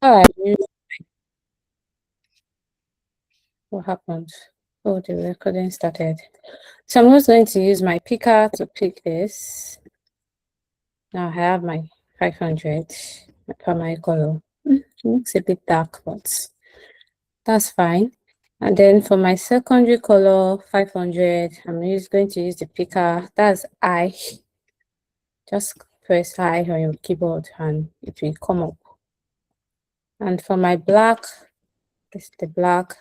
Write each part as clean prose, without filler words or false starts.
All right, what happened? Oh, the recording started. So I'm just going to use my picker to pick this. Now I have my 500, my primary color. It looks a bit dark, but that's fine. And then for my secondary color, 500, I'm going to use the picker. That's I. Just press I on your keyboard and it will come up. And for my black, this is the black.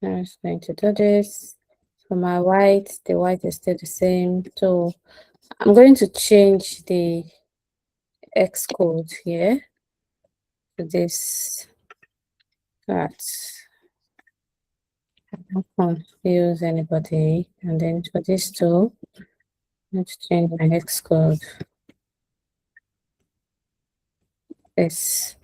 I'm just going to do this. For my white, the white is still the same. So I'm going to change the X code here to this. That I don't confuse anybody. And then for this too, let's change my X code. This.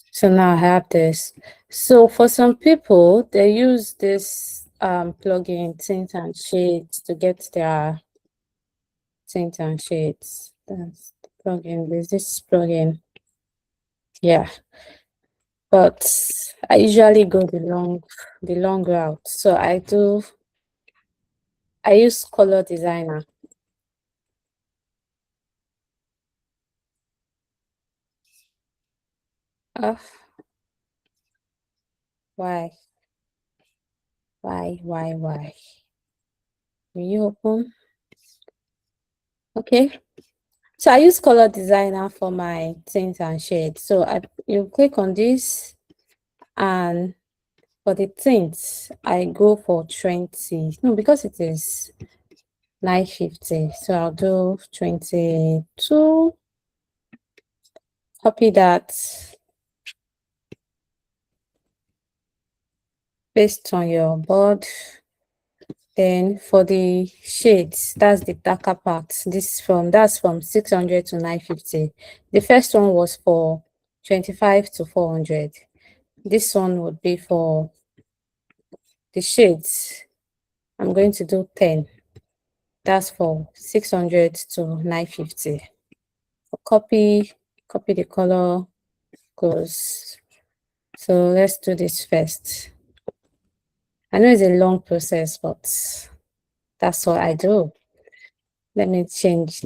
So now I have this. So for some people, they use this plugin Tint and Shades to get their Tint and Shades. That's the plugin. There's this plugin. Yeah. But I usually go the long route. So I use color designer. Uh, why? Why? Will you open? Okay. So I use color designer for my tints and shades. So you click on this, and for the tints, I go for 20. No, because it is 950. So I'll do 22. Copy that. Paste on your board. Then for the shades, that's the darker part. That's from 600 to 950. The first one was for 25 to 400. This one would be for the shades. I'm going to do 10. That's for 600 to 950. Copy the color, close. So let's do this first. I know it's a long process, but that's what I do. Let me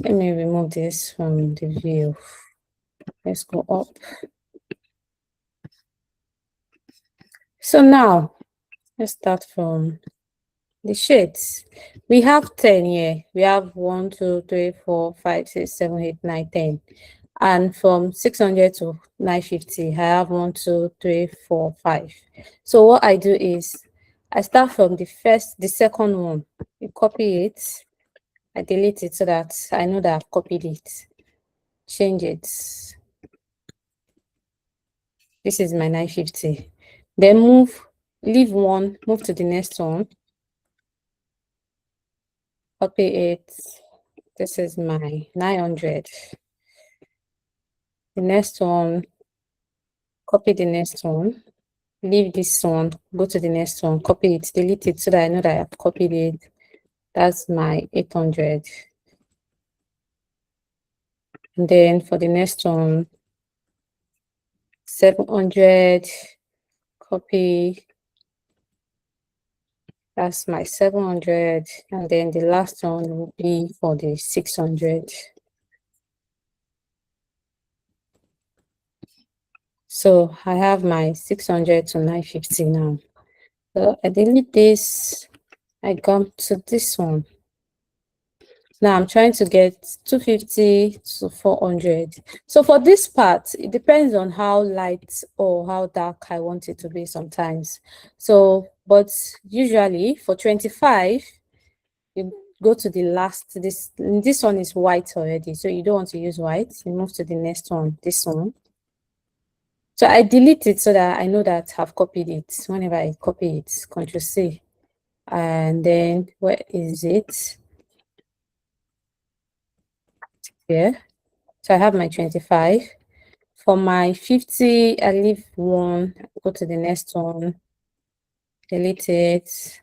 remove this from the view. Let's go up. So now, let's start from the shades. We have 10 here. We have 1, 2, 3, 4, 5, 6, 7, 8, 9, 10. And from 600 to 950, I have 1, 2, 3, 4, 5. So what I do is, I start from the second one. You copy it. I delete it so that I know that I've copied it. Change it. This is my 950. Then leave one, move to the next one. Copy it. This is my 900. The next one, copy the next one. Leave this one, go to the next one, copy it, delete it so that I know that I've copied it. That's my 800. And then for the next one, 700, copy. That's my 700. And then the last one will be for the 600. So I have my 600 to 950 now. So I delete this. I come to this one. Now I'm trying to get 250 to 400. So for this part, it depends on how light or how dark I want it to be sometimes. So, but usually for 25, you go to the last, this one is white already. So you don't want to use white. You move to the next one, this one. So I delete it so that I know that I've copied it. Whenever I copy it, Ctrl C. And then where is it? Here. So I have my 25. For my 50, I leave one, go to the next one, delete it.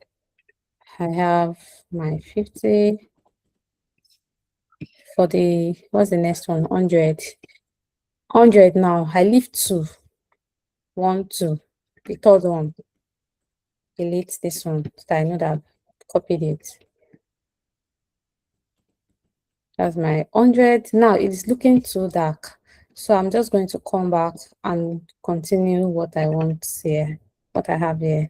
I have my 50. For what's the next one? 100. 100 now. I leave 2. 1, 2. The third one. Delete this one. So I know that I've copied it. That's my 100. Now it's looking too dark. So I'm just going to come back and continue what I want here, what I have here,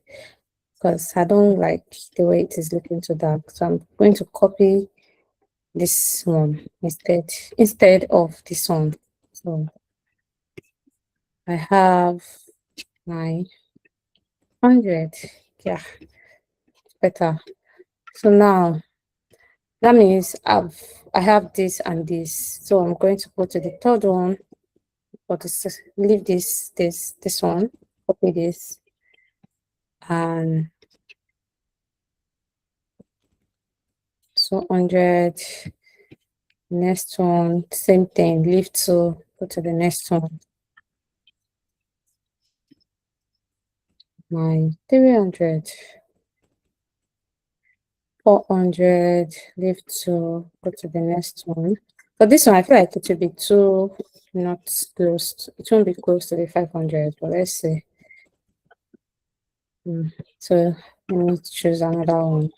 because I don't like the way it is looking too dark. So I'm going to copy this one instead of this one. So I have my 100. Yeah, better. So now that means I have this and this. So I'm going to go to the third one, but leave this one, copy this, and so 100. Next one, same thing, leave 2, go to the next one. My 300. 400, leave 2, go to the next one. But this one, I feel like it will be too not close. It won't be close to the 500, but let's see. So let me choose another one.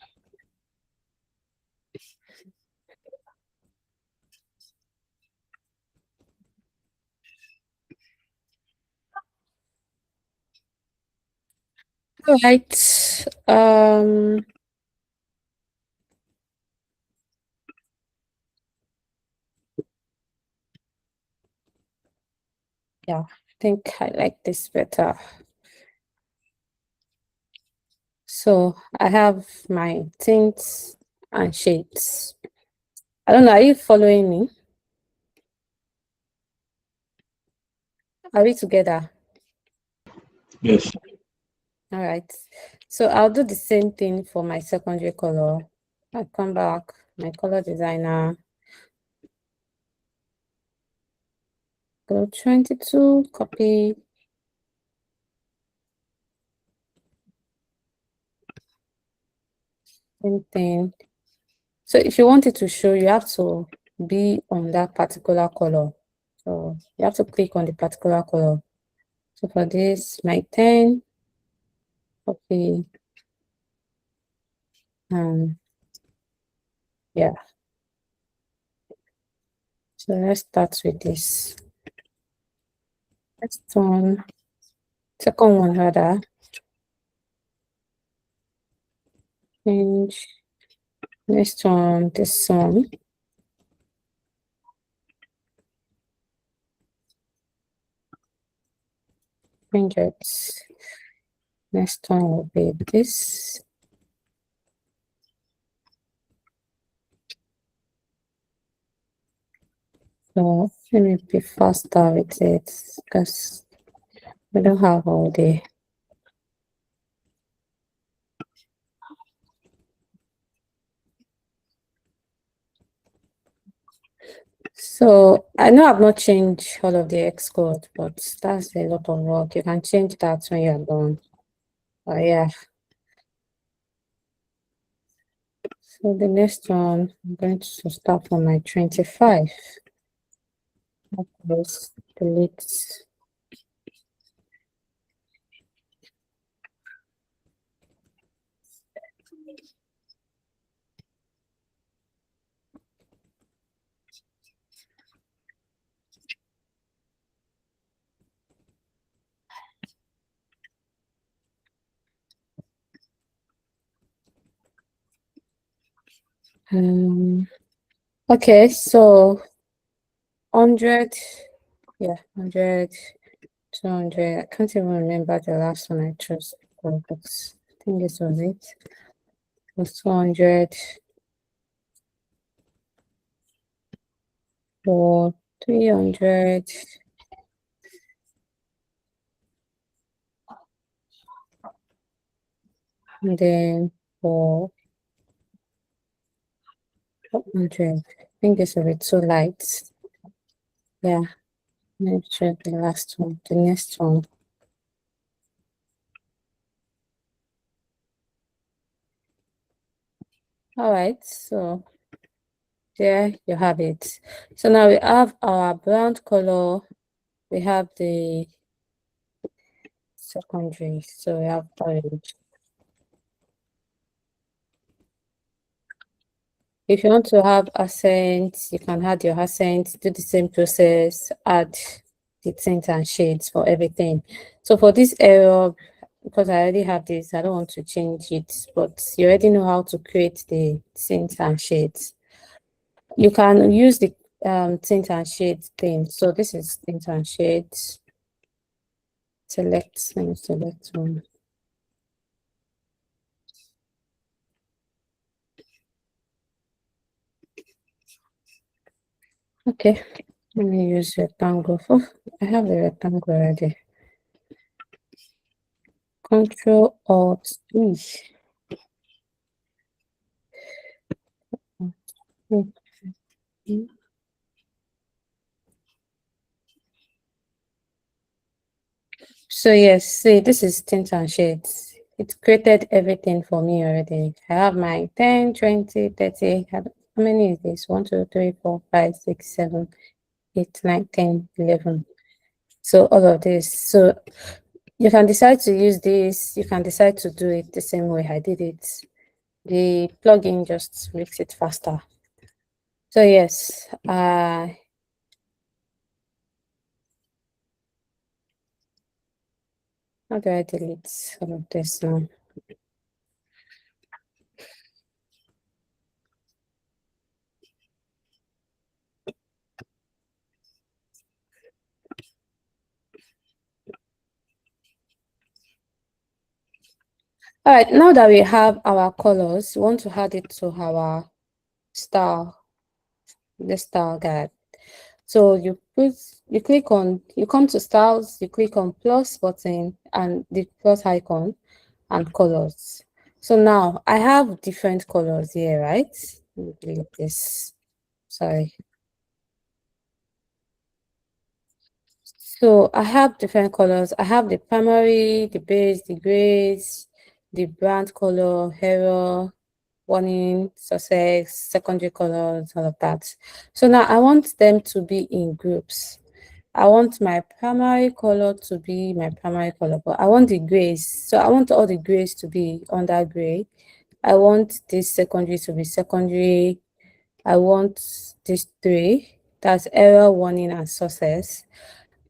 All right. Yeah, I think I like this better. So I have my tints and shades. I don't know, are you following me? Are we together? Yes. All right. So I'll do the same thing for my secondary color. I come back, my color designer, go 22, copy, same thing. So if you want it to show, you have to be on that particular color. So you have to click on the particular color. So for this, my 10, copy, yeah. So let's start with this. Next one, second one rather, change. Next one, this one. Change it. Next one will be this. So let me be faster with it because we don't have all day. So I know I've not changed all of the Xcode, but that's a lot of work. You can change that when you're done. But yeah. So the next one, I'm going to start from my 25. Let's delete. Okay, so 100, yeah, 100, 200. I can't even remember the last one I chose, but I think this was it. It was 200 for 300. And then for 400. I think this will be too light. Yeah, let's check the last one, the next one. All right, so there you have it. So now we have our brown color we have the secondary, so we have orange. If you want to have accents, you can add your accents, do the same process, add the tints and shades for everything. So for this error, because I already have this, I don't want to change it, but you already know how to create the tints and shades. You can use the tint and shades thing. So this is tint and shades. Select, let me select one. Okay, let me use rectangle. Oh, I have a rectangle already. Control Alt E. So yes, see, this is tint and shades. It created everything for me already. I have my 10, 20, 30. How many is this? 1, 2, 3, 4, 5, 6, 7, 8, 9, 10, 11. So all of this. So you can decide to use this. You can decide to do it the same way I did it. The plugin just makes it faster. So yes, how do I delete all of this now? All right, now that we have our colors, we want to add it to our style, the style guide. So you come to styles, you click on plus button and the plus icon and colors. So now I have different colors here, right? Let me delete this. Sorry. So I have different colors. I have the primary, the base, the grays, the brand color, hero, warning, success, secondary colors, all of that. So now I want them to be in groups. I want my primary color to be my primary color, but I want the grays. So I want all the grays to be under gray. I want this secondary to be secondary. I want these three. That's error, warning, and success.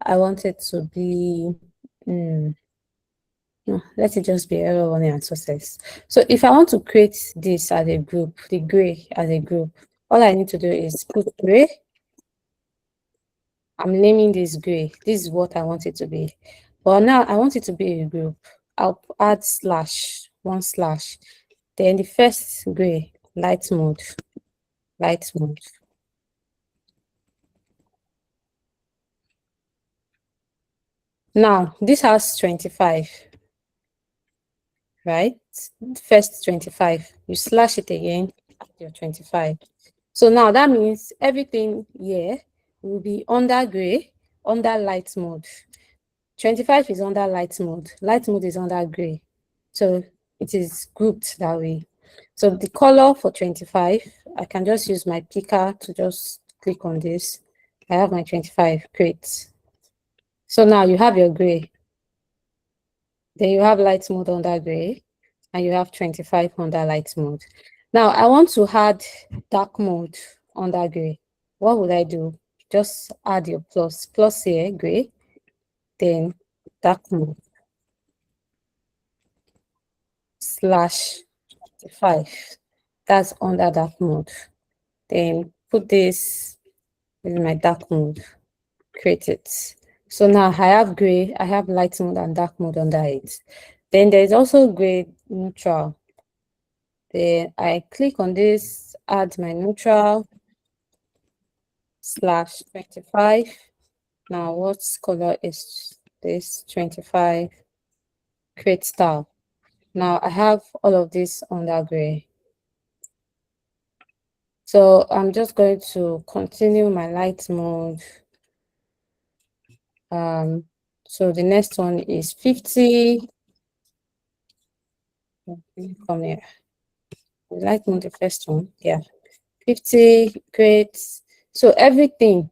I want it to be, no, let it just be error, warning, and success. So if I want to create this as a group, the gray as a group, all I need to do is put gray. I'm naming this gray. This is what I want it to be. But now I want it to be a group. I'll add slash, one slash. Then the first gray, light mode, light mode. Now this has 25, right? First 25. You slash it again, add your 25. So now that means everything here will be under gray, under light mode. 25 is under light mode. Light mode is under gray. So it is grouped that way. So the color for 25, I can just use my picker to just click on this. I have my 25, great. So now you have your gray. Then you have light mode under gray, and you have 25 under light mode. Now I want to add dark mode under gray. What would I do? Just add your plus here, gray, then dark mode slash 5. That's under dark mode. Then put this in my dark mode, create it. So now I have gray, I have light mode and dark mode under it. Then there's also gray neutral. Then I click on this, add my neutral slash 25. Now what color is this? 25, create style. Now I have all of this under gray. So I'm just going to continue my light mode. So the next one is 50. Come here. Light mode, the first one. Yeah. 50, great. So everything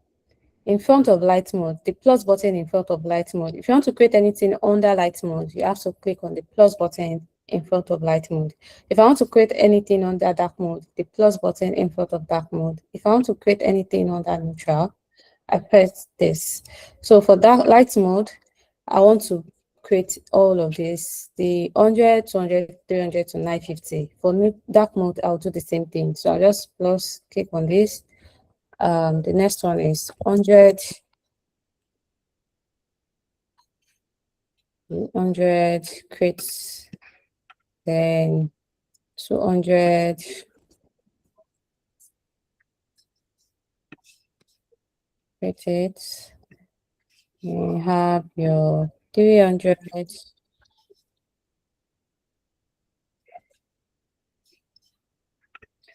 in front of light mode, the plus button in front of light mode. If you want to create anything under light mode, you have to click on the plus button in front of light mode. If I want to create anything under dark mode, the plus button in front of dark mode. If I want to create anything under neutral, I press this. So for dark light mode, I want to create all of this, the 100, 200, 300 to 950. For dark mode, I'll do the same thing. So I'll just plus click on this. The next one is 100, 100, create, then 200, create it. You have your 300,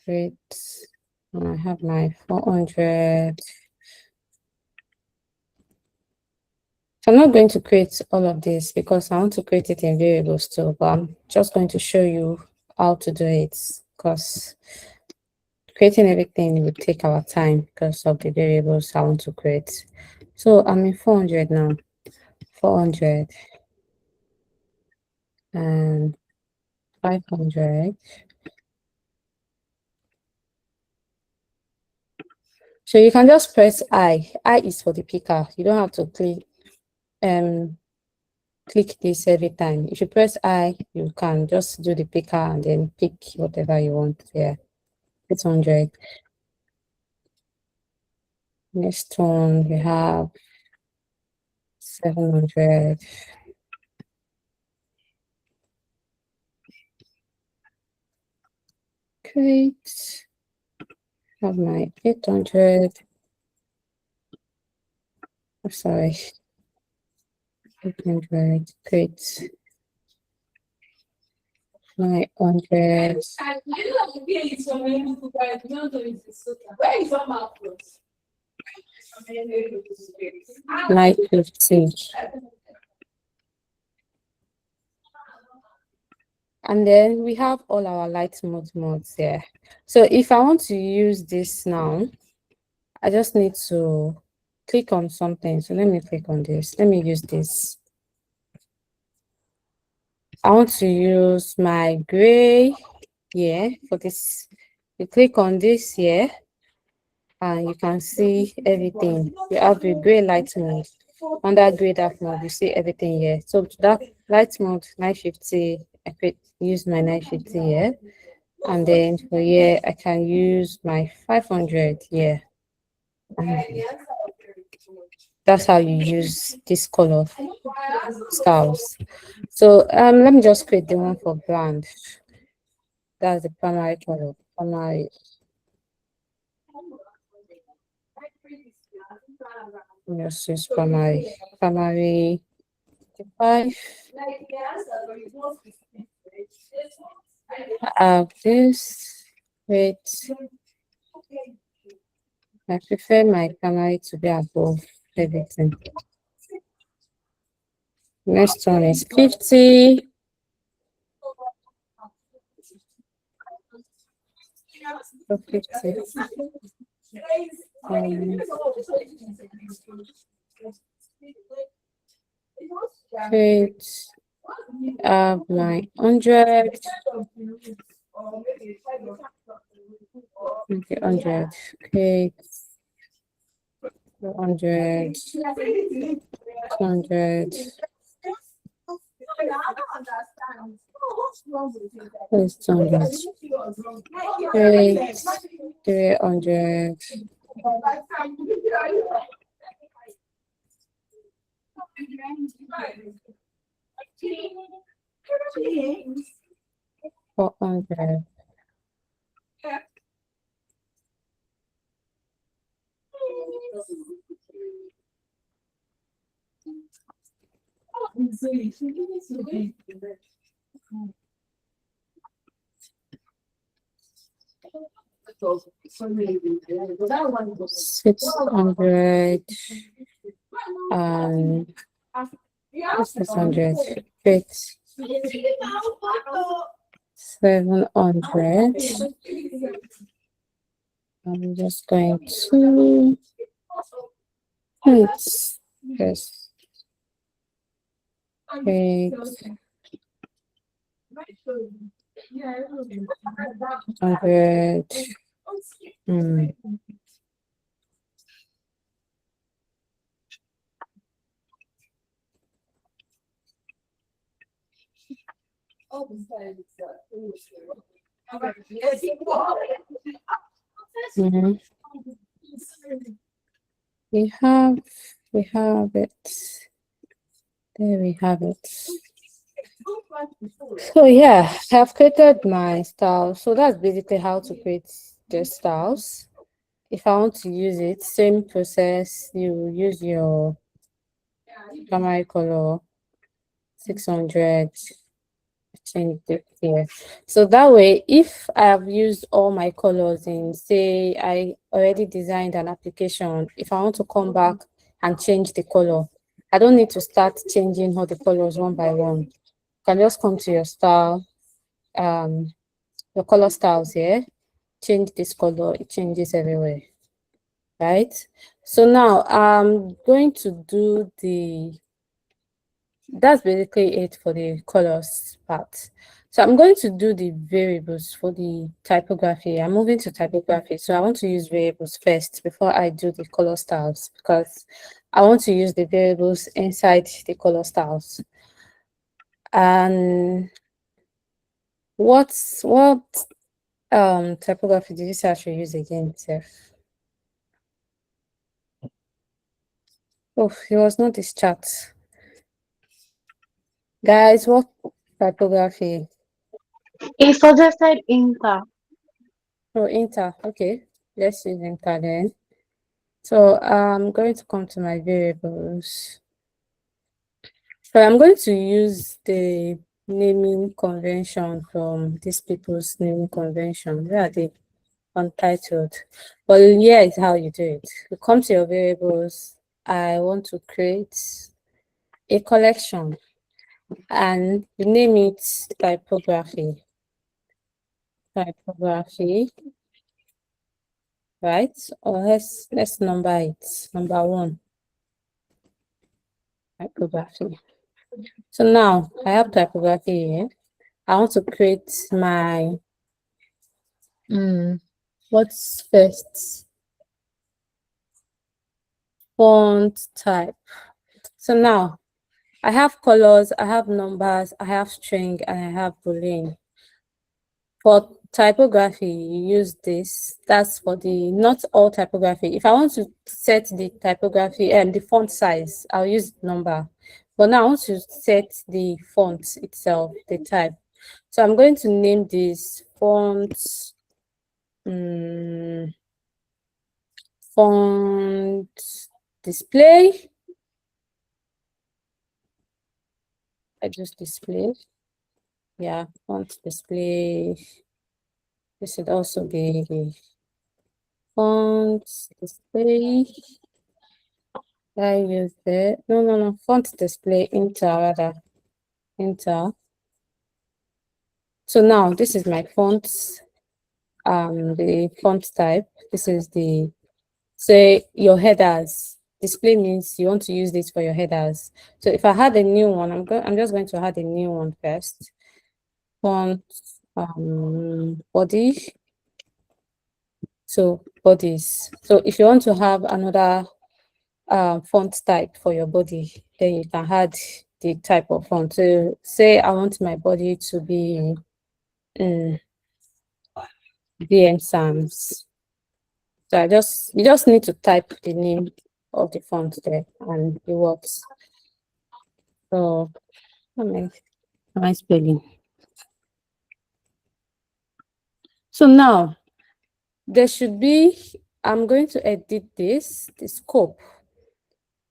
create, and I have my 400. So I'm not going to create all of this because I want to create it in variables too, but I'm just going to show you how to do it because creating everything will take our time because of the variables I want to create. So I'm in 400 now, 400 and 500. So you can just press I. I is for the picker. You don't have to click this every time. If you press I, you can just do the picker and then pick whatever you want here. 600. Next one we have 700. Great. Have my 800. Oh, sorry. 800. Great. My 100. 950. And then we have all our light modes here. So if I want to use this now, I just need to click on something. So let me click on this. Let me use this. I want to use my gray here for this. You click on this here and you can see everything. You have the gray light mode. Under gray dark mode, you see everything here. So that light mode 950, I use my 950 here. And then for here, I can use my 500 here. That's how you use this color styles. So let me just create the one for brand. That's the primary color. Primary. Just use primary. Primary 5. This. Wait. I prefer my primary to be above everything. Next one is 50. So 50. Great. My 100. Okay, 100. Great. 100. 200. Please 200. Great. 300. 400. Six hundred and 600. Great. 700. I'm just going to Yes. Yes. Great. 100. Hmm. Mhm. We have it. There we have it. So yeah, I've created my style. So that's basically how to create the styles. If I want to use it, same process. You use your primary color 600, change it here. So that way, if I have used all my colors in, say, I already designed an application, if I want to come back and change the color, I don't need to start changing all the colors one by one. You can just come to your style, your color styles here, change this color, it changes everywhere, right? So now I'm going to do that's basically it for the colors part. So I'm going to do the variables for the typography. I'm moving to typography. So I want to use variables first before I do the color styles, because I want to use the variables inside the color styles. And what typography did you say I should use again, Seth? Oh, it was not this chat. Guys, what typography? He suggested Inter. Oh, Inter. Okay, let's use Inter then. So I'm going to come to my variables. So I'm going to use the naming convention from these people's naming convention. Where are they? Untitled. But here is how you do it. You come to your variables. I want to create a collection and you name it typography. Typography, right? Or let's number it. Number 1, typography. So now I have typography here. I want to create my what's first? Font type. So now I have colors, I have numbers, I have string, and I have boolean. For typography, you use this. That's for the not all typography. If I want to set the typography and the font size, I'll use number. But now I want to set the font itself, the type. So I'm going to name this font font display. I just display. Yeah, font display. This should also be font display. I use it. No. Font display enter rather. Enter. So now this is my font. The font type. This is the say your headers. Display means you want to use this for your headers. So if I had a new one, I'm just going to add a new one first. Font body. So bodies. So if you want to have another font type for your body, then you can add the type of font. So say I want my body to be DM Sams. So you just need to type the name of the font there and it works. So how am I spelling? So now there should be, I'm going to edit this, the scope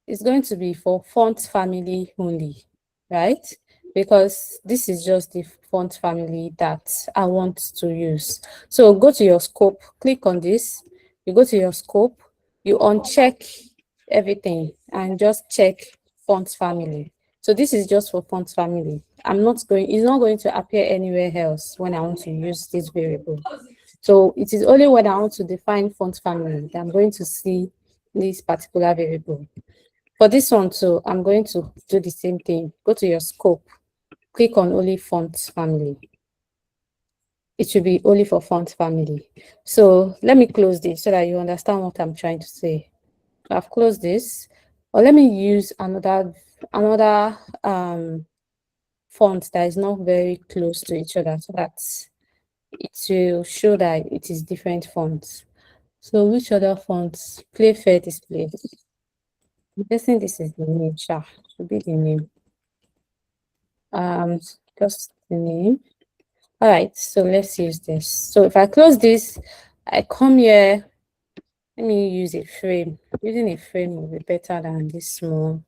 is going to be for font family only, right? Because this is just the font family that I want to use. So go to your scope, click on this, you go to your scope, you uncheck everything and just check font family. So this is just for font family. It's not going to appear anywhere else when I want to use this variable. So it is only when I want to define font family that I'm going to see this particular variable. For this one too, I'm going to do the same thing. Go to your scope, click on only font family. It should be only for font family. So let me close this so that you understand what I'm trying to say. I've closed this, or let me use another font that is not very close to each other so that it will show that it is different fonts. So which other fonts? Play fair display. I'm guessing this is the name, sha. Should be the name. Just the name. All right, so let's use this. So if I close this, I come here. Let me use a frame. Using a frame will be better than this small.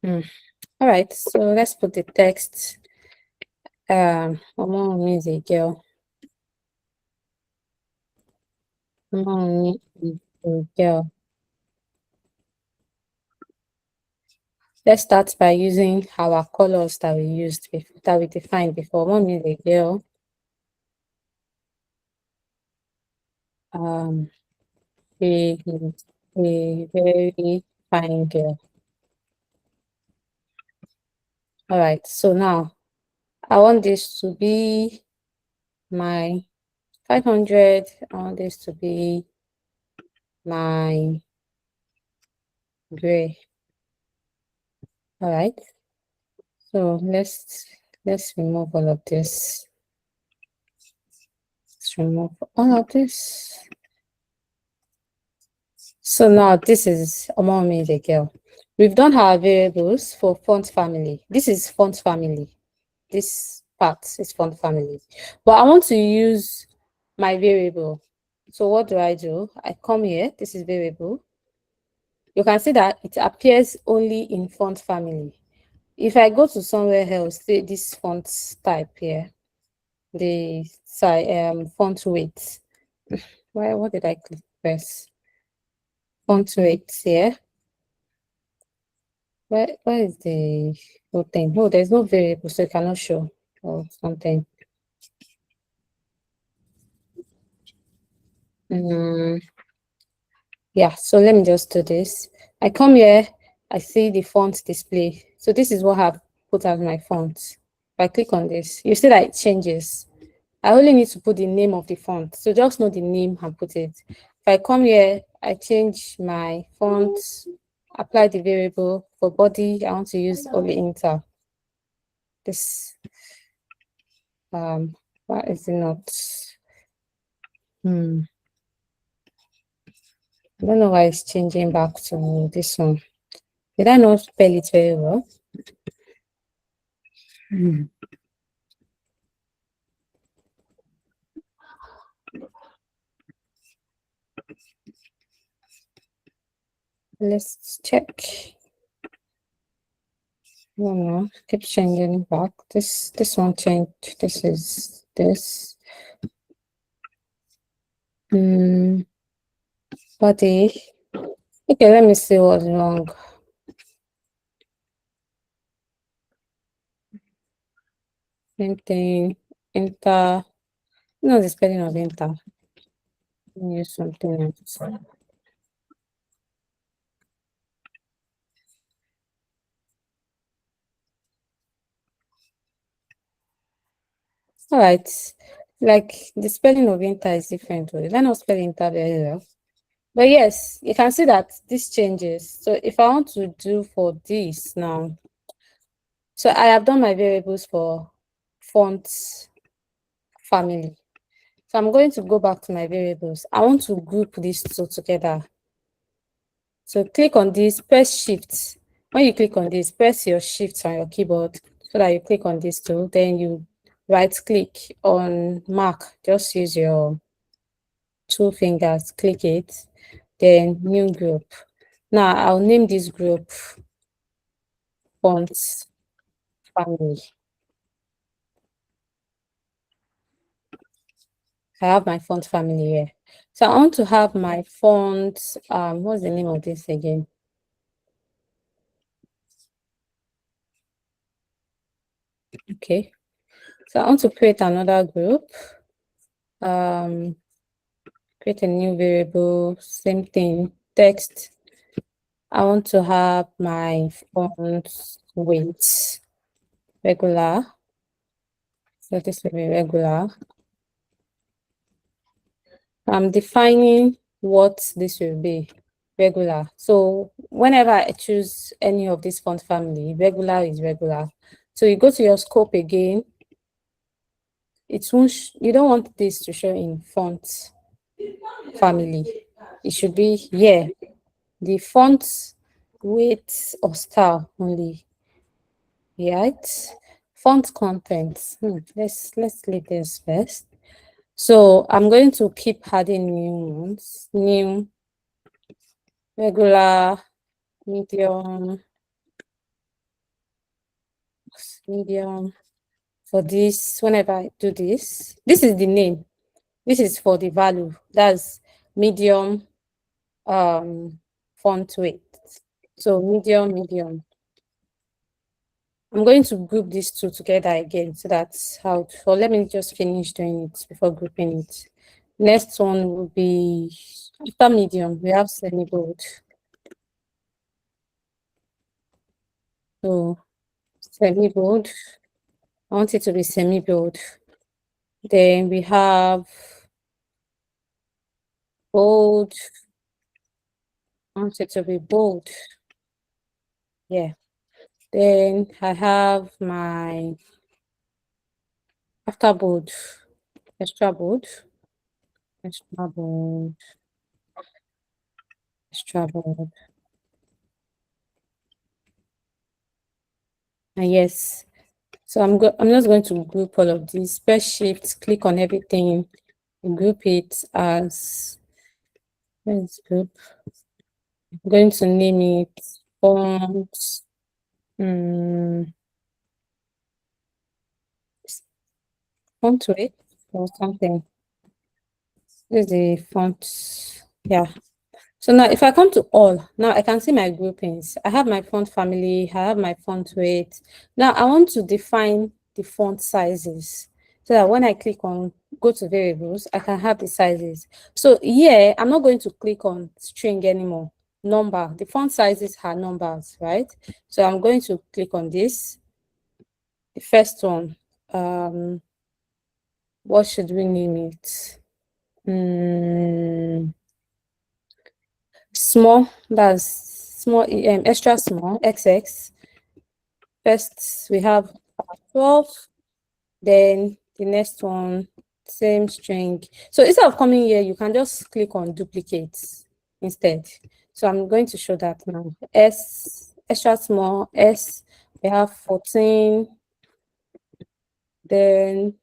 All right, so let's put the text. Mama means a girl. Mama means a girl. Let's start by using our colors that we used before, that we defined before. One is a girl. A very fine girl. All right, so now I want this to be my 500. I want this to be my gray. All right, so let's remove all of this. Let's remove all of this. So now this is among me the girl. We've done our variables for font family. This is font family. This part is font family. But I want to use my variable. So what do? I come here. This is variable. You can see that it appears only in font family. If I go to somewhere else, say this font type here, the font weight. What did I click first? Font weight here. Where is the whole thing? Oh, there's no variable, so it cannot show or something. Yeah, so let me just do this. I come here, I see the font display. So this is what I've put as my font. If I click on this, you see that it changes. I only need to put the name of the font. So just know the name and put it. If I come here, I change my font, apply the variable. For body, I want to use only Inter. This, why is it not? I don't know why it's changing back to this one. Did I not spell it very well? Let's check. No, keep changing back. This one changed. This is this. Body. Okay, let me see what's wrong. Same thing. Enter. No, the spelling of enter. Use something else. All right. Like the spelling of enter is different. Did I not spell enter very well? But yes, you can see that this changes. So if I want to do for this now, so I have done my variables for font family. So I'm going to go back to my variables. I want to group these two together. So click on this, press shift. When you click on this, press your shift on your keyboard so that you click on this tool. Then you right click on mark. Just use your 2 fingers, click it, then new group. Now I'll name this group fonts family. I have my font family here. So I want to have my font, what's the name of this again? Okay. So I want to create another group. create a new variable, same thing, text. I want to have my font weight regular. So this will be regular. I'm defining what this will be, regular. So whenever I choose any of this font family, regular is regular. So you go to your scope again. It won't, you don't want this to show in font family. It should be here. The font weight or style only. Right? Font content. Let's leave this first. So I'm going to keep adding new ones. New, regular, medium, medium. For this, whenever I do this, this is the name. This is for the value. That's medium font weight. So medium, medium. I'm going to group these two together again. So that's how, so let me just finish doing it before grouping it. Next one will be, after medium, we have semi-bold. So semi-bold, I want it to be semi-bold. Then we have bold, I want it to be bold. Yeah. Then I have my, after bold, extra bold, extra bold, extra bold. And yes, so I'm just going to group all of these. Press shift, click on everything, and group it as, let's group. I'm going to name it font. Font weight or something. This is the font. Yeah. So now if I come to all, now I can see my groupings. I have my font family, I have my font weight. Now I want to define the font sizes so that when I click on go to variables, I can have the sizes. So here, I'm not going to click on string anymore. Number, the font sizes are numbers, right? So I'm going to click on this. The first one, what should we name it? Small, that's small, extra small, XX. First, we have 12, then the next one, same string. So instead of coming here, you can just click on duplicate instead. So I'm going to show that now. S, extra small, S, we have 14, then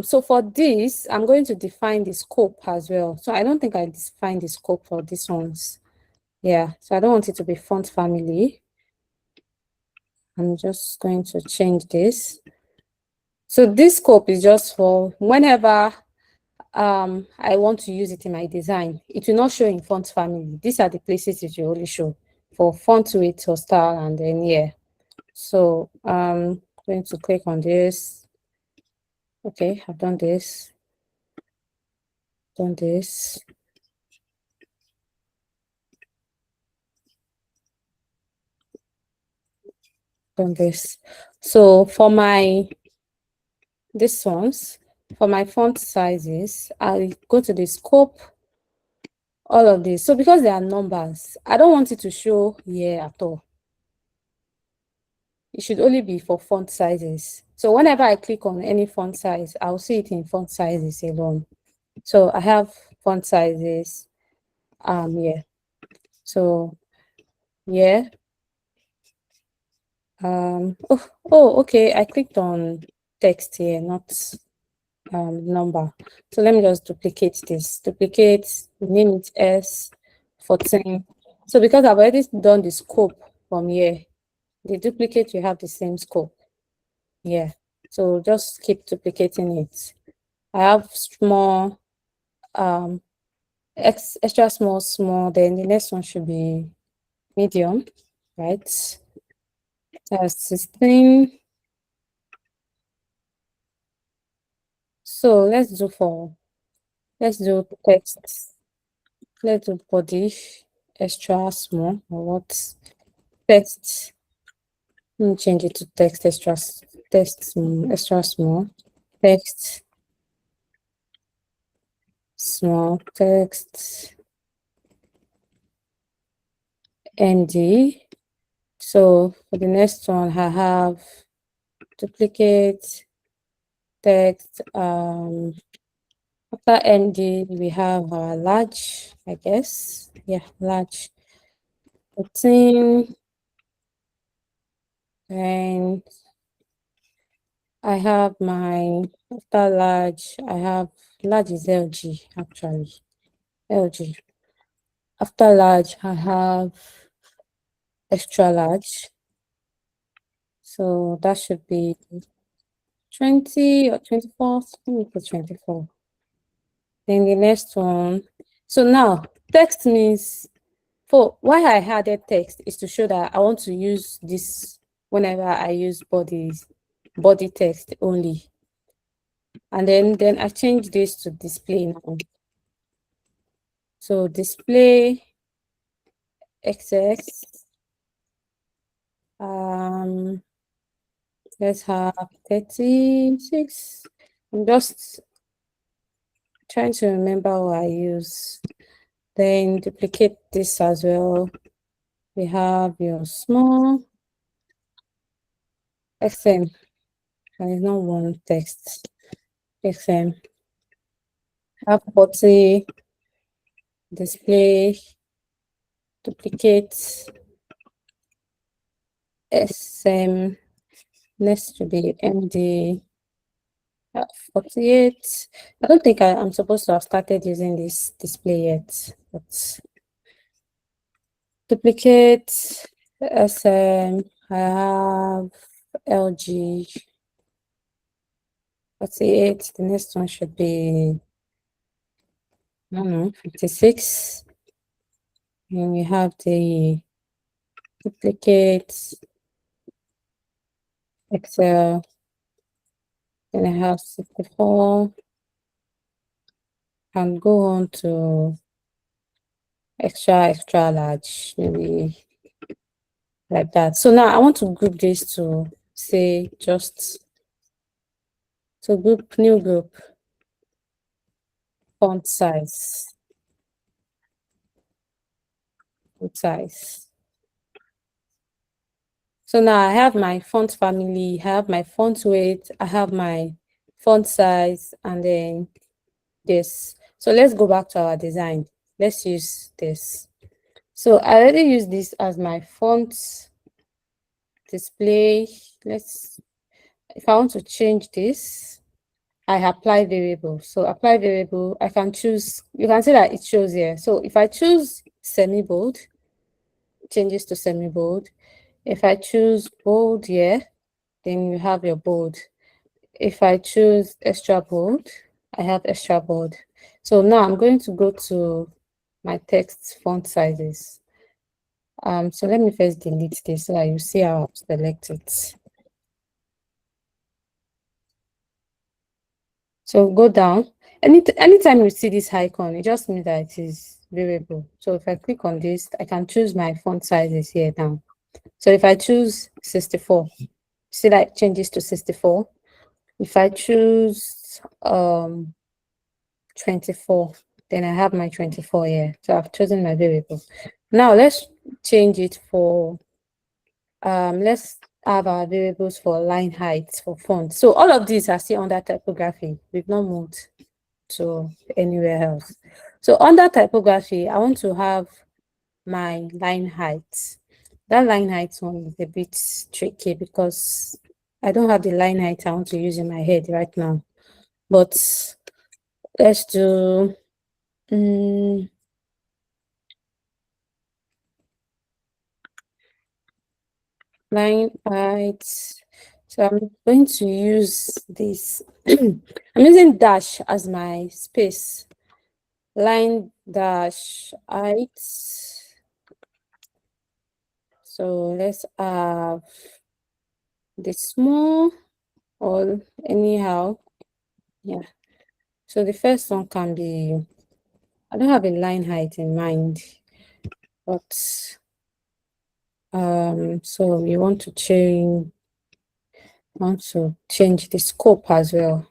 so for this, I'm going to define the scope as well. So I don't think I defined the scope for these ones. Yeah, so I don't want it to be font family. I'm just going to change this. So this scope is just for whenever I want to use it in my design. It will not show in font family. These are the places it will only show for font weight or style, and then yeah. So I'm going to click on this. Okay, I've done this. Done this. Done this. So for my this ones, for my font sizes, I go to the scope, all of this. So because they are numbers, I don't want it to show here at all. It should only be for font sizes. So whenever I click on any font size, I'll see it in font sizes alone. So I have font sizes here. So yeah. Okay, I clicked on text here, not number. So let me just duplicate this. Duplicate, name it S14. So because I've already done the scope from here, the duplicate, you have the same scope. Yeah. So just keep duplicating it. I have small, extra small, small. Then the next one should be medium, right? That's 16. So let's do text. Let's do body extra small or what text. Let me change it to text extra extra small. Text small text ND. So for the next one, I have duplicate text. After ND, we have our large, I guess. Yeah, large. 14. And I have my after large. I have large is LG actually. LG. After large, I have extra large. So that should be 20 or 24. Let me put 24. Then the next one. So now text means for why I added text is to show that I want to use this whenever I use body text only. And then I change this to display now. So display XX. Let's have 36. I'm just trying to remember what I use. Then duplicate this as well. We have your small XM. There is not one text. XM. Have 40. Display. Duplicate. SM. Next to be MD. 48. I don't think I'm supposed to have started using this display yet, but duplicate SM. I have LG 48. The next one should be, I don't know, 56. And we have the duplicate Excel. Then I have 64. And go on to extra large, maybe like that. So now I want to group this to say just to group new group font size. So now I have my font family, I have my font weight, I have my font size, and then this. So let's go back to our design. Let's use this. So I already use this as my font display. If I want to change this, I apply variable. So apply variable, I can choose, you can see that it shows here. So if I choose semi-bold, changes to semi-bold. If I choose bold here, then you have your bold. If I choose extra bold, I have extra bold. So now I'm going to go to my text font sizes. So let me first delete this so that you see how I've selected it. So go down. Anytime you see this icon, it just means that it is variable. So if I click on this, I can choose my font sizes here down. So if I choose 64, see that it changes to 64. If I choose 24, then I have my 24 here. So I've chosen my variable. Now let's change it for let's have our variables for line height for font. So all of these are still under typography. We've not moved to anywhere else. So under typography, I want to have my line height. That line height one is a bit tricky because I don't have the line height I want to use in my head right now. But let's do line height. So I'm going to use this. I'm using dash as my space. Line dash height. So let's have the small or anyhow. Yeah. So the first one can be, I don't have a line height in mind, but so you want to change the scope as well.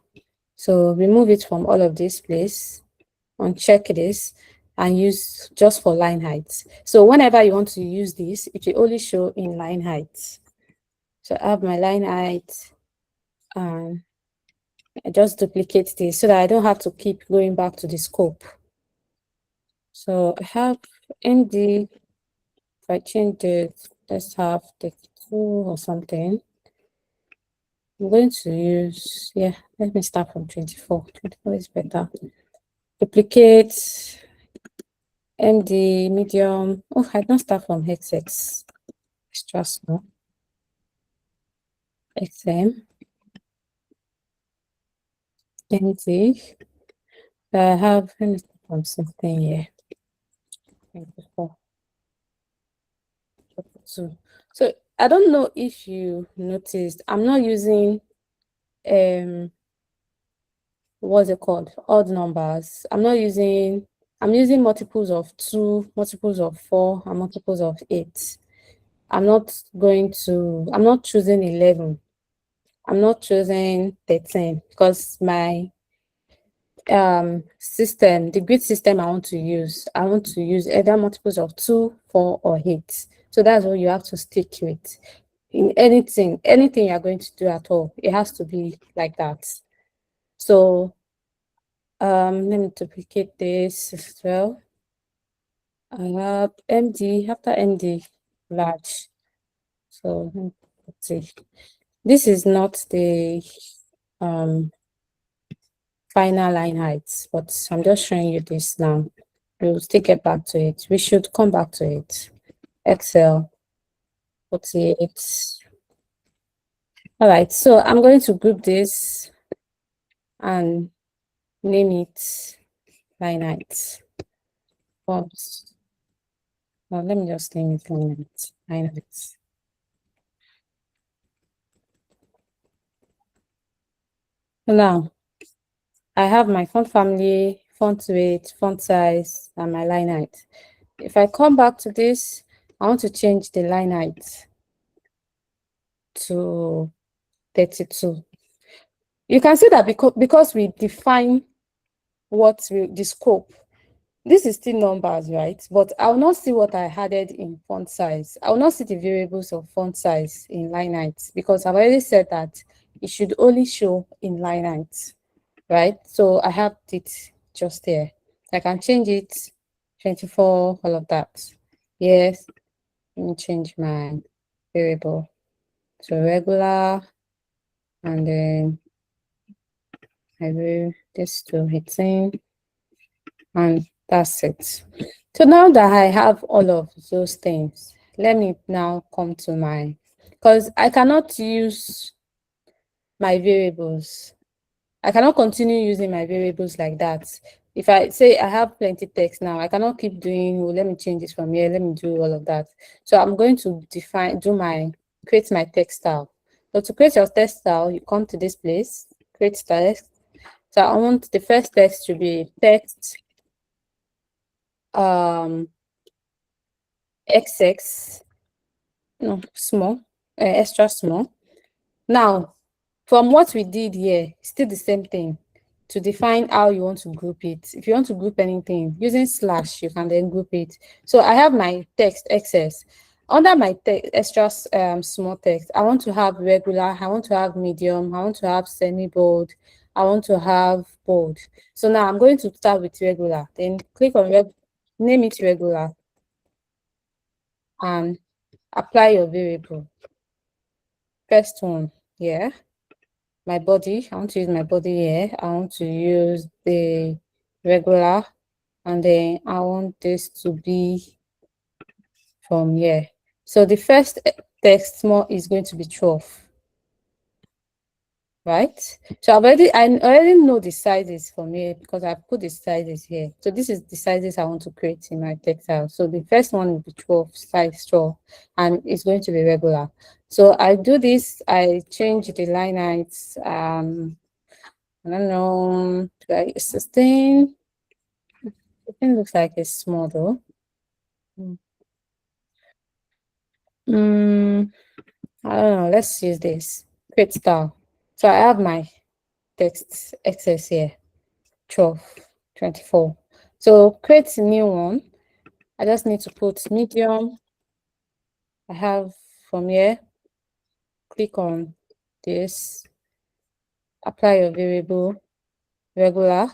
So remove it from all of this place, uncheck this, and use just for line height. So whenever you want to use this, it will only show in line height. So I have my line height, and I just duplicate this so that I don't have to keep going back to the scope. So I have ND, if I change it, let's have 32 or something. I'm going to use, yeah, let me start from 24. 24 is better. Duplicate, MD, medium. Oh, I don't start from XX. Extra small. XM. MD. I have, let me start from something here. 24. So I don't know if you noticed, I'm not using what's it called? Odd numbers. I'm using multiples of 2, multiples of 4, and multiples of 8. I'm not choosing 11. I'm not choosing 13 because my system, the grid system I want to use either multiples of 2, 4, or 8. So that's what you have to stick with. In anything you're going to do at all, it has to be like that. So let me duplicate this as well. I have MD, after MD, large. So let's see. This is not the final line height, but I'm just showing you this now. We'll still get back to it. We should come back to it. Excel 48. All right, so I'm going to group this and name it line height. Oops. Well, let me just name it line height. Line height. Now, I have my font family, font weight, font size, and my line height. If I come back to this, I want to change the line height to 32. You can see that because we define the scope, this is still numbers, right? But I will not see what I added in font size. I will not see the variables of font size in line height because I've already said that it should only show in line height, right? So I have it just there. I can change it, 24, all of that. Yes, let me change my variable to regular, and then I will this to 18, and that's it. So now that I have all of those things, let me now come to because I cannot use my variables. I cannot continue using my variables like that. If I say I have plenty text now, I cannot keep doing, well, let me change this from here, let me do all of that. So I'm going to create my text style. So to create your text style, you come to this place, create text. So I want the first text to be text XX, no, small, extra small. Now, from what we did here, still the same thing. To define how you want to group it. If you want to group anything, using slash, you can then group it. So I have my text XS. Under my extra small text, I want to have regular, I want to have medium, I want to have semi-bold, I want to have bold. So now I'm going to start with regular. Then click on name it regular, and apply your variable. First one, yeah. My body, I want to use my body here. I want to use the regular, and then I want this to be from here. So the first text small is going to be 12, right? So I already know the sizes from here because I've put the sizes here. So this is the sizes I want to create in my textile. So the first one will be 12, size 12, and it's going to be regular. So I do this, I change the line heights, I don't know. Do I use 16? It looks like it's small though. I don't know. Let's use this. Create style. So I have my text excess here. 12, 24. So create a new one. I just need to put medium. I have from here, click on this, apply your variable, regular,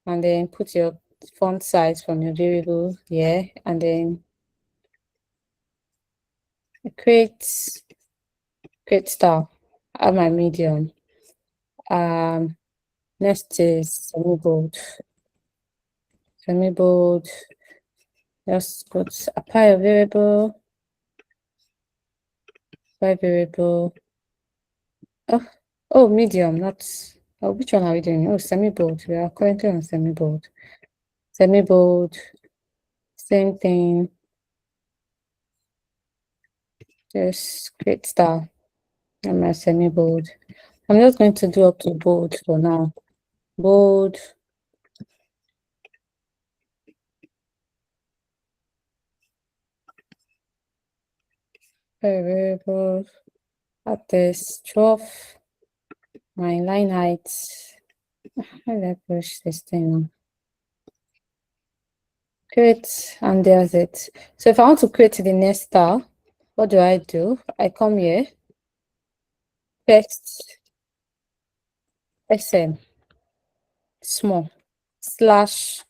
and then put your font size from your variable here, and then create style. I have my medium. Next is semi-bold. Semi-bold. Just put apply a variable, apply variable. Oh, medium, not. Oh, which one are we doing? Oh, semi-bold. We are currently on semi-bold. Semi-bold. Same thing. Just create style. And my semi-bold. I'm just going to do up to bold for now. Bold. Variable. At this 12. My line height. How did I push this thing on? Create, and there's it. So if I want to create the next style, what do? I come here, text SM small slash,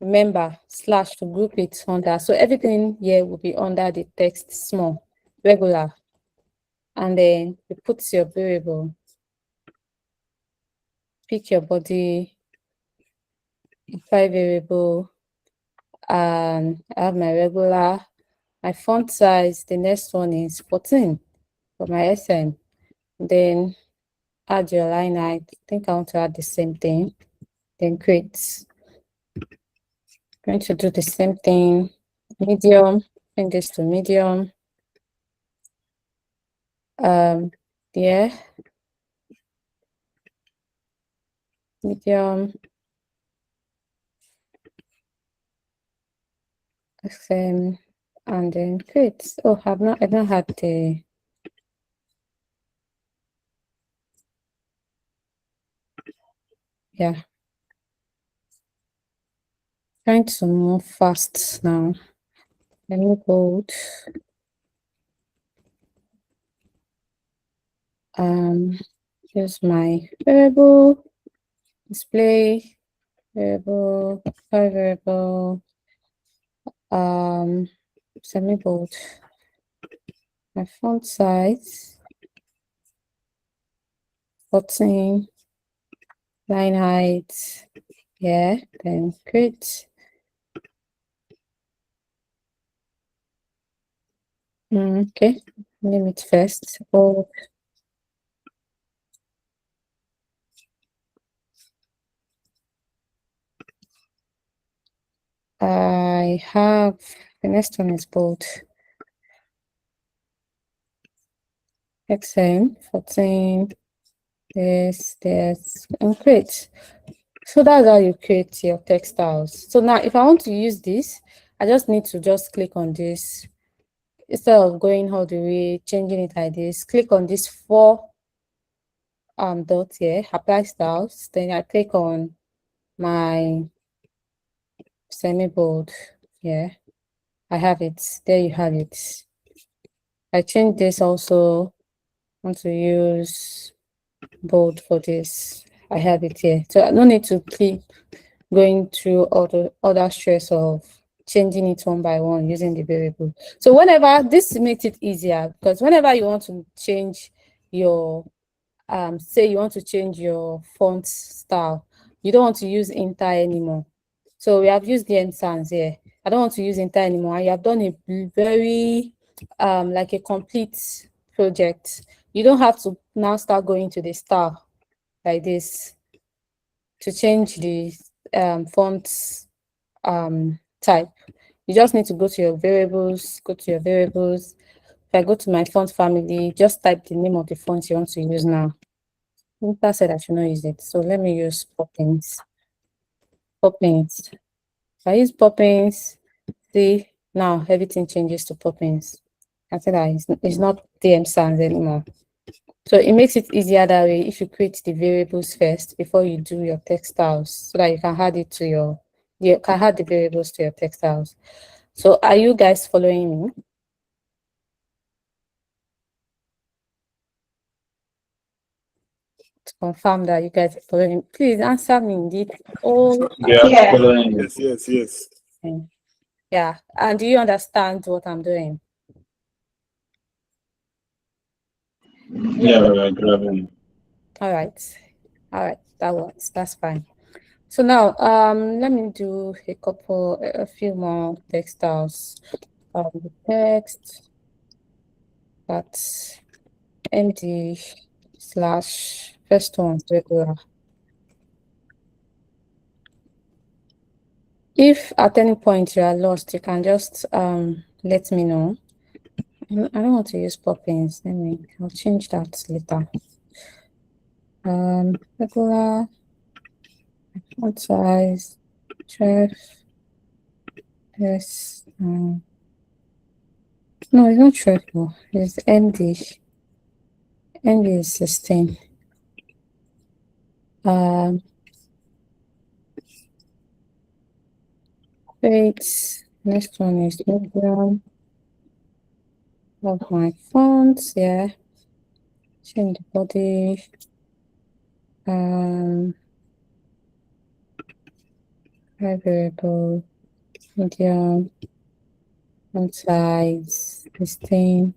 remember slash to group it under. So everything here will be under the text small regular, and then you put your variable, pick your body, apply variable, and I have my regular. My font size, the next one is 14 for my SM. Then add your line height. I think I want to add the same thing. Then create. Going to do the same thing. Medium, change this to medium. Yeah. Medium. SM, and then create. Oh, I don't have the. Yeah. Trying to move fast now. Let me bold. Here's my variable, display, variable, variable, semi-bold. My font size, 14, line height, yeah, then create. Okay, limit first. Oh, I have the next one is bold. XM 14. This, and create. So that's how you create your textiles. So now if I want to use this, I just need to just click on this. Instead of going all the way, changing it like this, click on this 4 dot here, apply styles. Then I click on my semi-bold. Yeah, I have it. There you have it. I change this also. Want to use bold for this. I have it here. So I don't need to keep going through all the other stress of changing it one by one using the variable. So whenever, this makes it easier, because whenever you want to change your say you want to change your font style, you don't want to use enter anymore. So we have used the instance here. I don't want to use enter anymore. You have done a very like a complete project. You don't have to now start going to the style like this to change the font type. You just need to go to your variables, If I go to my font family, just type the name of the font you want to use now. Inta said I should not use it. So let me use Poppins. Poppins. If I use Poppins, see, now everything changes to Poppins. I said that it's not DM Sans anymore. So it makes it easier that way if you create the variables first before you do your textiles, so that you can add it to you can add the variables to your textiles. So are you guys following me? To confirm that you guys are following, please answer me indeed. Oh, We are Yeah. following you. Yes. yeah. And do you understand what I'm doing? Yeah, we are grabbing. All right, that works. That's fine. So now, let me do a few more textiles. The text that's MD slash first one regular. If at any point you are lost, you can just let me know. I don't want to use Poppins. I'll change that later. Regular font size 12. Yes. No, it's not 12. It's MD. MD is 16. Wait. Next one is medium of my fonts. Yeah. Change the body. High variable, medium, font size, 16.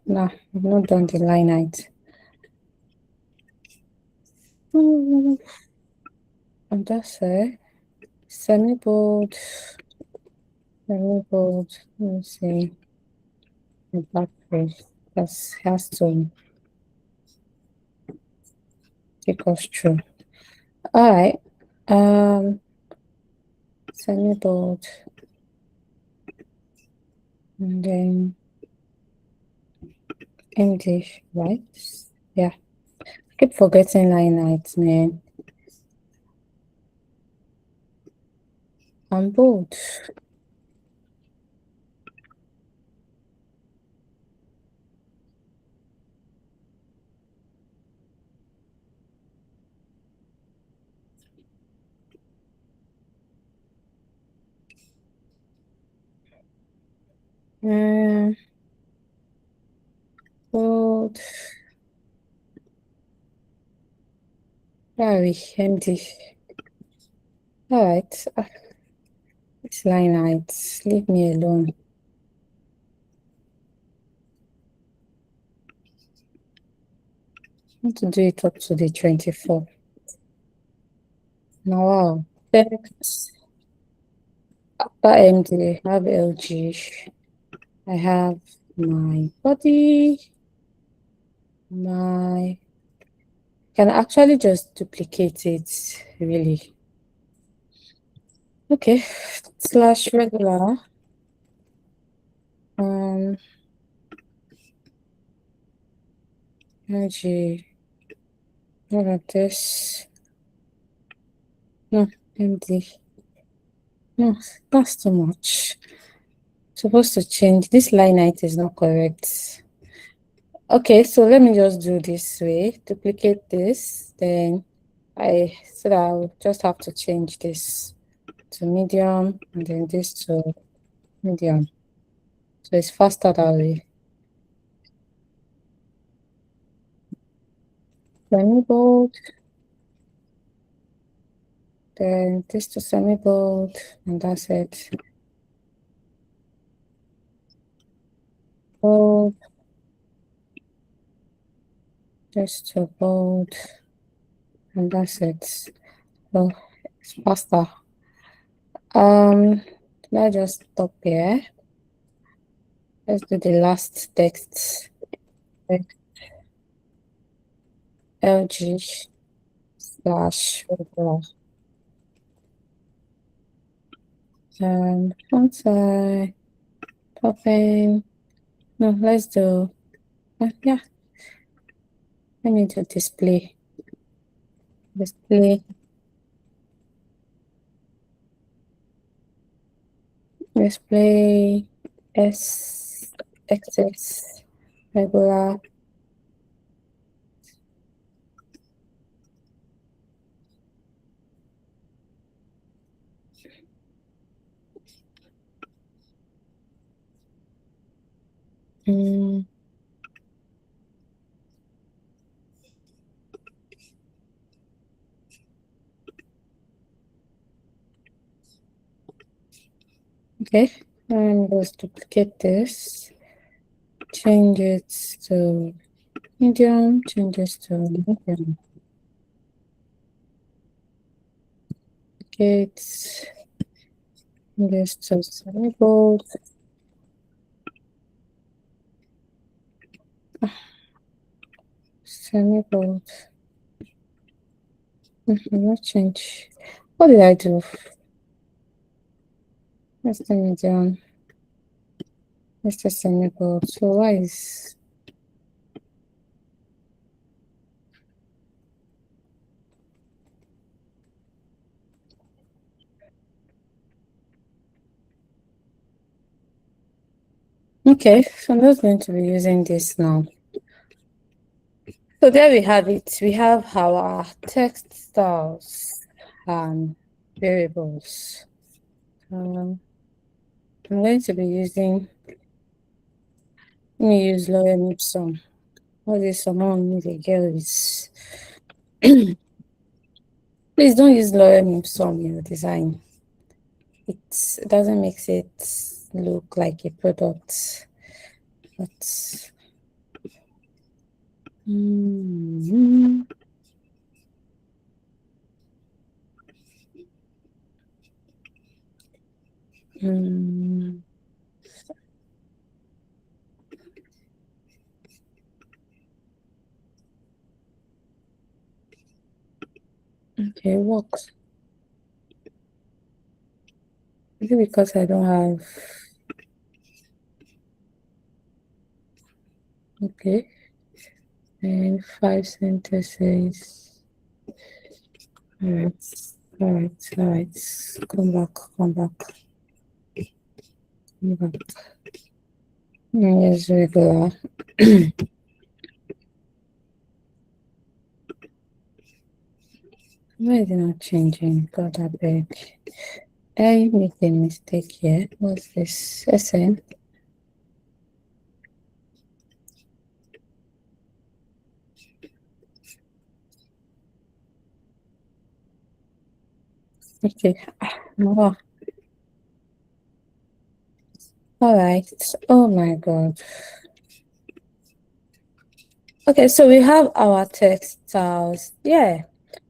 No, I've not done the line height. And that's it. Semi-bold. Semi-bold. Let me see. The back page. That has to take us through. All right. Semi-bold. And then English, right? Yeah. I keep forgetting line height, man. I'm bold. Bold. Very empty. All right. This line height. Leave me alone. I want to do it up to the 24. Now, wow. Text. After MD, I have LG. I have my body. Can actually just duplicate it, really. Okay. Slash regular. LG. What about this? No, MD. No, that's too much. Supposed to change. This line height is not correct. Okay, so let me just do this way. Duplicate this, then so that I'll just have to change this to medium and then this to medium. So it's faster that way. Semi-bold, then this to semi-bold, and that's it. Bold, this to bold, and that's it. So it's faster. Let's just stop here. Let's do the last text. LG slash regular. Font size, popping. No, let's do, yeah. Let me do display s xs regular okay, and let's duplicate this, change it to medium, change this to medium. Duplicate this to semi-bold. Semi-bold. Not change. What did I do? Let's turn it down. Let's just semi-bold. So why is okay, so I'm just going to be using this now. So there we have it. We have our text styles and variables. I'm going to be using, let me use lorem ipsum. What is someone the girl is? Please don't use lorem ipsum in your design. It doesn't make it look like a product. But okay, works. Is it because I don't have? Okay, and 5 sentences. All right. Come back. Yes, regular. Why is it not changing? God, I beg. I make a mistake here. What's this? SN. Okay. Oh. All right. Oh my God. Okay, so we have our text styles. Yeah.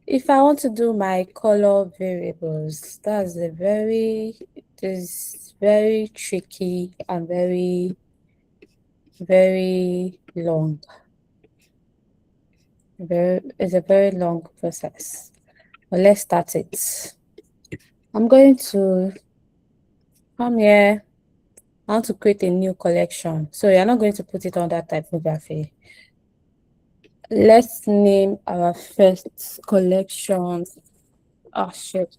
If I want to do my color variables, that's a very tricky and very long. It's a very long process. But let's start it. I'm going to come here. I want to create a new collection. So you're not going to put it under typography. Let's name our first collection. Oh shit.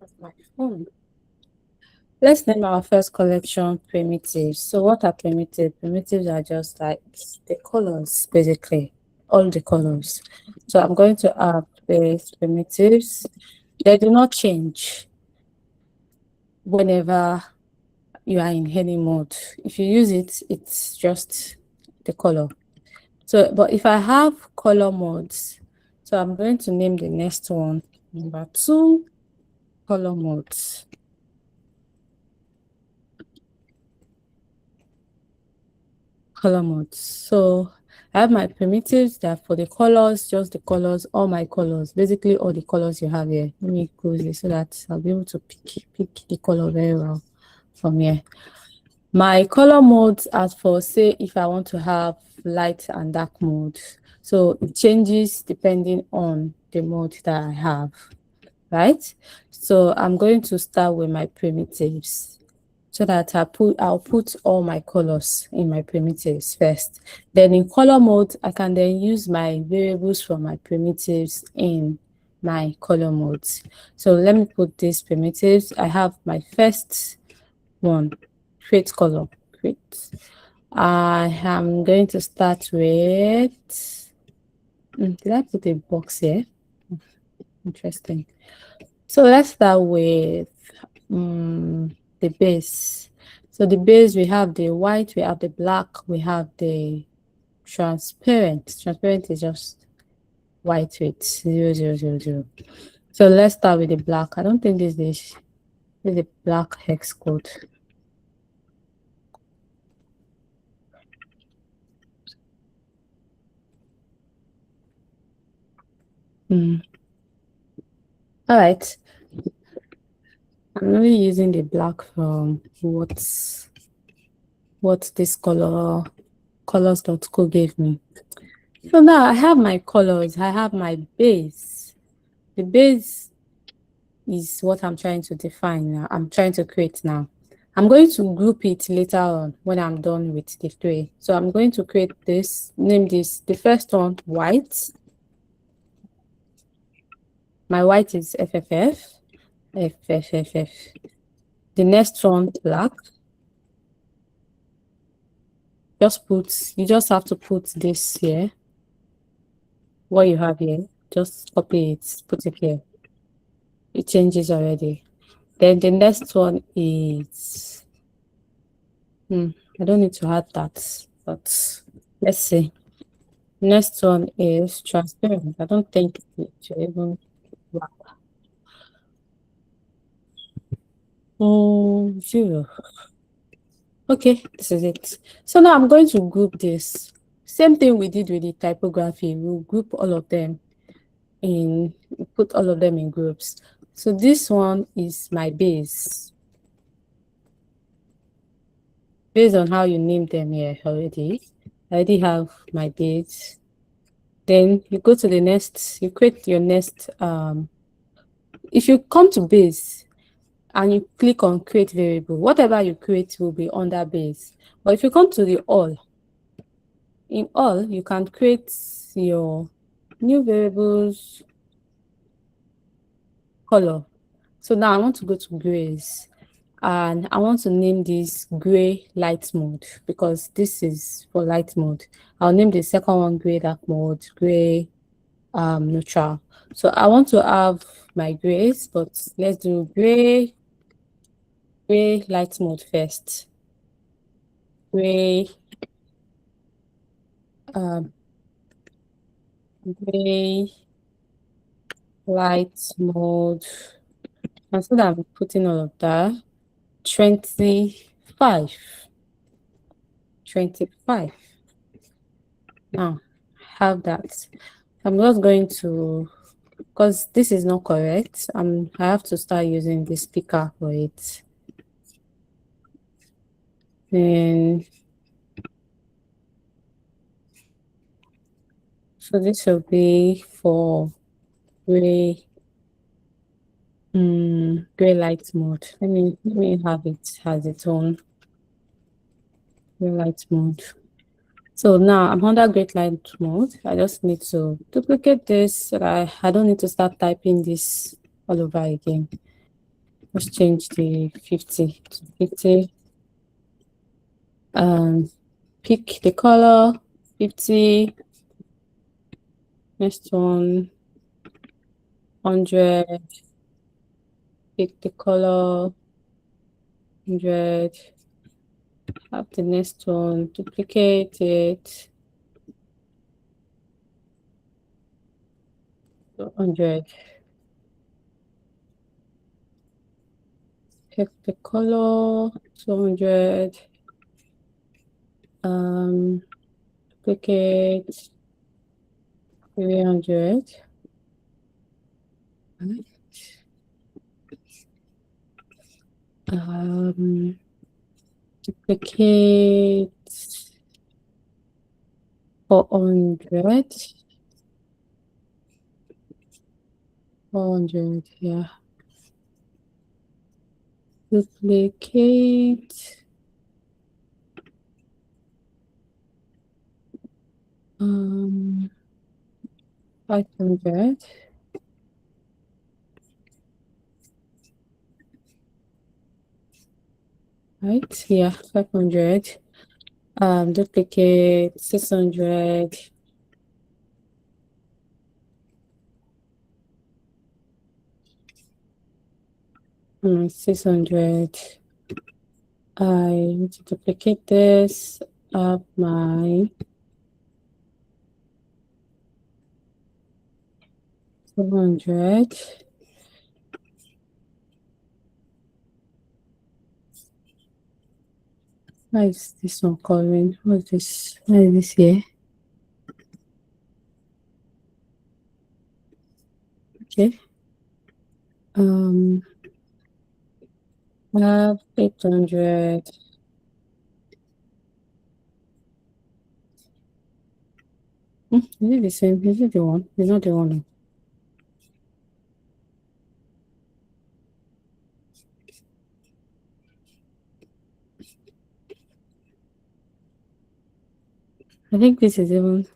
That's my phone. Let's name our first collection primitives. So what are primitives? Primitives are just like the colors, basically. All the colors. So I'm going to add these primitives. They do not change whenever you are in any mode. If you use it, it's just the color. So, but if I have color modes, so I'm going to name the next one, number 2, color modes. Color modes. So I have my primitives that for the colors, just the colors, all my colors, basically all the colors you have here. Let me close this so that I'll be able to pick the color very well from here. My color modes, as for say, if I want to have light and dark mode, so it changes depending on the mode that I have, right? So I'm going to start with my primitives. so that I'll put all my colors in my primitives first. Then in color mode, I can then use my variables from my primitives in my color modes. So let me put these primitives. I have my first one, create color, create. I am going to start with, did I put a box here? Interesting. So let's start with the base. So the base, we have the white, we have the black, we have the transparent. Transparent is just white with 0, 0, 0, 0. So let's start with the black. I don't think this is the black hex code. All right. I'm only using the black from what this colors.co gave me. So now I have my colors, I have my base. The base is what I'm trying to define now. I'm trying to create now. I'm going to group it later on when I'm done with the three. So I'm going to create this, name this, the first one, white. My white is FFF, FFFF. The next one, black. You just have to put this here. What you have here, just copy it, put it here. It changes already. Then the next one is, I don't need to add that, but let's see. Next one is transparent. I don't think it should even work. 0. Okay, this is it. So now I'm going to group this. Same thing we did with the typography. We'll group all of them put all of them in groups. So this one is my base. Based on how you name them here already. I already have my base. Then you go to the next, you create your next, if you come to base and you click on create variable, whatever you create will be under base. But if you come to the all, in all, you can create your new variables color. So now I want to go to grays and I want to name this gray light mode because this is for light mode. I'll name the second one gray dark mode, gray neutral. So I want to have my grays, but let's do gray light mode first. Gray light mode. And so that I'm putting all of that. 25. Now have that. I'm just going to, because this is not correct, I have to start using the sticker for it. And so this will be for gray light mode. Let me have it as its own gray light mode. So now I'm under gray light mode. I just need to duplicate this so that I don't need to start typing this all over again. Let's change the 50 to 50. Pick the color 50. Next one 100. Pick the color 100. Have the next one, duplicate it 100. Pick the color 200. Duplicate 300. Duplicate 400. 400, yeah. duplicate 500. Right, yeah, 500. Duplicate 600. 600. I need to duplicate this of my 200. Why is this one coloring? What is this? Why is this here? Okay. I have 800. Is it the same? Is it the one? It's not the one. I think this is even.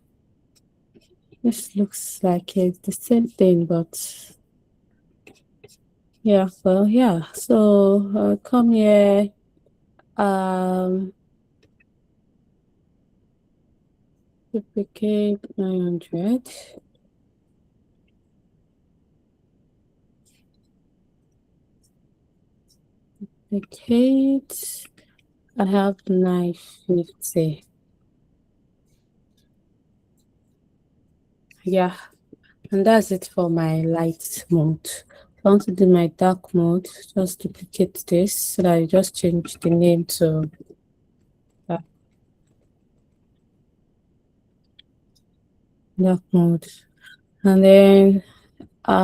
This looks like it's the same thing, but yeah. Well, yeah. So come here. Duplicate 900. Duplicate. I have 950. Yeah, and that's it for my light mode. If I want to do my dark mode, just duplicate this so that I just change the name to dark mode. And then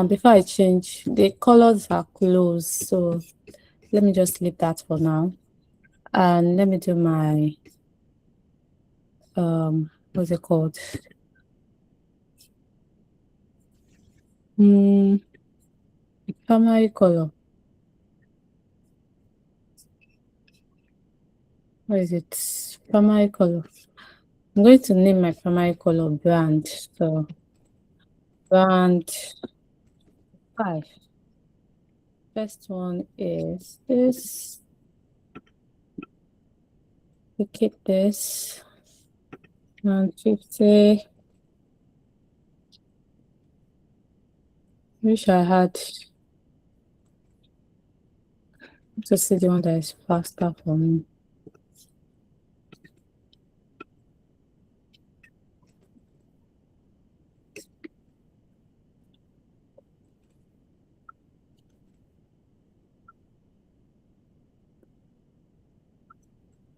before I change, the colors are close, so let me just leave that for now. And let me do my what's it called? Primary color. What is it? Primary color. I'm going to name my primary color brand. So brand 5. First one is this. Duplicate this. And 50. Wish I had to see the one that is faster for me.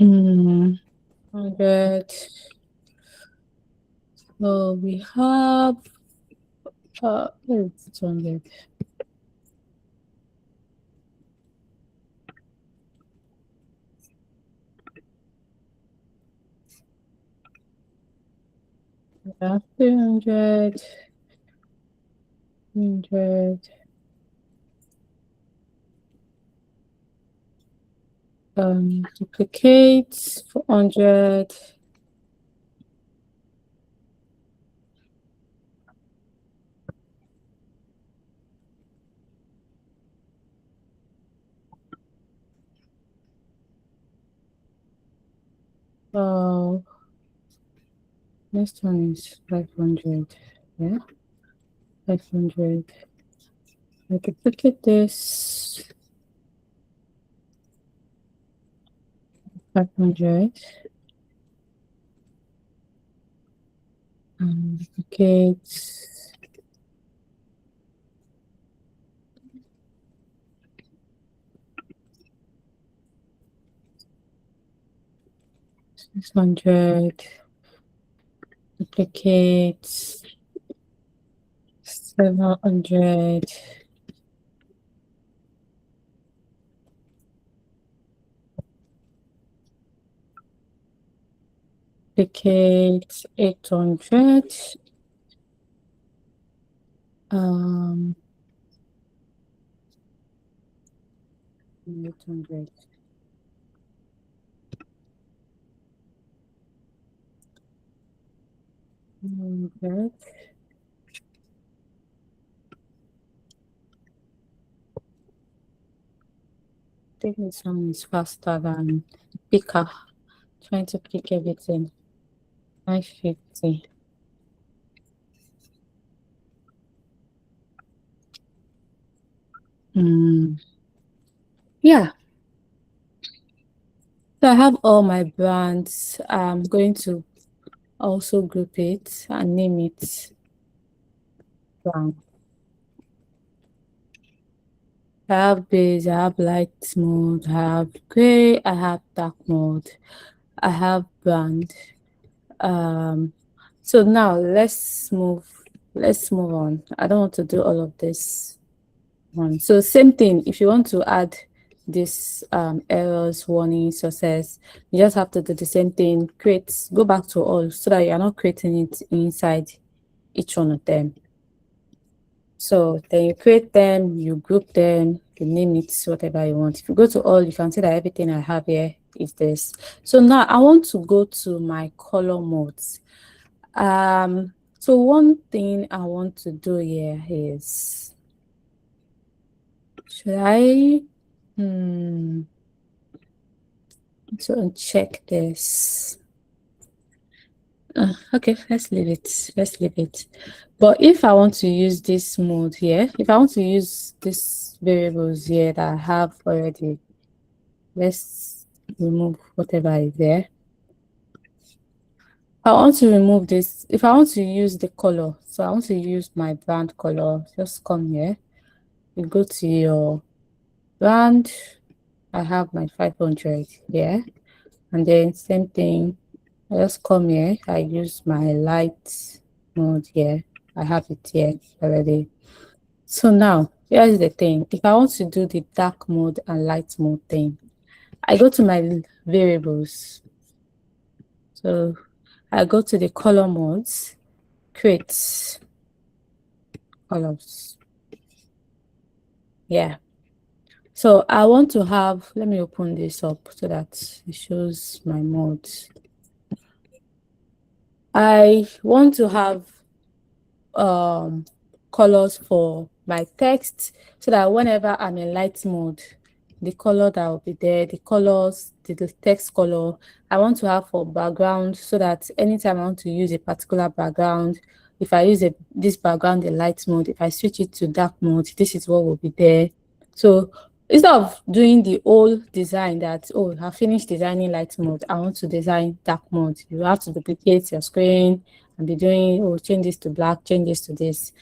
Mm, 100. So we have it's 200. Yeah, 300. 300. Duplicate 400. Next one is 500. Yeah, 500. I duplicate this 500. Duplicate 600. Duplicate 700. Duplicate 800. 800. Okay. I think this one is faster than picker. Trying to pick everything. 550. Yeah. So I have all my brands. I'm going to also group it and name it brand. I have base, I have light mode, I have gray, I have dark mode, I have brand. So now let's move on. I don't want to do all of this one. So same thing, if you want to add this errors, warning, success, you just have to do the same thing, go back to all so that you're not creating it inside each one of them. So then you create them, you group them, you name it whatever you want. If you go to all, you can see that everything I have here is this. So now I want to go to my color modes. So one thing I want to do here is, should I so check this? Okay, let's leave it. But if I want to use this mode here, if I want to use these variables here that I have already, let's remove whatever is there. I want to remove this. If I want to use the color, so I want to use my brand color, just come here. You go to your brand. I have my 500 here. And then same thing, I just come here. I use my light mode here. I have it here already. So now, here's the thing. If I want to do the dark mode and light mode thing, I go to my variables. So I go to the color modes, create colors. Yeah. So I want to have, let me open this up so that it shows my modes. I want to have colors for my text so that whenever I'm in light mode, the color that will be there, the colors, the text color, I want to have for background so that anytime I want to use a particular background, if I use this background in light mode, if I switch it to dark mode, this is what will be there. So instead of doing the old design that, oh, I finished designing light mode, I want to design dark mode, you have to duplicate your screen and be doing, oh, change this to black, change this to this.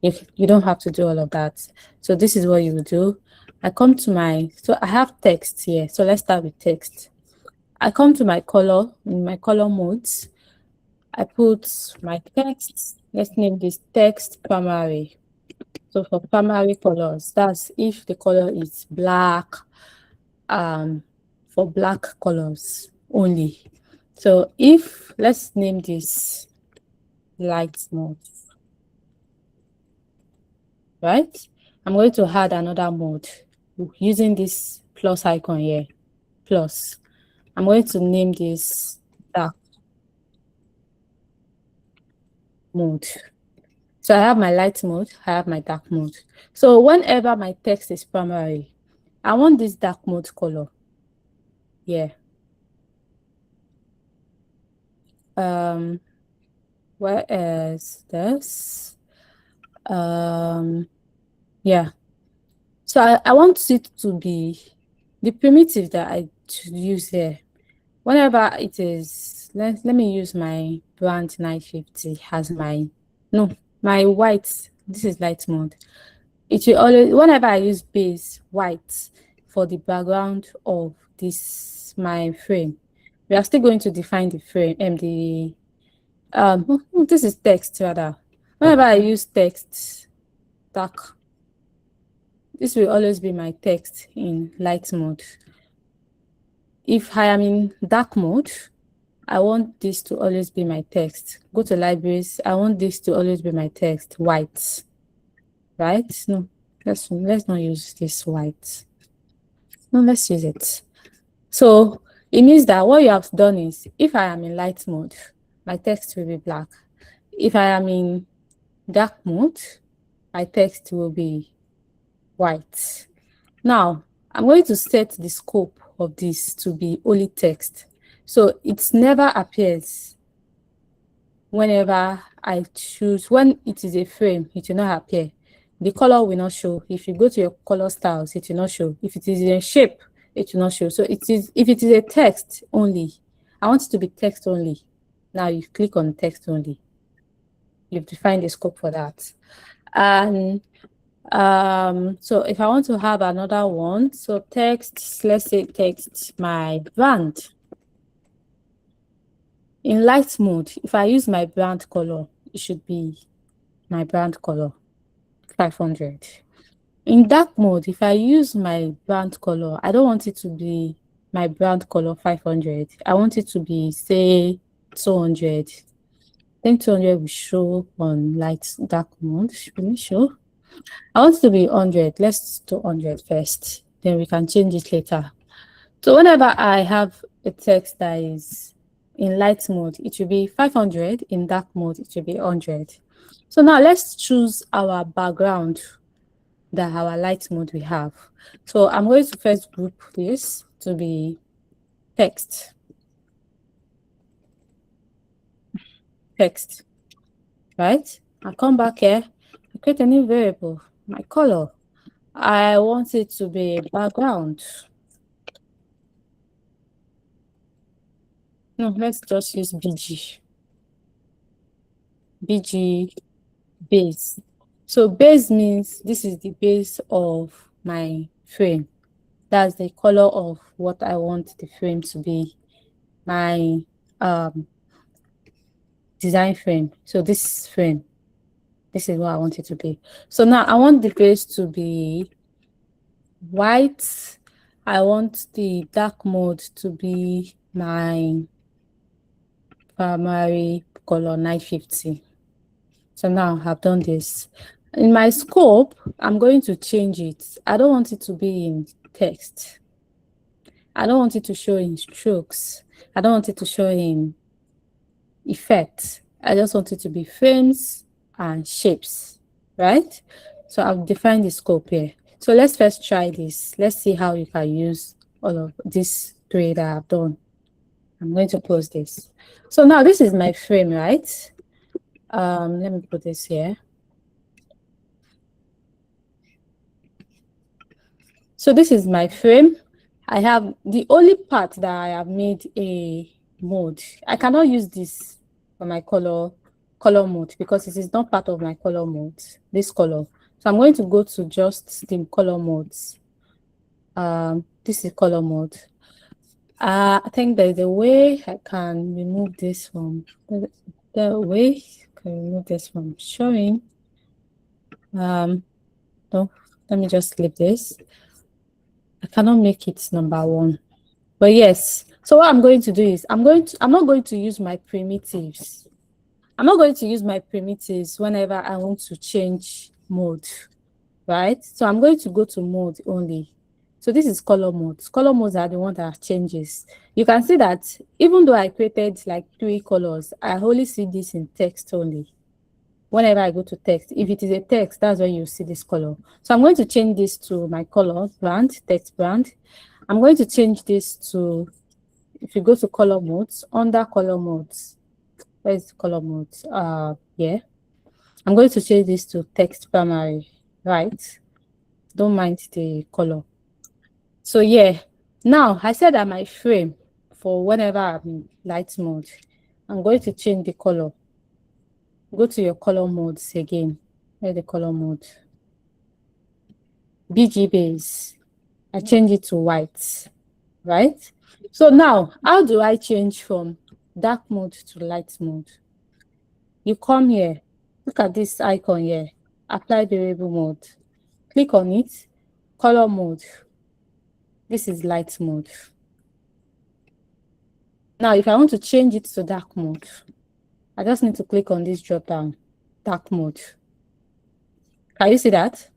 If you don't have to do all of that. So this is what you will do. I come to so I have text here. So let's start with text. I come to my color, in my color modes. I put my text. Let's name this text primary. So for primary colors, that's if the color is black, for black colors only. So if, let's name this light mode. Right? I'm going to add another mode using this plus icon here, plus. I'm going to name this dark mode. So I have my light mode, I have my dark mode. So whenever my text is primary, I want this dark mode color. Yeah. Where is this? Yeah. So I want it to be the primitive that I use here. Whenever it is, let me use my brand 950 as my white. This is light mode. It will always, whenever I use base white for the background of my frame, we are still going to define the frame and this is text rather. Whenever I use text dark, this will always be my text in light mode. If I am in dark mode, I want this to always be my text. Go to libraries. I want this to always be my text, white. Right? No, let's not use this white. No, let's use it. So it means that what you have done is, if I am in light mode, my text will be black. If I am in dark mode, my text will be white. Now, I'm going to set the scope of this to be only text. So it never appears whenever I choose. When it is a frame, it will not appear. The color will not show. If you go to your color styles, it will not show. If it is in a shape, it will not show. So it is, if it is a text only, I want it to be text only. Now you click on text only. You've defined the scope for that. And so if I want to have another one, so text, let's say text my brand. In light mode, if I use my brand color, it should be my brand color 500. In dark mode, if I use my brand color, I don't want it to be my brand color 500. I want it to be, say, 200. I think 200 will show on light dark mode. Should we show? I want it to be 100. Let's do 100 first. Then we can change it later. So whenever I have a text that is in light mode, it will be 500. In dark mode, it will be 100. So now let's choose our background that our light mode we have. So I'm going to first group this to be text. Text, right? I'll come back here, I create a new variable, my color. I want it to be background. No, let's just use BG. BG base. So base means this is the base of my frame. That's the color of what I want the frame to be. My design frame. So this frame, this is what I want it to be. So now I want the base to be white. I want the dark mode to be my primary color 950. So now I've done this. In my scope, I'm going to change it. I don't want it to be in text. I don't want it to show in strokes. I don't want it to show in effects. I just want it to be frames and shapes, right? So I've defined the scope here. So let's first try this. Let's see how you can use all of these three that I've done. I'm going to close this. So now this is my frame, right? Let me put this here. So this is my frame. I have the only part that I have made a mode. I cannot use this for my color mode because it is not part of my color mode, this color. So I'm going to go to just the color modes. This is color mode. I think there's a way I can remove this from the way I can remove this from showing. No, let me just leave this. I cannot make it number one. But yes, so what I'm going to do is I'm not going to use my primitives. I'm not going to use my primitives whenever I want to change mode, right? So I'm going to go to mode only. So this is color modes. Color modes are the one that changes. You can see that even though I created like 3 colors, I only see this in text only. Whenever I go to text, if it is a text, that's when you see this color. So I'm going to change this to my color brand, text brand. I'm going to change this to, if you go to color modes, under color modes, where's the color modes? Yeah. I'm going to change this to text primary, right? Don't mind the color. So yeah, now I said that my frame for whenever I'm in light mode, I'm going to change the color. Go to your color modes again. Where's the color mode? BG base. I change it to white, right? So now, how do I change from dark mode to light mode? You come here, look at this icon here, apply variable mode. Click on it, color mode. This is light mode. Now, if I want to change it to dark mode, I just need to click on this drop down, dark mode. Can you see that?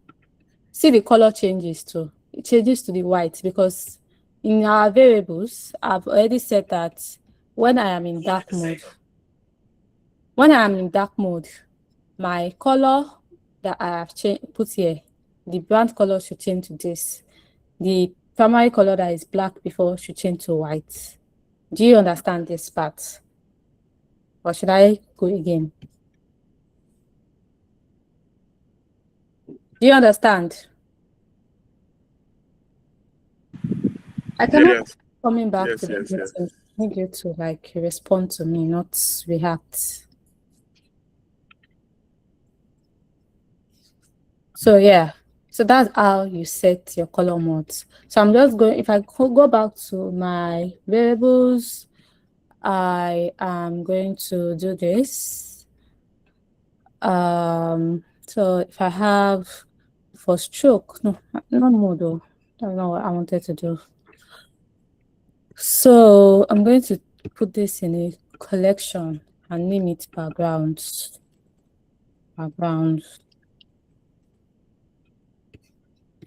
See the color changes too. it changes to the white, because in our variables, I've already said that when I am in dark mode, my color that I have put here, the brand color should change to this. The primary color that is black before should change to white. Do you understand this part? Or should I go again? Do you understand? I cannot Yes. coming back Yes, to the yes, yes. meeting. I need you to like respond to me, not react. So yeah, so that's how you set your color modes. So I'm just going, if I go back to my variables, I am going to do this. So if I have for stroke, no, not model. I don't know what I wanted to do. So I'm going to put this in a collection and name it backgrounds.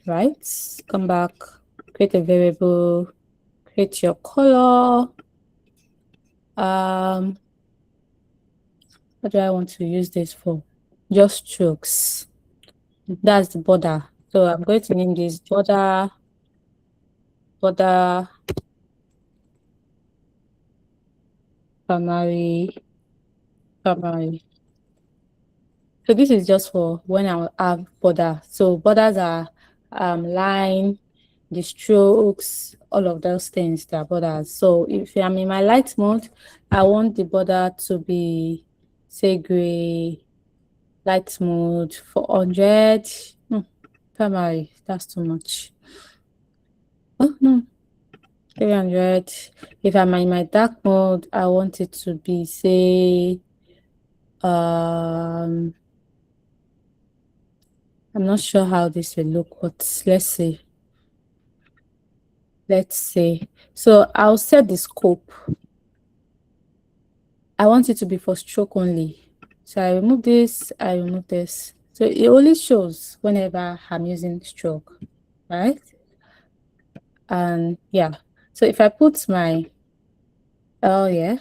Right? Come back, create a variable, create your color. What do I want to use this for? Just strokes. That's the border. So I'm going to name this border primary. So this is just for when I have border. So borders are line, the strokes, all of those things, they are borders. So if I'm in my light mode, I want the border to be, say, gray, light mode 400. Primary, that's too much. Oh no, 300. If I'm in my dark mode, I want it to be, say, I'm not sure how this will look, but let's see. So I'll set the scope. I want it to be for stroke only. So I remove this, I remove this. So it only shows whenever I'm using stroke, right? And yeah, so if I put my, oh yeah,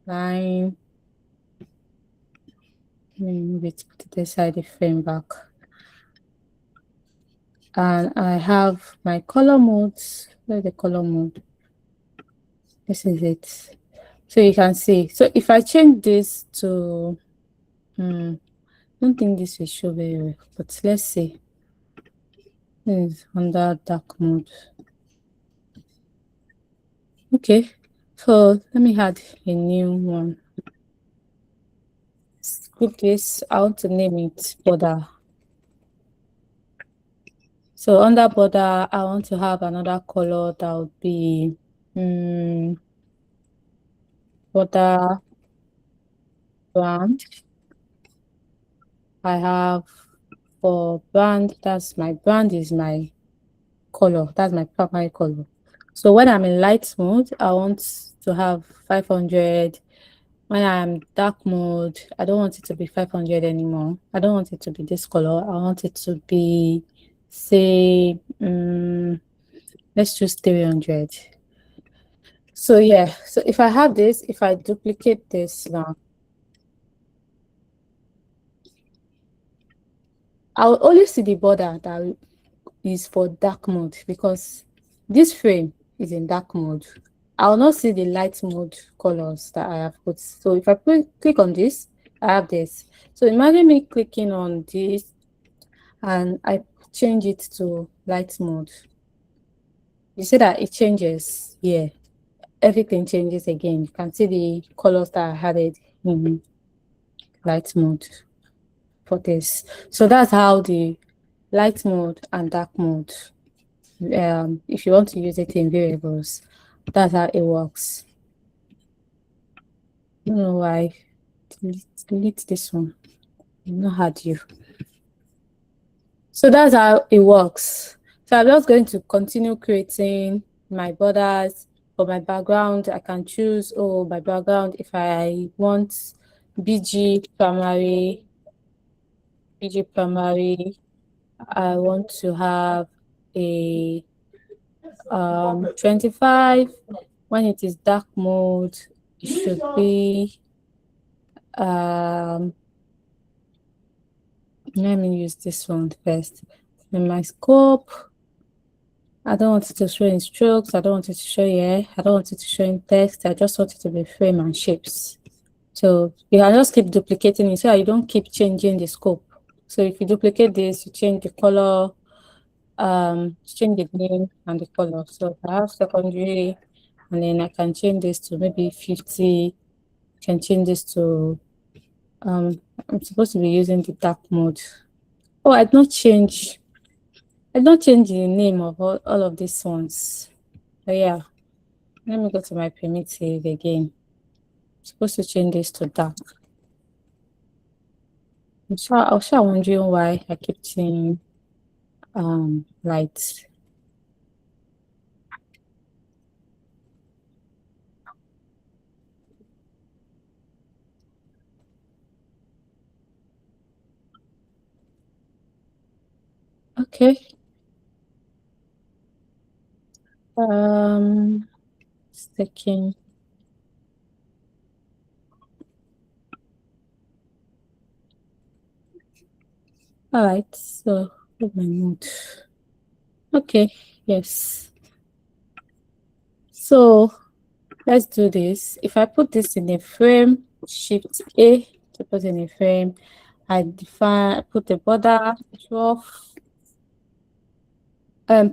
line, let me move it to the side, the frame back. And I have my color modes. Where's the color mode? This is it. So you can see. So if I change this to, I don't think this will show very well, but let's see. This is under dark mode. Okay, so let me add a new one. Group this, I want to name it border. So under border, I want to have another color that would be border brand. I have for brand, that's my brand is my color, that's my primary color. So when I'm in light mode, I want to have 500. When I'm dark mode, I don't want it to be 500 anymore. I don't want it to be this color. I want it to be, say, let's choose 300. So yeah, so if I have this, if I duplicate this now, I'll only see the border that is for dark mode, because this frame is in dark mode. I'll not see the light mode colors that I have put. So if I click on this, I have this. So imagine me clicking on this and I change it to light mode. You see that it changes. Yeah, everything changes again. You can see the colors that I added in light mode for this. So that's how the light mode and dark mode, if you want to use it in variables, that's how it works. I don't know why. Delete this one. I've not had you. So that's how it works. So I'm just going to continue creating my borders. For my background, I can choose, my background, if I want BG primary, I want to have a 25. When it is dark mode, it should be let me use this one first. In my scope, I don't want it to show in strokes, I don't want it to show here, I don't want it to show in text, I just want it to be frame and shapes. So you can just keep duplicating it so that you don't keep changing the scope. So if you duplicate this, you change the color, change the name and the color. So I have secondary, and then I can change this to maybe 50, can change this to, I'm supposed to be using the dark mode. Oh, I did not change the name of all of these ones. But yeah, let me go to my primitive again. I'm supposed to change this to dark. I was wondering why I keep seeing light. Okay. Second. All right, so put my note. Okay, yes. So let's do this. If I put this in a frame, Shift A to put in a frame, I put the border 12,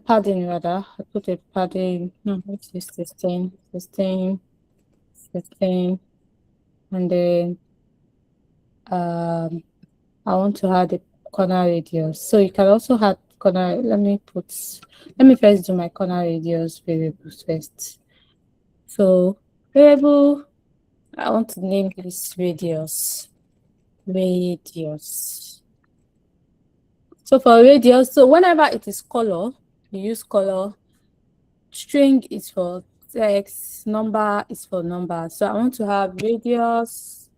padding rather. I put a padding, no, which is 16, 16, 16, and then I want to add a corner radius. So you can also add corner. Let me first do my corner radius variables first. So variable, I want to name this radius. Radius. So for radius, so whenever it is color, you use color. String is for text, number is for number. So I want to have radius,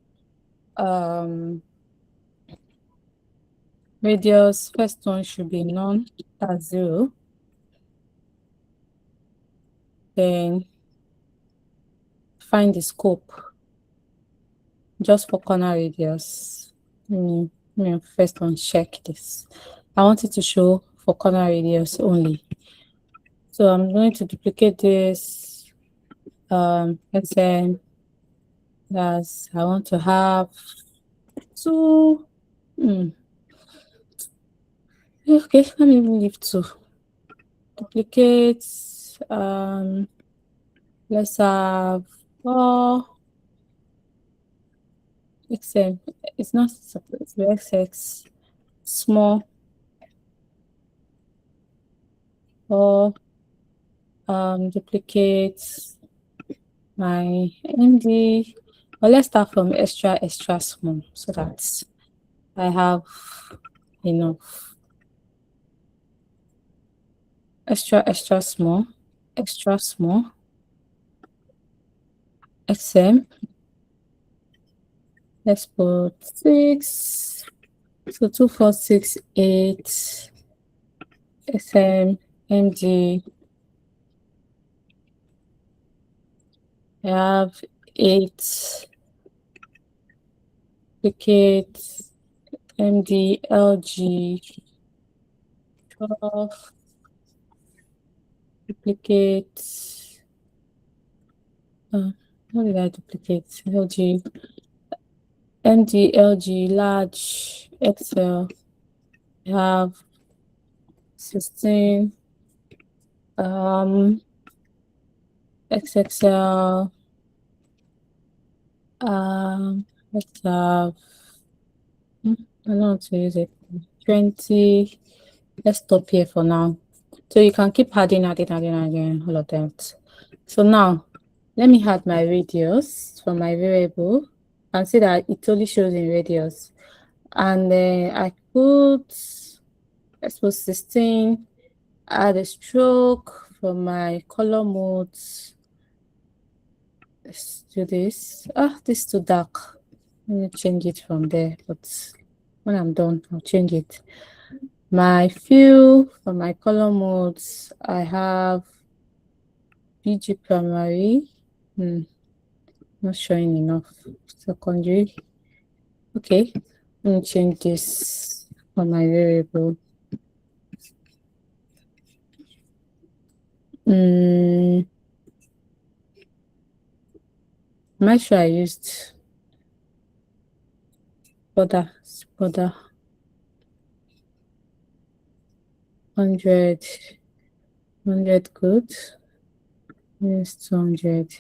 radius, first one should be none, that's 0. Then find the scope just for corner radius. Let me first uncheck this. I want it to show for corner radius only. So I'm going to duplicate this. Let's say that's I want to have 2. Okay, let me leave 2. Duplicate. Let's have 4. XM. It's not it's XX small, or duplicate my MD. Well, let's start from extra small so that I have enough. Extra small, XM. Let's put 6. So 2468 SM MG. I have 8. Duplicate MD LG 12. Duplicate. What did I duplicate? LG. MD LG large XL. I have 16. XXL. Let's have. I don't know how to use it. 20. Let's stop here for now. So you can keep adding all of them. So now, let me add my radius for my variable and see that it only shows in radius. And then I put, let's put 16, add a stroke for my color modes. Let's do this. This is too dark. Let me change it from there, but when I'm done, I'll change it. My fill for my color modes, I have BG primary. Not showing enough. Secondary. Okay, let me change this for my variable. Am I sure I used border 100 good. Yes, 200.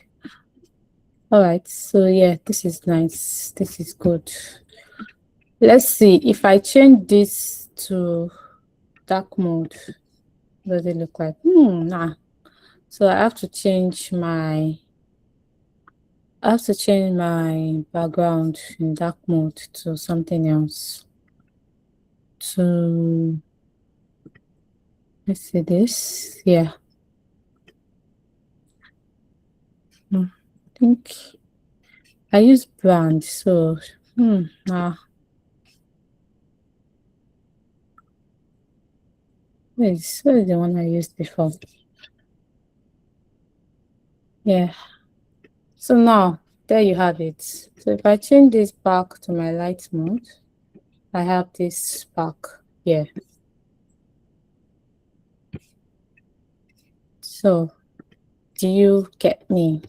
All right, so yeah, this is nice. This is good. Let's see if I change this to dark mode. What does it look like? Nah. So I have to change my background in dark mode to something else. Let's see this. Yeah. I think I use brand, so nah. Where is the one I used before? Yeah. So now there you have it. So if I change this back to my light mode, I have this back here. So do you get me?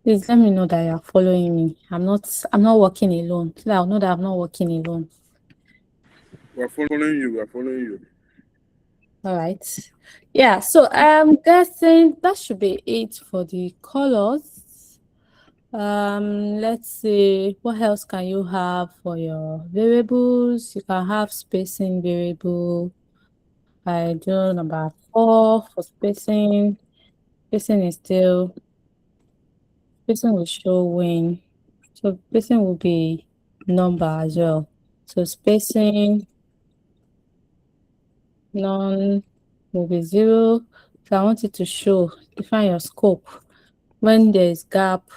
Please let me know that you're following me. I'm not working alone. So I'll know that I'm not working alone. We're following you. We're following you. All right. Yeah, so I'm guessing that should be it for the colors. Let's see, what else can you have for your variables? You can have spacing variable. I do number 4 for spacing. Spacing will show when. So spacing will be number as well. So spacing none will be 0. So I want it to show, define your scope. When there's gap,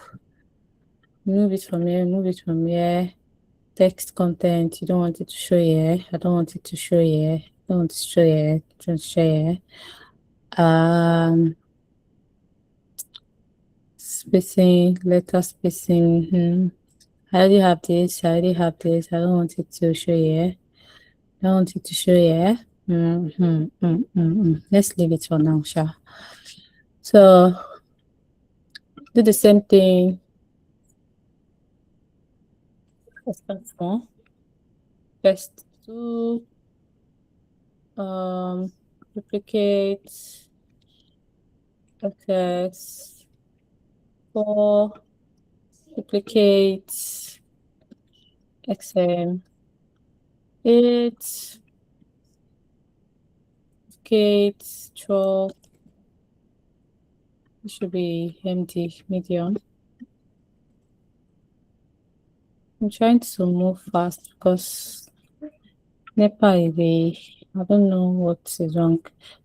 move it from here. Text content, you don't want it to show here. I don't want it to show here. I don't want it to show here. Don't show here. Spacing, letter spacing. I already have this. I don't want it to show here. I don't want it to show here. Let's leave it for now, Sha. So do the same thing. Let's start from first two. Duplicate. Access 4. Duplicate. XM 8. Duplicate. Draw. It should be MD medium. I'm trying to move fast because NEPA is I don't know what is wrong.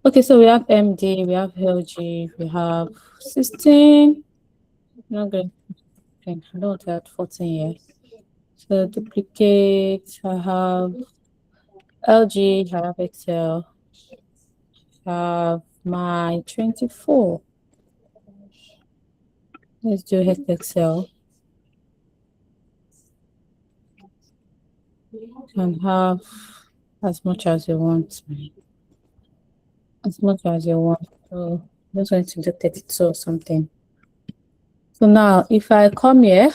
Okay, so we have MD, we have LG, we have 16. Not going to, I don't want to add 14 here. So duplicate, I have LG, I have Excel, I have my 24. Let's do Excel. You can have as much as you want. As much as you want. So I'm just going to do 32 or something. So now if I come here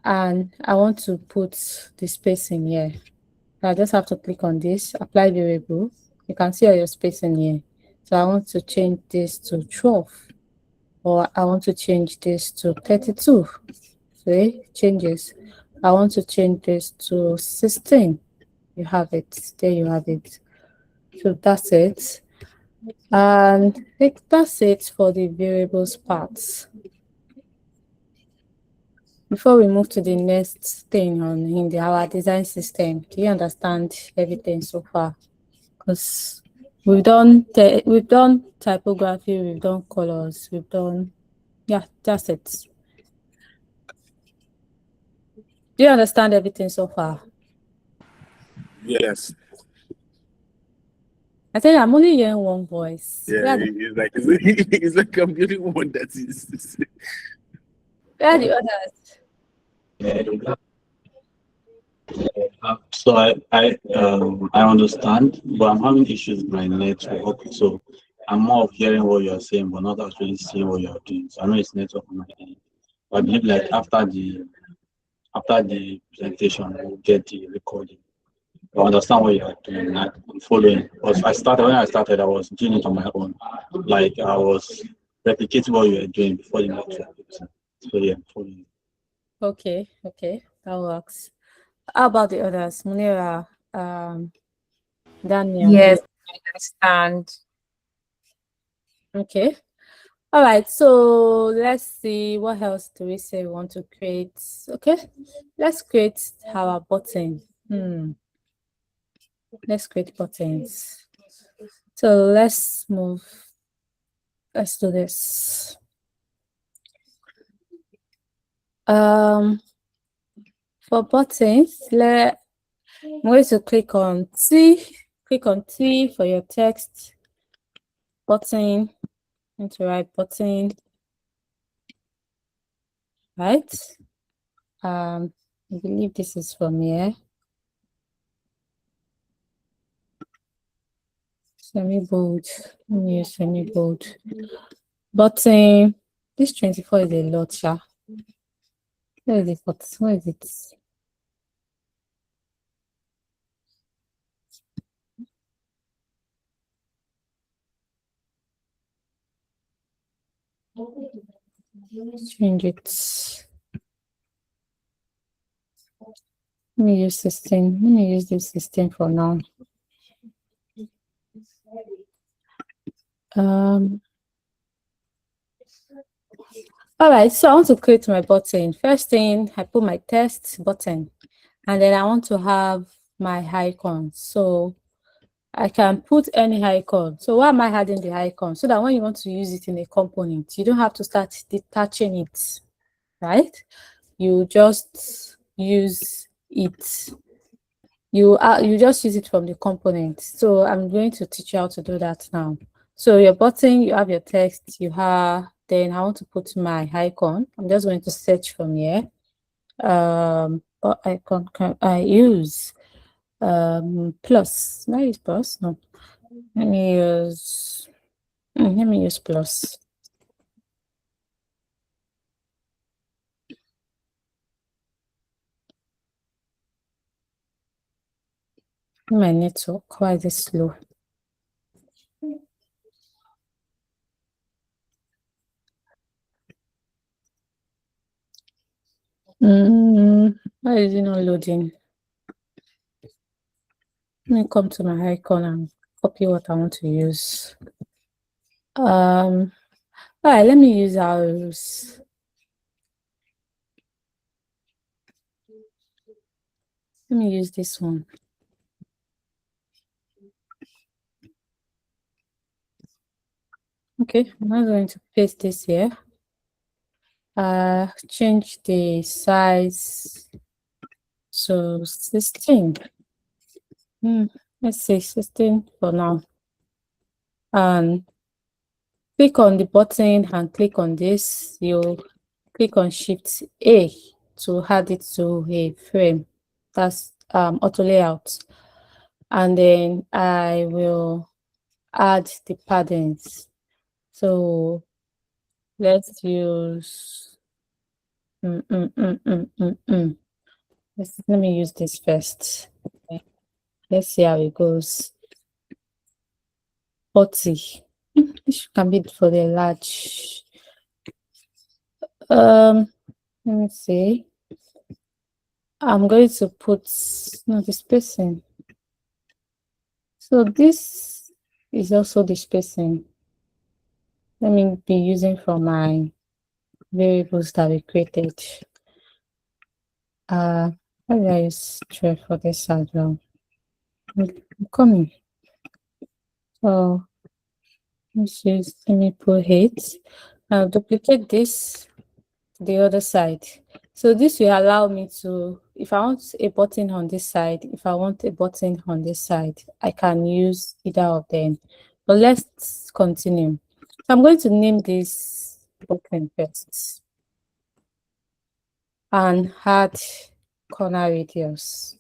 and I want to put the spacing here, I just have to click on this, apply variable. You can see all your spacing here. So I want to change this to 12, or I want to change this to 32. So it changes. I want to change this to 16. You have it. There you have it. So that's it. And I think that's it for the variables parts. Before we move to the next thing in our design system, do you understand everything so far? Because we've done typography, we've done colors, yeah, that's it. Do you understand everything so far? Yes. I tell you, I'm only hearing one voice. Yeah, it's like I'm the only one that is. Where are the others? So I understand, but I'm having issues with my network. So I'm more of hearing what you're saying, but not actually seeing what you're doing. So I know it's network on my end. But I believe like after the presentation, we'll get the recording. I understand what you're doing. I'm following. Because when I started, I was doing it on my own. Like I was replicating what you were doing before the network. So yeah, I'm following. Okay, that works. How about the others? Munira, Daniel. Yes, I understand. Okay. All right. So let's see. What else do we say we want to create? Okay. Let's create our button. Let's create buttons. So let's move. Let's do this. For buttons, I'm going to click on T. Click on T for your text. Button. I'm going to write button. Right. I believe this is from here. Semi-bold. Let me use semi-bold. Button. This 24 is a lot, sha. Where is it? Where is it? Change it. Let me use 16. Let me use this 16 for now. All right, so I want to create my button. First thing, I put my text button, and then I want to have my icon. So I can put any icon. So why am I adding the icon? So that when you want to use it in a component, you don't have to start detaching it, right? You just use it. You just use it from the component. So I'm going to teach you how to do that now. So your button, you have your text, then I want to put my icon. I'm just going to search from here. What icon can I use? Plus. Can I use plus? No. Let me use plus. My network, why is it slow? Why is it not loading? Let me come to my icon and copy what I want to use. All right, let me use arrows. Let me use this one. Okay, I'm not going to paste this here. Change the size to 16. Let's say 16 for now. And click on the button and click on this. You click on Shift A to add it to a frame. That's auto layout. And then I will add the paddings. So let's use let me use this first. Okay. Let's see how it goes. 40. This can be for the large. Let me see. I'm going to put the spacing. So this is also the spacing. Let me be using from my variables that we created. How do I use 12 for this as well? I'm coming. So let me put 8. I'll duplicate this to the other side. So this will allow me to, if I want a button on this side, if I want a button on this side, I can use either of them. But let's continue. So I'm going to name this button first and add corner radius.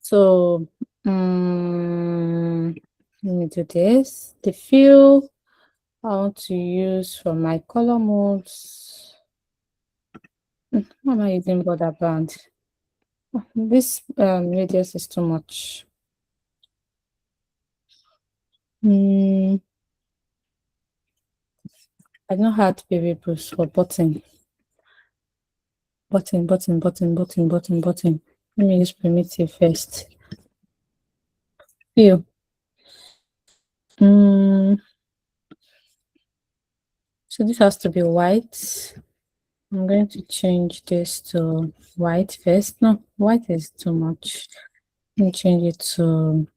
So let me do this. The fill I want to use for my color modes. Why am I using border band? This radius is too much. I've not had variables for button. Button. Let me use primitive first. Fill. So this has to be white. I'm going to change this to white first. No, white is too much. Let me change it to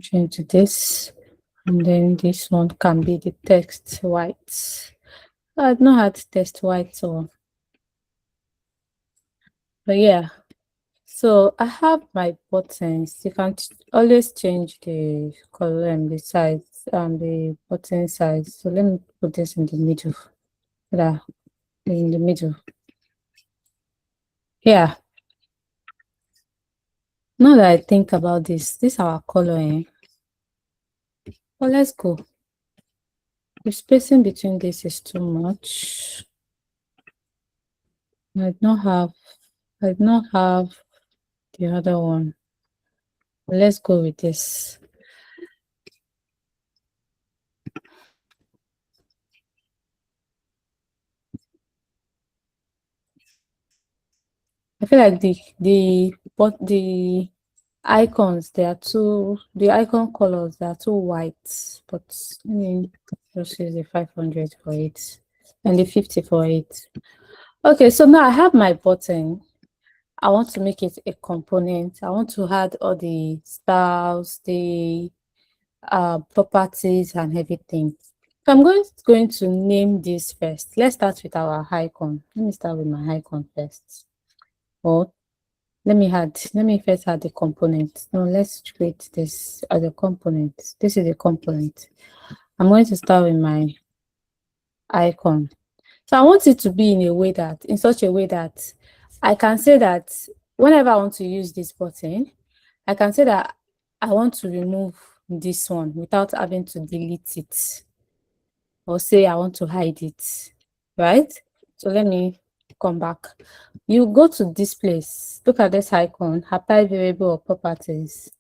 change to this, and then this one can be the text white. I've not had text white, so but yeah. So I have my buttons. You can always change the color and the size and the button size. So let me put this in the middle. Yeah, in the middle. Yeah. Now that I think about this is our color. Well, let's go. The spacing between this is too much. I don't have the other one. Let's go with this. I feel like the icons, the icon colors, they are too white, but I mean, just use the 500 for it and the 50 for it. Okay, so now I have my button. I want to make it a component. I want to add all the styles, the properties and everything. So I'm going to name this first. Let's start with our icon. Let me start with my icon first. Or let me first add the component. No, let's create this as a component. This is a component. I'm going to start with my icon. So I want it to be in such a way that I can say that whenever I want to use this button, I can say that I want to remove this one without having to delete it or say I want to hide it, right? So let me come back. You go to this place, look at this icon, apply variable or properties,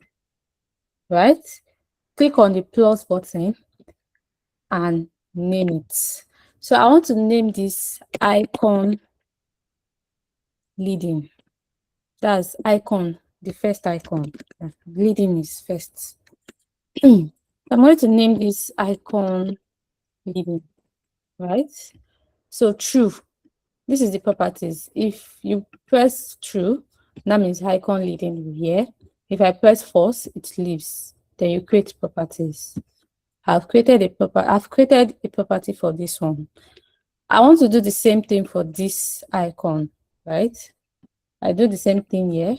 right? Click on the plus button and name it. So I want to name this icon leading. That's icon, the first icon. Leading is first. I'm going to name this icon leading, right? So true. This is the properties. If you press true, that means icon leading here. If I press false, it leaves. Then you create properties. I've created a property for this one. I want to do the same thing for this icon, right? I do the same thing here.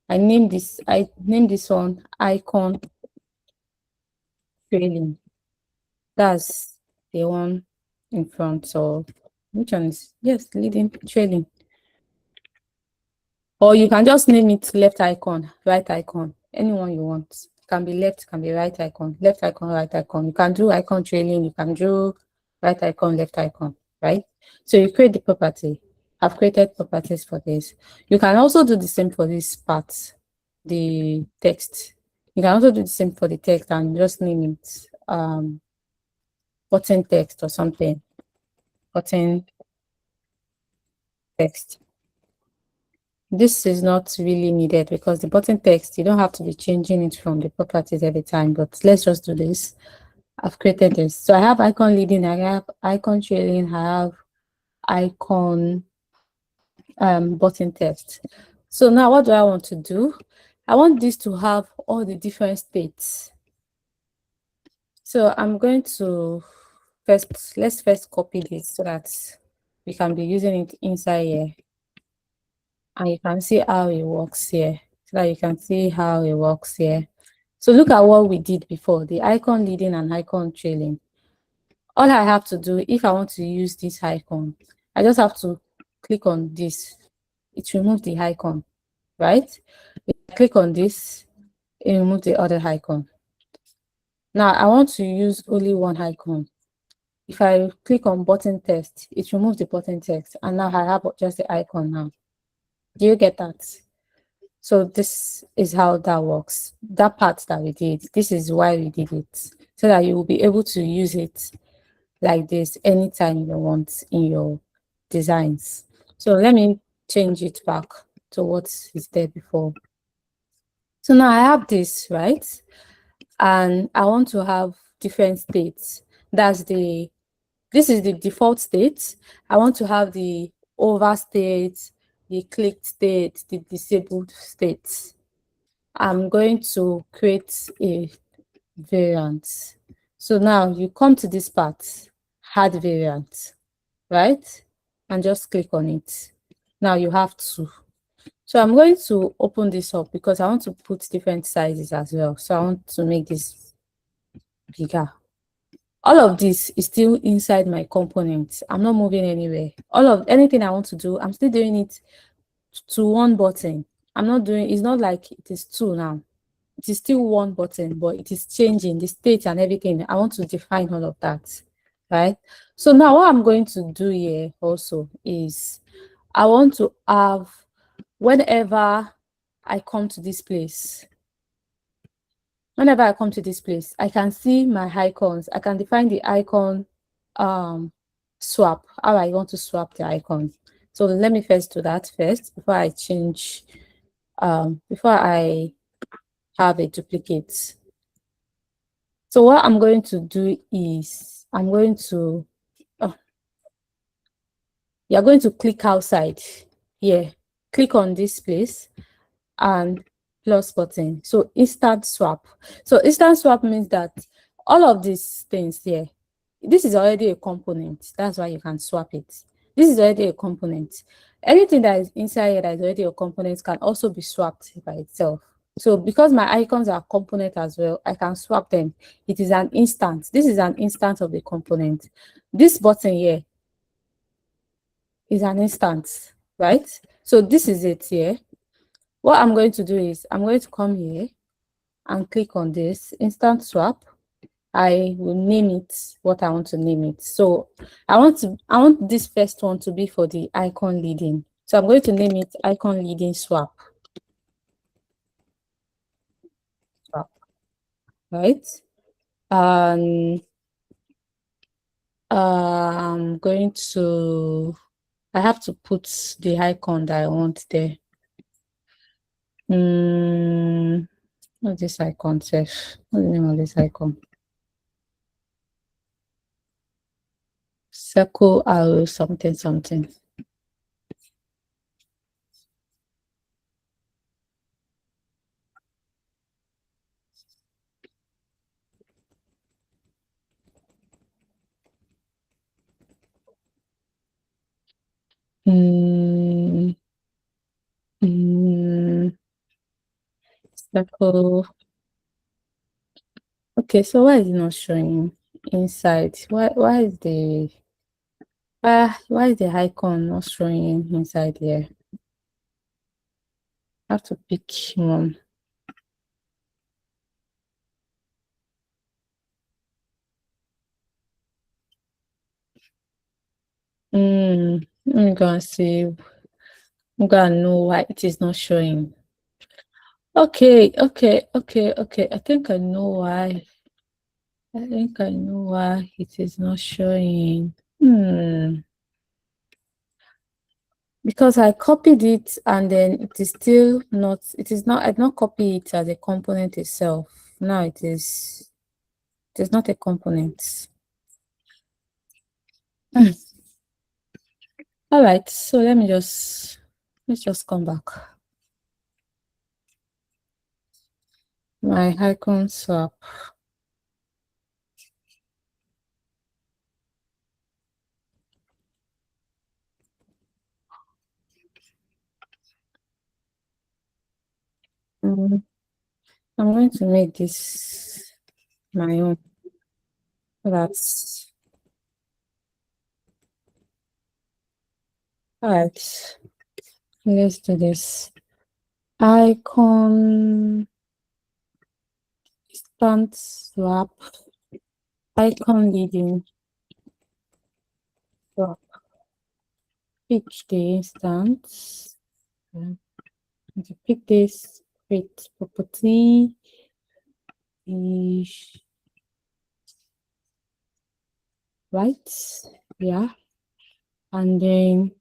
I name this one icon trailing. That's the one in front. So which one is, yes, leading, trailing. Or you can just name it left icon, right icon, anyone you want. It can be left, can be right icon, left icon, right icon. You can do icon trailing, you can do right icon, left icon, right? So you create the property. I've created properties for this. You can also do the same for this part, the text. You can also do the same for the text and just name it button text or something. Button text. This is not really needed because the button text, you don't have to be changing it from the properties every time, but let's just do this. I've created this. So I have icon leading, I have icon trailing, I have icon button text. So now what do I want to do? I want this to have all the different states. So I'm going to let's first copy this so that we can be using it inside here. And you can see how it works here. So that you can see how it works here. So look at what we did before, the icon leading and icon trailing. All I have to do, if I want to use this icon, I just have to click on this. It removes the icon, right? If I click on this, it removes the other icon. Now I want to use only one icon. If I click on button text, it removes the button text, and now I have just the icon now. Do you get that? So this is how that works. That part that we did, this is why we did it, so that you will be able to use it like this anytime you want in your designs. So let me change it back to what is there before. So now I have this, right? And I want to have different states. This is the default state. I want to have the over state, the clicked state, the disabled state. I'm going to create a variant. So now you come to this part, add variant, right? And just click on it. Now you have two. So I'm going to open this up because I want to put different sizes as well. So I want to make this bigger. All of this is still inside my component. I'm not moving anywhere. Anything I want to do, I'm still doing it to one button. It's not like it is two now. It is still one button, but it is changing the state and everything. I want to define all of that, right? So now what I'm going to do here also is I want to have, whenever I come to this place, I can see my icons. I can define the icon swap, how I want to swap the icon. So let me first do that first before I change, before I have a duplicate. So what I'm going to do is you're going to click outside here, click on this place and plus button. So instant swap. So instant swap means that all of these things here, this is already a component. That's why you can swap it. This is already a component. Anything that is inside here that is already a component can also be swapped by itself. So because my icons are component as well, I can swap them. It is an instance. This is an instance of the component. This button here is an instance, right? So this is it here. What I'm going to do is I'm going to come here and click on this instant swap. I will name it what I want to name it. So I want this first one to be for the icon leading. So I'm going to name it icon leading swap. Right? I'm going to, I have to put the icon that I want there. What's this icon, Seth? What's the name of this icon? Circle arrow something something. Circle. Okay, so why is it not showing inside? Why is the icon not showing inside here? I have to pick one. Let me go and see. I'm gonna know why it is not showing. Okay. I think I know why. It is not showing. Because I copied it and then it is still not, I did not copy it as a component itself. Now it is not a component. All right, so let's just come back. My icon swap. I'm going to make this my own. That's all right. Let's do this. Icon instant swap. Icon leading swap. Pick the instance. To pick this, create property. Right, yeah, and then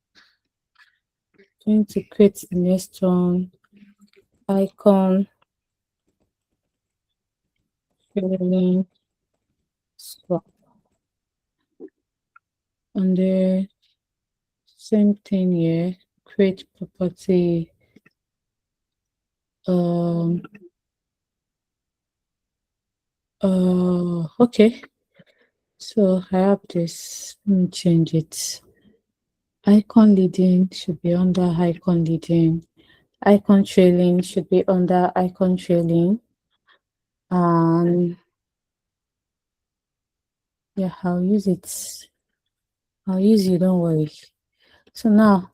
going to create the next one, icon filling swap, and the same thing here, create property. Okay, so I have this. Let me change it. Icon leading should be under icon leading. Icon trailing should be under icon trailing. Yeah, I'll use it. I'll use you, don't worry. So now,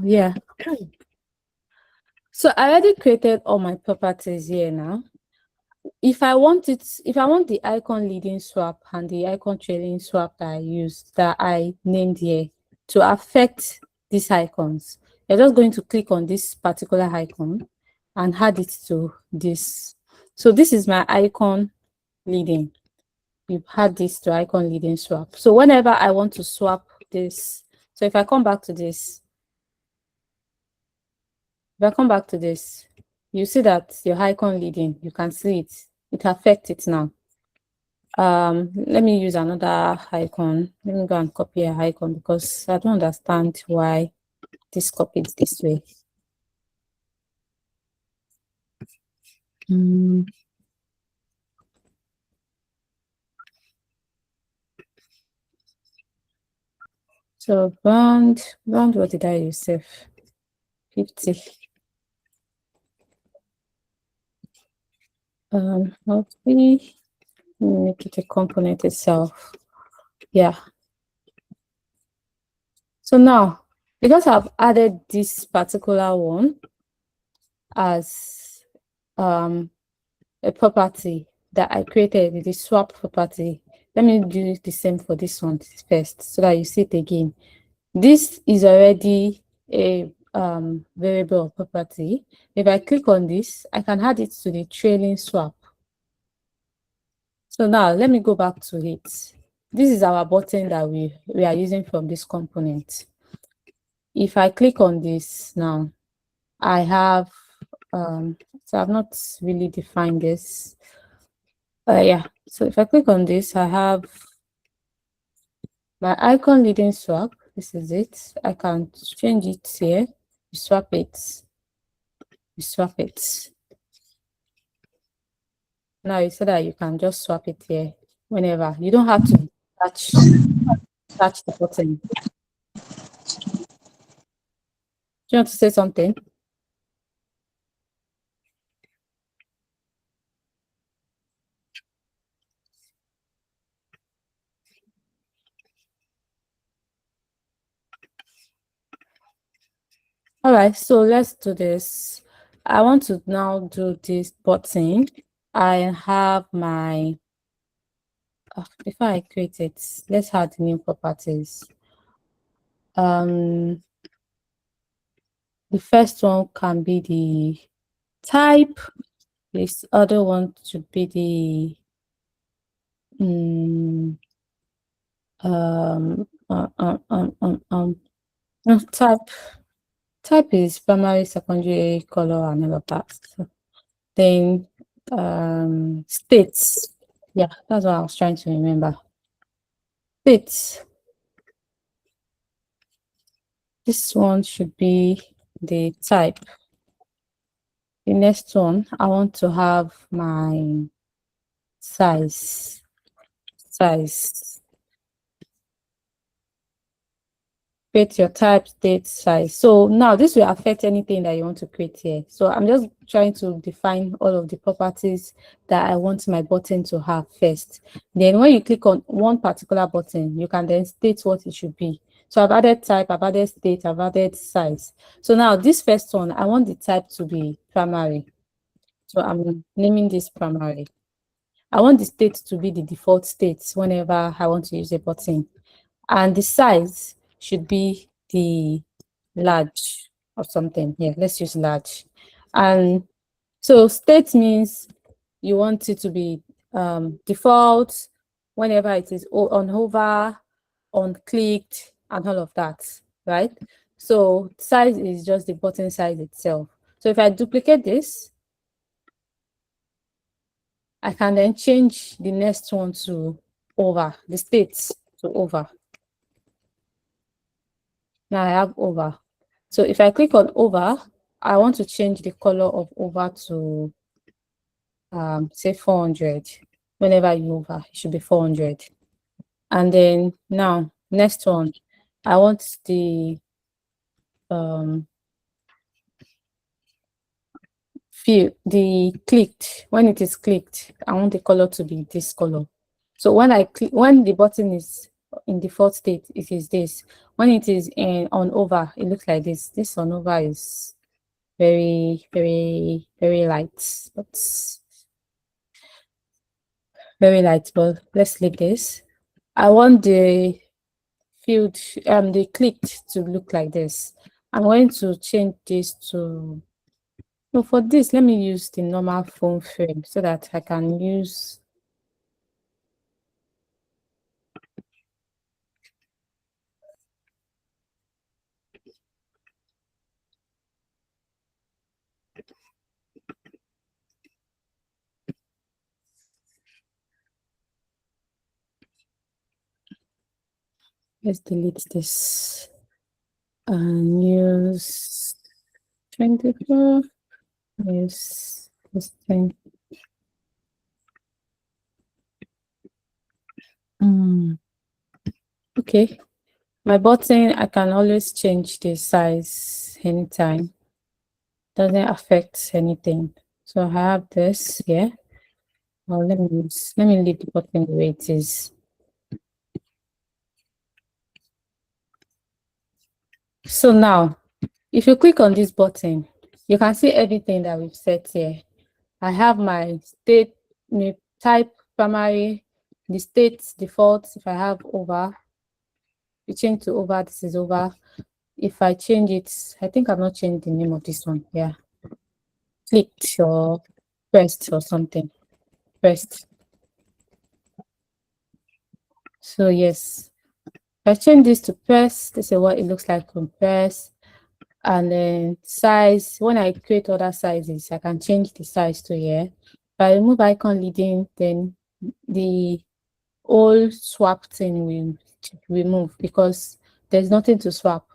yeah. So I already created all my properties here now. If I want the icon leading swap and the icon trailing swap that I used, that I named here, to affect these icons, you're just going to click on this particular icon and add it to this. So this is my icon leading. You've had this to icon leading swap. So whenever I want to swap this, so if I come back to this, you see that your icon leading, you can see it affects it now. Let me use another icon. Let me go and copy an icon because I don't understand why this copied this way. So brand, what did I use? 50. Hopefully make it a component itself. Yeah. So now, because I've added this particular one as a property that I created, the swap property, let me do the same for this one first so that you see it again. This is already a variable property. If I click on this, I can add it to the trailing swap. So now let me go back to it. This is our button that we are using from this component. If I click on this now, I have so I've not really defined this. Yeah, so if I click on this, I have my icon leading swap. This is it. I can change it here. You swap it. You swap it. Now you say that you can just swap it here whenever. You don't have to touch the button. Do you want to say something? All right, so let's do this. I want to now do this button. I have my, before I create it, let's add new properties. The first one can be the type. This other one should be the type. Type is primary, secondary, color, and all of that. So then states. Yeah, that's what I was trying to remember. States. This one should be the type. The next one, I want to have my size. create your type, state, size. So now this will affect anything that you want to create here. So I'm just trying to define all of the properties that I want my button to have first. Then when you click on one particular button, you can then state what it should be. So I've added type, I've added state, I've added size. So now this first one, I want the type to be primary. So I'm naming this primary. I want the state to be the default state whenever I want to use a button. And the size should be the large or something. Yeah, let's use large. And so state means you want it to be default whenever it is on hover, on clicked, and all of that, right? So size is just the button size itself. So if I duplicate this, I can then change the next one to over, the states to over. Now I have over. So if I click on over, I want to change the color of over to say 400. Whenever you over, it should be 400. And then now next one, I want the clicked. When it is clicked, I want the color to be this color. So when I click, when the button is in default state, it is this. When it is on over, it looks like this. This on over is very, very, very light, but very light. But let's leave this. I want the field, the clicked to look like this. I'm going to change this to. No, for this, let me use the normal phone frame so that I can use. Let's delete this and use 24. Use this thing. Okay. My button, I can always change the size anytime. Doesn't affect anything. So I have this here. Well, let me leave the button the way it is. So now, if you click on this button, you can see everything that we've set here. I have my state type primary, the state default. If I have over, you change to over, this is over. If I change it, I think I've not changed the name of this one. Yeah, clicked or pressed or something. Pressed. So yes, if I change this to press, this is what it looks like on press. And then size, when I create other sizes, I can change the size to here. If I remove icon leading, then the old swap thing will remove because there's nothing to swap.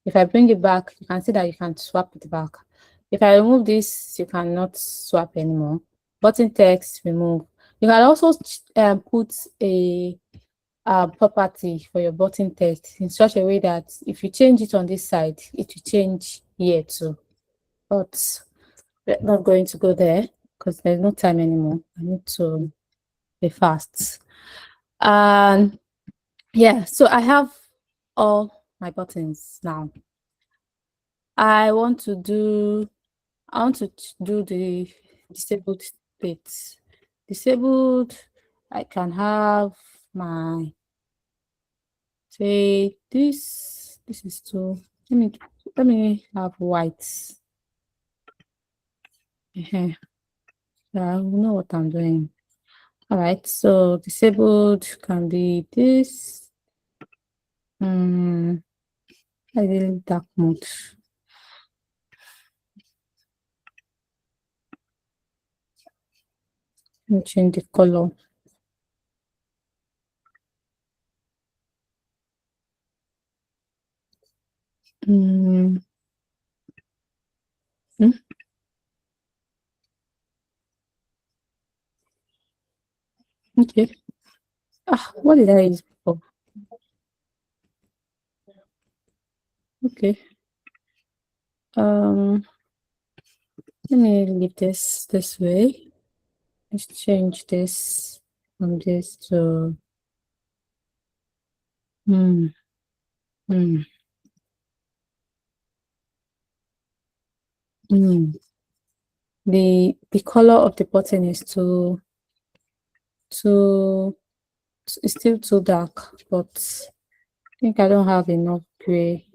If I bring it back, you can see that you can swap it back. If I remove this, you cannot swap anymore. Button text, remove. You can also put a property for your button text in such a way that if you change it on this side, it will change here too. But we're not going to go there because there's no time anymore. I need to be fast. And yeah, so I have all my buttons now. I want to do the disabled state. Disabled, I can have my say this is too. Let me have white. So I know what I'm doing. All right, so disabled can be this. I did dark mode. Let me change the color. Okay. What did I use before? Okay. Let me leave this way. Let's change this from this to hmm. Hmm. Hmm. The color of the button is too it's still too dark, but I think I don't have enough gray.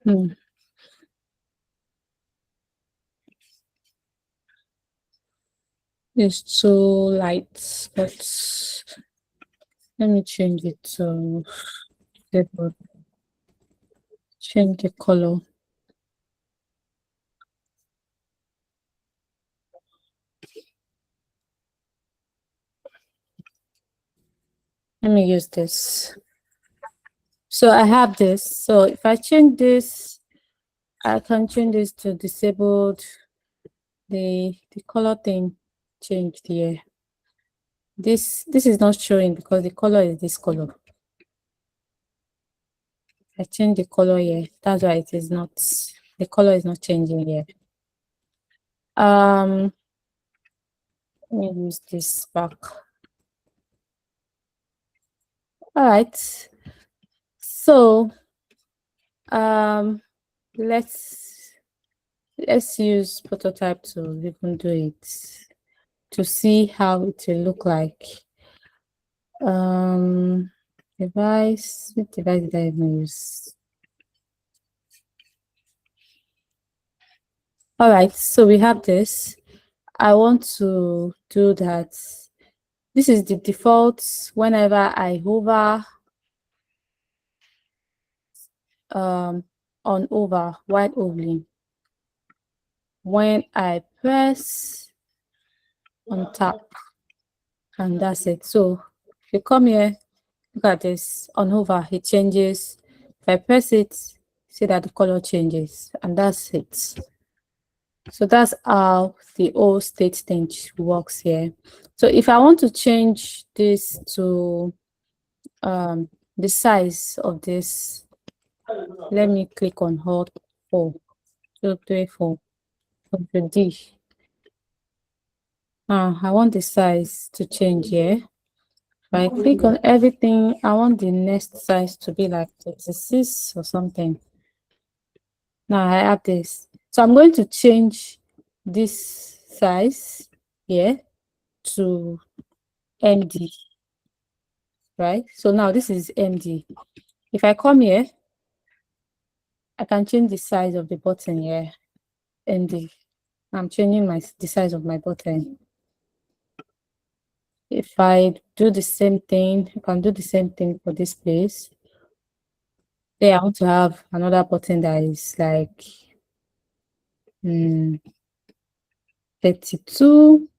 Hmm. It's too light, but let me change it to change the color. Let me use this. So I have this. So if I change this, I can change this to disabled. The color thing changed here. This is not showing because the color is this color. I change the color here. That's why it is not, the color is not changing here. Let me use this back. All right. So let's use prototype to even do it to see how it will look like. Device, what device did I even use? All right, so we have this. I want to do that. This is the default whenever I hover on over while hovering. When I press on tap, and that's it. So if you come here, look at this, on hover, it changes. If I press it, see that the color changes, and that's it. So that's how the whole state thing works here. So if I want to change this to the size of this, let me click on Alt 4, 2, 3, 4, Control D. I want the size to change here. If I click on everything, I want the next size to be like 36 or something. Now I have this. So I'm going to change this size here to MD, right? So now this is MD. If I come here, I can change the size of the button here. MD. I'm changing the size of my button. If I do the same thing, I can do the same thing for this place. Yeah, I want to have another button that is like 32.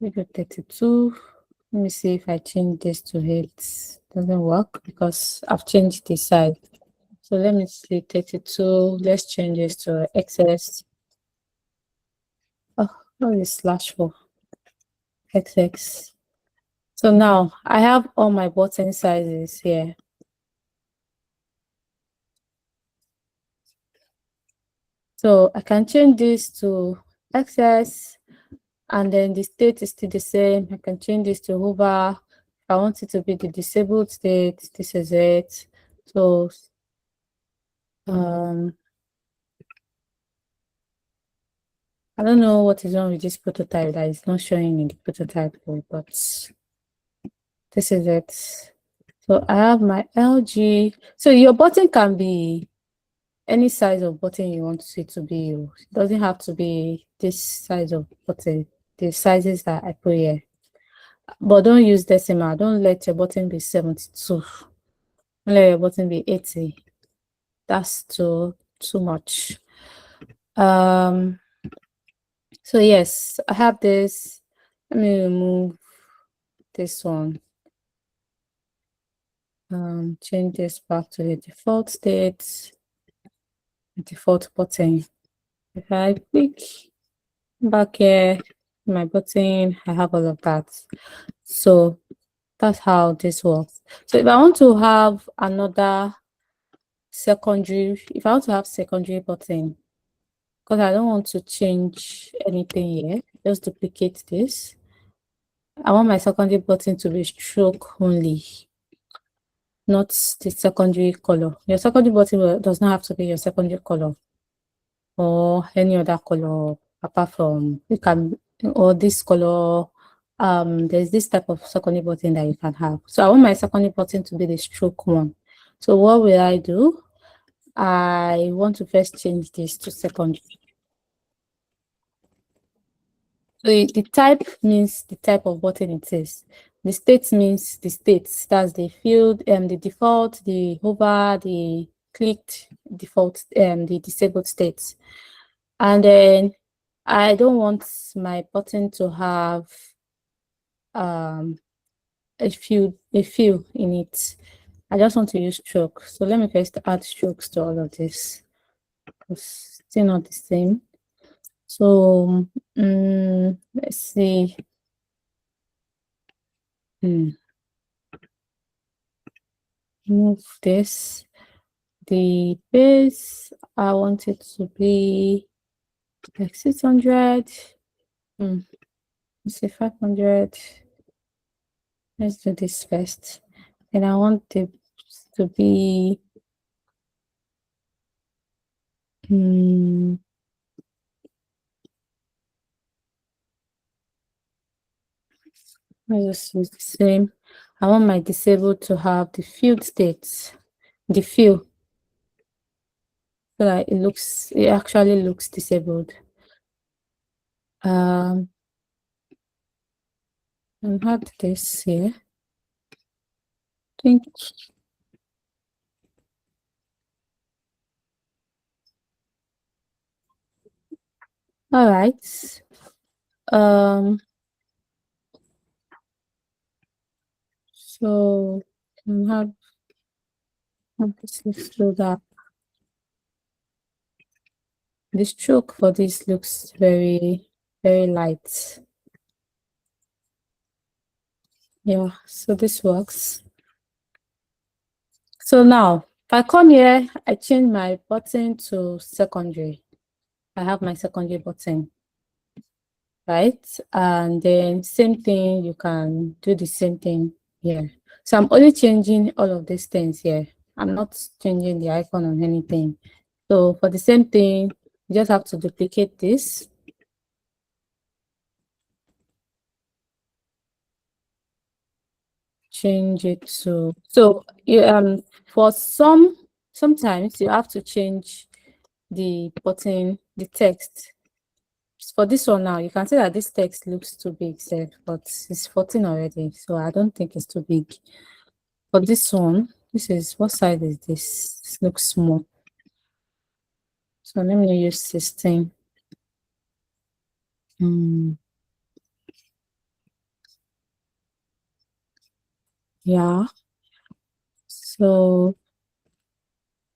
Maybe 32. Let me see if I change this to 8. Doesn't work because I've changed the size. So let me see 32. Let's change this to XS. Oh, what is slash for? XX. So now I have all my button sizes here. So I can change this to XS, and then the state is still the same. I can change this to hover. If I want it to be the disabled state, this is it. So I don't know what is wrong with this prototype that is not showing in the prototype code, but this is it. So I have my LG. So your button can be any size of button you want it to be. It doesn't have to be this size of button, the sizes that I put here. But don't use decimal. Don't let your button be 72. Don't let your button be 80. That's too much. So yes, I have this. Let me remove this one. Change this back to the default state, default button. If I click back here, my button, I have all of that. So that's how this works. So if I want to have another secondary, if I want to have secondary button, because I don't want to change anything here, just duplicate this. I want my secondary button to be stroke only, not the secondary color. Your secondary button does not have to be your secondary color or any other color apart from you can or this color. There's this type of secondary button that you can have. So I want my secondary button to be the stroke one. So what will I do? I want to first change this to secondary. So the type means the type of button it is. The state means the states. That's the field, the default, the hover, the clicked default, the disabled states. And then I don't want my button to have a few in it. I just want to use stroke. So let me first add strokes to all of this. It's still not the same. So let's see. Move this. The base, I want it to be like 600. Let's say 500. Let's do this first. And I want it to be let's use the same. I want my disabled to have the field states, the field, so that it actually looks disabled. And have this here. Think. All right. So can have this so that the stroke for this looks very, very light. Yeah, so this works. So now, if I come here, I change my button to secondary. I have my secondary button, right? And then same thing, you can do the same thing here. So I'm only changing all of these things here. I'm not changing the icon or anything. So for the same thing, you just have to duplicate this. Change it to, so you for sometimes you have to change the button, the text. For this one now, you can see that this text looks too big, but it's 14 already, so I don't think it's too big. For this one, what size is this? This looks small. So let me use 16. Yeah. So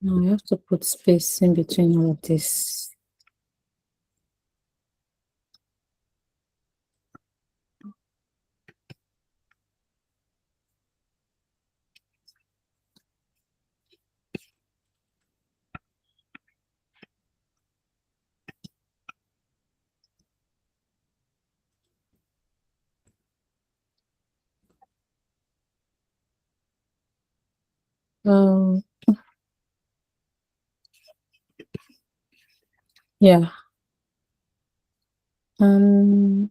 now I have to put space in between all of this. Yeah. All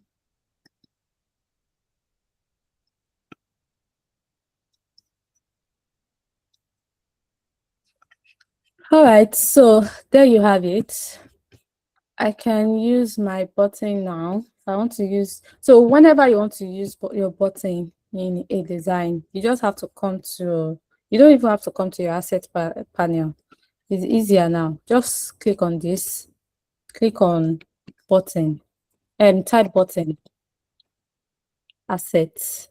right, so there you have it. I can use my button now. If I want to use, so whenever you want to use your button in a design, you just have to come to, you don't even have to come to your asset panel. It's easier now. Just click on this, click on button, and type button, assets.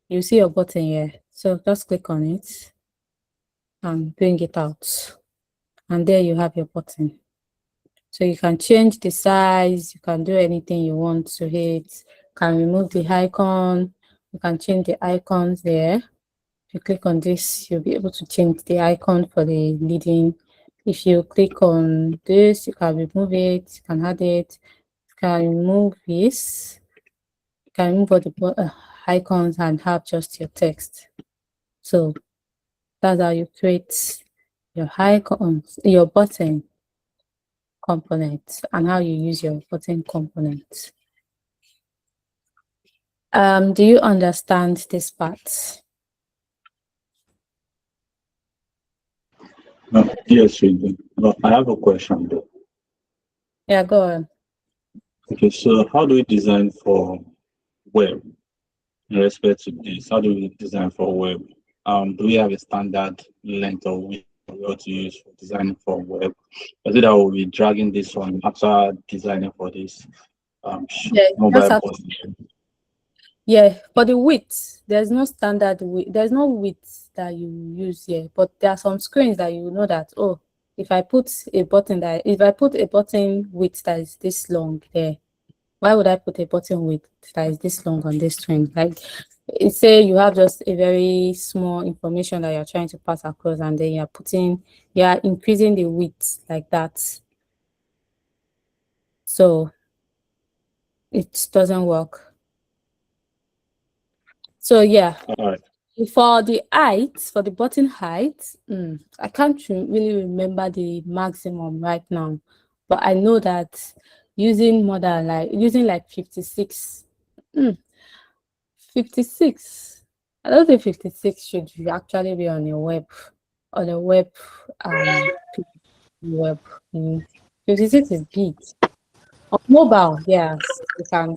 You see your button here. So just click on it and bring it out. And there you have your button. So you can change the size, you can do anything you want to it. You can remove the icon, you can change the icons there. If you click on this, you'll be able to change the icon for the leading. If you click on this, you can remove it, you can add it, you can remove this, you can remove all the icons and have just your text. So that's how you create your icons, your button component, and how you use your button component. Do you understand this part? Yes, we do. But I have a question though. Yeah, go on. Okay, so how do we design for web in respect to this? How do we design for web? Do we have a standard length of width we ought to use for designing for web? Is it that we'll be dragging this one after designing for this Yeah, mobile just have to, button? yeah, for the width, there's no standard width, there's no width that you use here, but there are some screens that you know that, oh, if I put a button width that is this long there, why would I put a button width that is this long on this screen? Like, say you have just a very small information that you're trying to pass across, and then you're increasing the width like that. So it doesn't work. So yeah, All right. for the height, for the button height, I can't really remember the maximum right now, but I know that using like 56, 56. I don't think 56 should actually be on a web, web. 56 is big. On mobile, yes, you can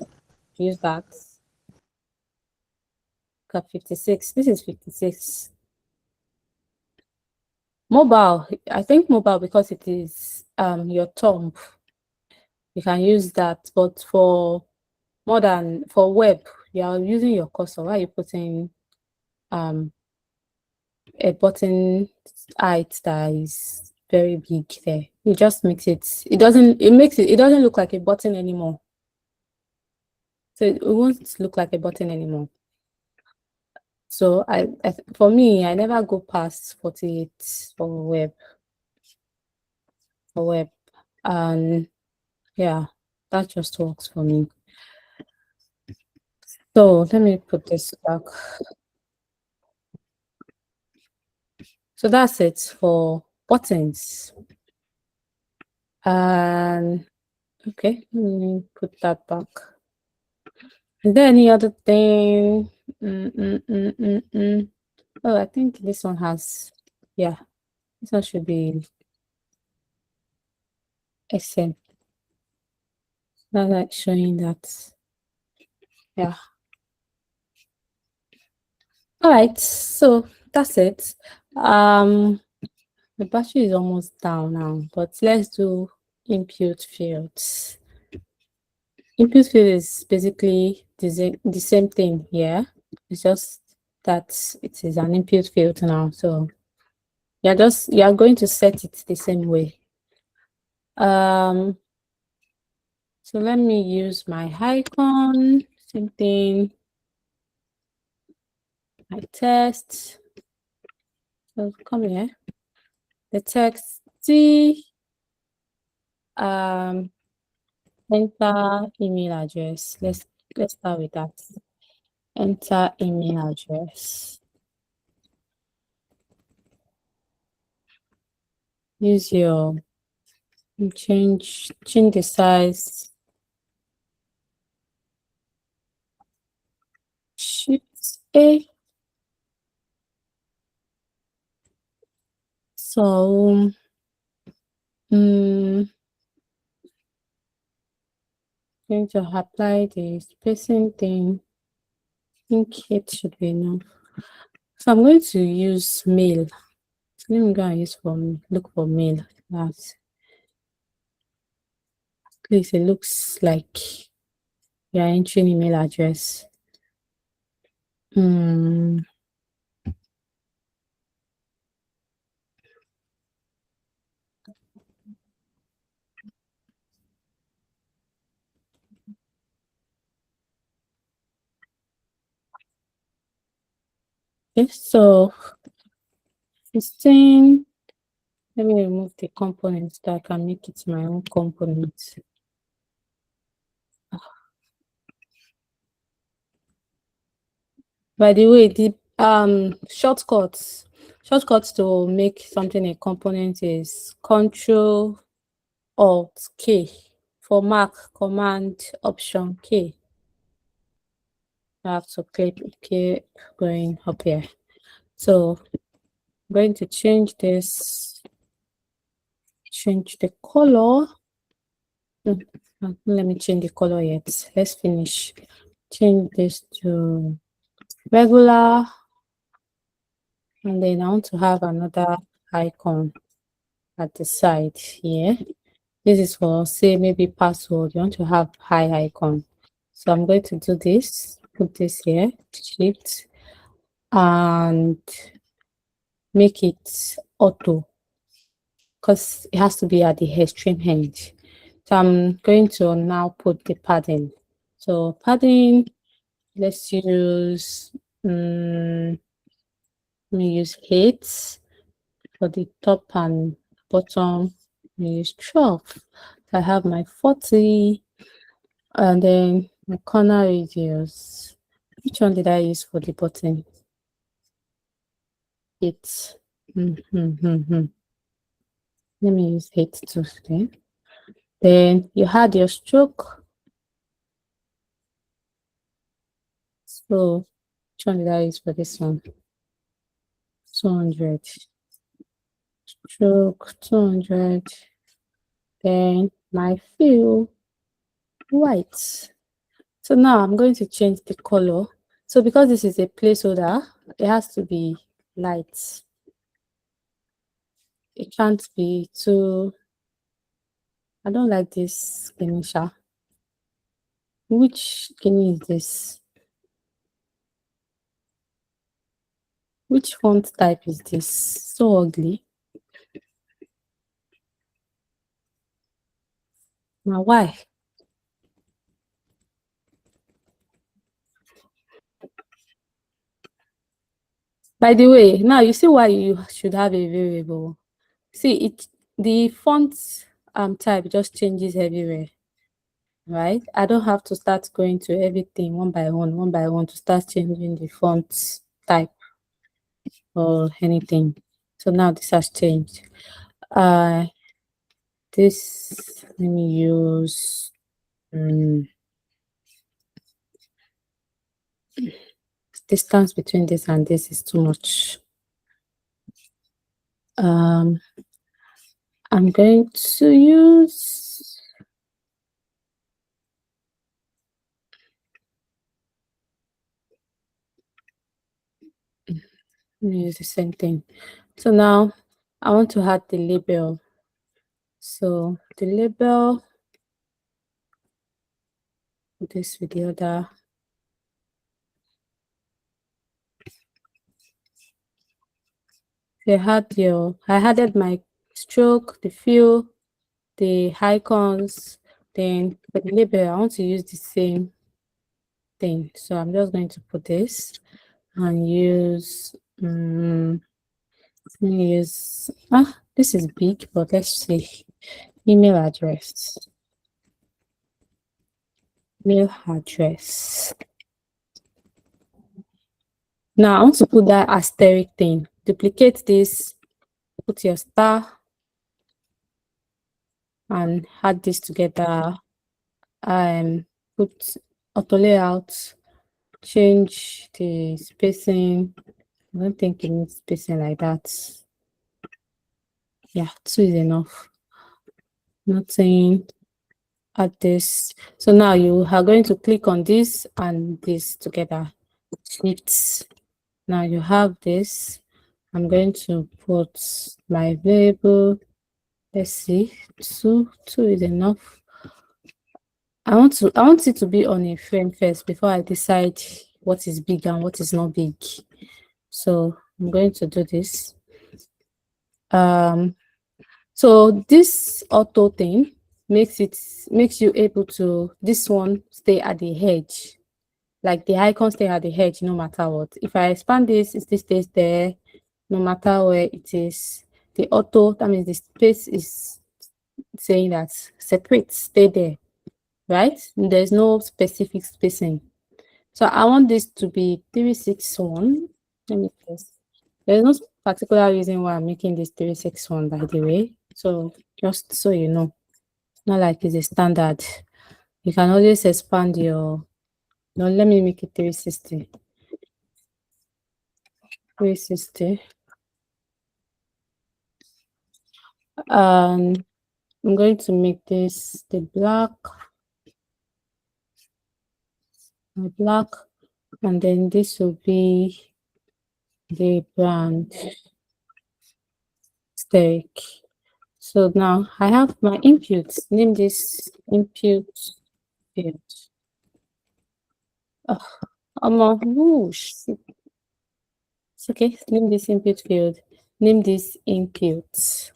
use that. Got 56. This is 56. Mobile, I think mobile because it is your thumb. You can use that, but for web, you are using your cursor. Why are you putting a button height that is very big there? It just makes it doesn't look like a button anymore. So it won't look like a button anymore. So for me, I never go past 48 for web. And yeah, that just works for me. So let me put this back. So that's it for buttons. And okay, let me put that back. Is there any other thing? Oh, I think this one has, yeah, this one should be SM. Now that's showing that, yeah. All right, so that's it. The battery is almost down now, but let's do input fields. Input field is basically the same thing here. It's just that it is an input field now. So you are going to set it the same way. So let me use my icon, same thing. My text. So come here. The text C. Enter email address. Let's start with that. Enter email address. Use your change the size. Shift A. So going to apply the spacing thing. I think it should be enough. So I'm going to use mail. So let me go and look for mail. That please, it looks like you're entering email address. Okay, so 16. Let me remove the components so I can make it my own component. By the way, the shortcuts to make something a component is Control Alt K. For Mac, Command Option K. I have to keep going up here. So I'm going to change this, change the color. Let me change the color yet. Let's finish. Change this to regular. And then I want to have another icon at the side here. This is for, say, maybe password. You want to have high icon. So I'm going to do this, put this here, shift, and make it auto, because it has to be at the extreme end. So I'm going to now put the padding. So padding, let's use, let me use 8 for the top and bottom. I use 12. So I have my 40, and then my corner radius. Which one did I use for the button? 8. Let me use 8 too then. Then you had your stroke. So which one did I use for this one? 200. Stroke 200. Then my fill white. So now I'm going to change the color. So because this is a placeholder, it has to be light. It can't be too. I don't like this Ganesha. Which Gene is this? Which font type is this? So ugly. Now why? By the way, now you see why you should have a variable. See, the font type just changes everywhere, right? I don't have to start going to everything one by one to start changing the font type or anything. So now this has changed. This, let me use distance between this and this is too much. I'm going to use the same thing. So now I want to add the label. So the label, this with the other. I added my stroke, the fill, the icons, then for the label, I want to use the same thing. So I'm just going to put this and use, let me use, this is big, but let's see, email address. Mail address. Now I want to put that asterisk thing. Duplicate this, put your star, and add this together. Put auto layout, change the spacing. I don't think it needs spacing like that. Yeah, 2 is enough. Nothing. Add this. So now you are going to click on this and this together. Shift. Now you have this. I'm going to put my variable. Let's see, 2 is enough. I want it to be on a frame first before I decide what is big and what is not big. So I'm going to do this. So this auto thing makes you able to, this one stay at the edge, like the icon stay at the edge no matter what. If I expand this, it still stays there no matter where it is. The auto, that means the space is saying that separate, stay there, right? There's no specific spacing. So I want this to be 361. Let me test. There's no particular reason why I'm making this 361, by the way. So just so you know, not like it's a standard. You can always expand your. No, let me make it 360. 360. I'm going to make this the black, and then this will be the brand stack. So now I have my inputs. Name this input field. Whoosh. It's okay. Name this input field. Name this input.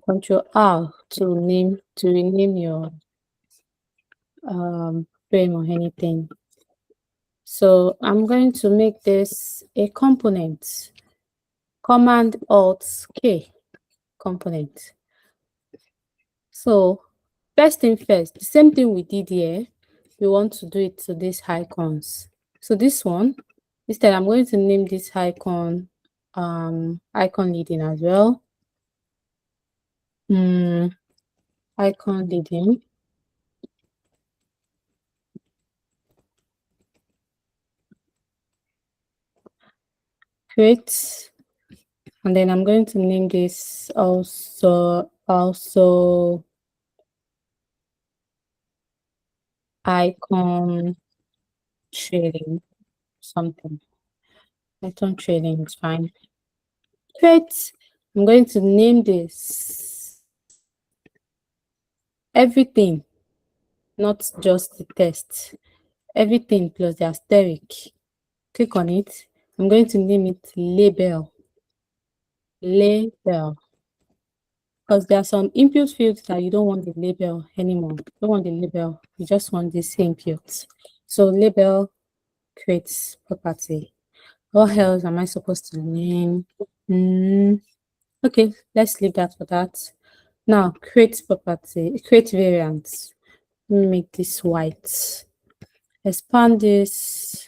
Control R to rename your frame or anything. So I'm going to make this a component. Command Alt K component. So first thing first, the same thing we did here, we want to do it to these icons. So this one, instead I'm going to name this icon icon leading as well. Icon leading. Create, and then I'm going to name this also icon trading something. Icon trading is fine. Create. I'm going to name this everything, not just the text. Everything plus the asterisk. Click on it. I'm going to name it label. Label. Because there are some input fields that you don't want the label anymore. You don't want the label. You just want this input. So label creates property. What else am I supposed to name? Okay, let's leave that for that. Now create property, create variants. Let me make this white. Expand this.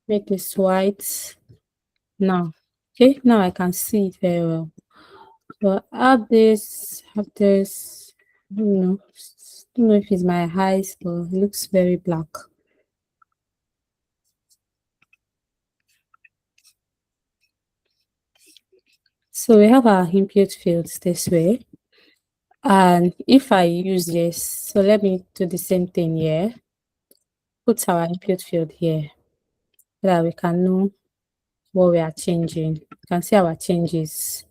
Make this white. Now, okay, now I can see it very well. So add this, have this. I don't know if it's my eyes, but it looks very black. So we have our input fields this way. And if I use this, so let me do the same thing here. Put our input field here so that we can know what we are changing. You can see our changes.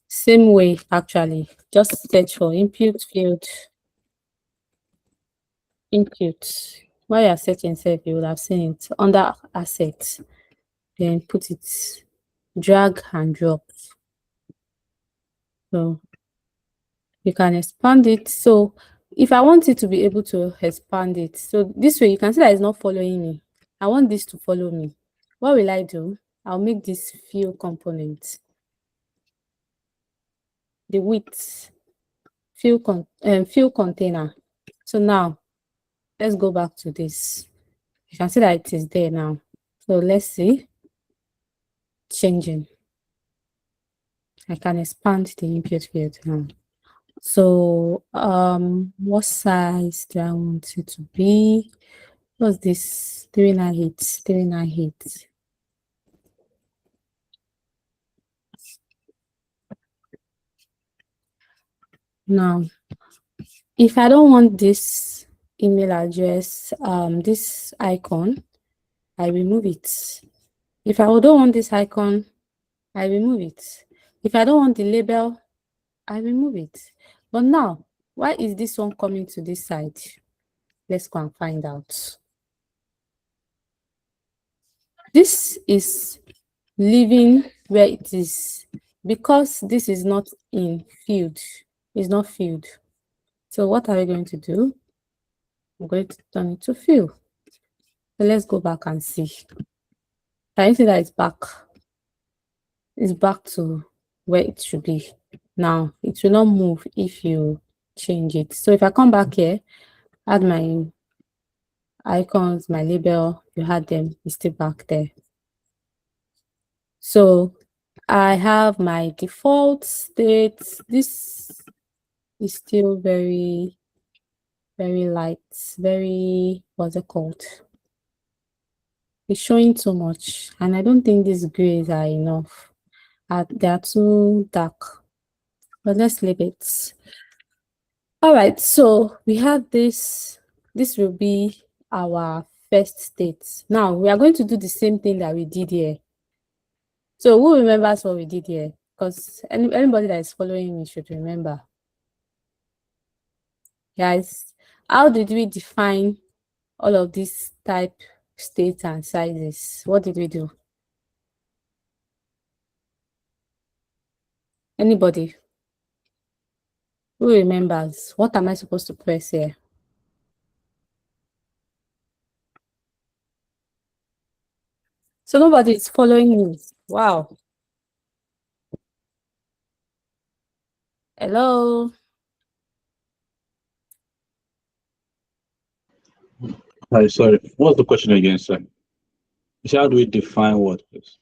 Same way, actually. Just search for input field. Input. While you are searching, you will have seen it under assets. Then put it, drag and drop. So you can expand it. So if I want it to be able to expand it, so this way you can see that it's not following me. I want this to follow me. What will I do? I'll make this fill component. The width fill container. So now let's go back to this. You can see that it is there now. So let's see. Changing. I can expand the input field now. So what size do I want it to be? What's this? 398. 398. Now, if I don't want this email address, this icon, I remove it. If I don't want this icon, I remove it. If I don't want the label, I remove it. But now, why is this one coming to this side? Let's go and find out. This is leaving where it is because this is not in field. It's not field. So what are we going to do? I'm going to turn it to fill. So let's go back and see. Can you see that it's back? It's back to where it should be. Now, it will not move if you change it. So if I come back here, add my icons, my label, you had them, it's still back there. So I have my default state. This is still very, very light, very, what's it called? It's showing too much, and I don't think these grays are enough. They are too dark, but let's leave it. All right, so we have this. This will be our first state. Now we are going to do the same thing that we did here. So who remembers what we did here? Because anybody that is following me should remember. Guys, how did we define all of these type, states, and sizes? What did we do? Anybody? Who remembers? What am I supposed to press here? So nobody is following me. Wow. Hello? Hi, sorry. What's the question again, sir? You said, how do we define what, please?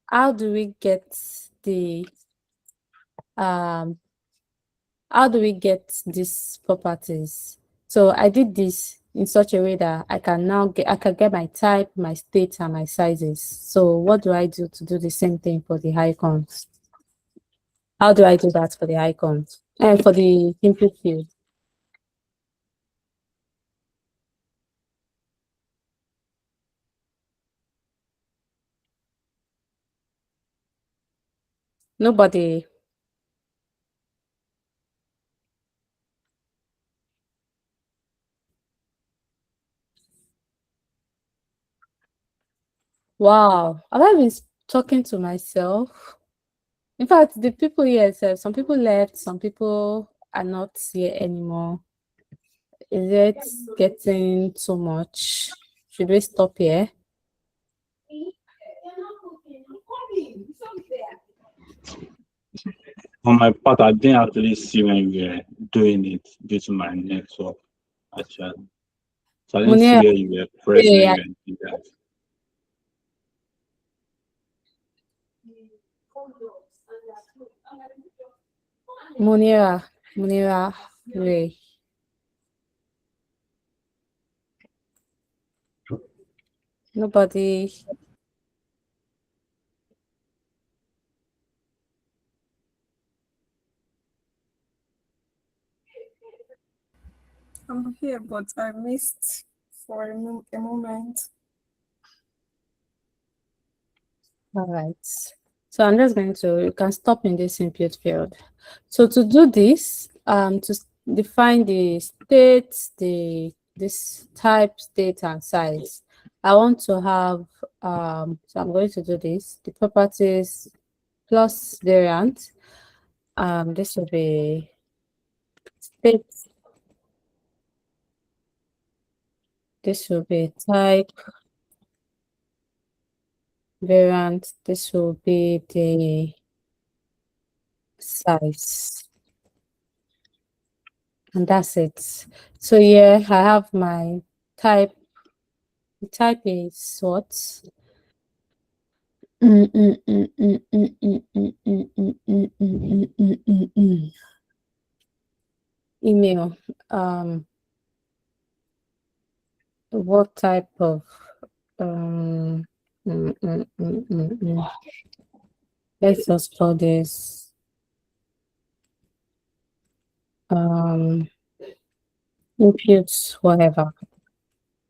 How do we get the how do we get these properties? So I did this in such a way that I can get my type, my state, and my sizes. So what do I do to do the same thing for the icons? How do I do that for the icons? And for the input field? Nobody. Wow. Have I been talking to myself? In fact, the people here, some people left, some people are not here anymore. Is it getting too much? Should we stop here? On my part, I didn't actually see when you were doing it due to my network, actually. So I didn't see Munira, where you were pressing yeah, when you were doing that. Munira, Ray. Nobody. I'm here, but I missed for a moment. All right. So I'm just going to, you can stop in this input field. So to do this, to define the state, this type, state, and size, I want to have, so I'm going to do this, the properties plus variant. This will be state. This will be type variant. This will be the size. And that's it. So yeah, I have my type. The type is what? Email. What type of let's just call this inputs, whatever.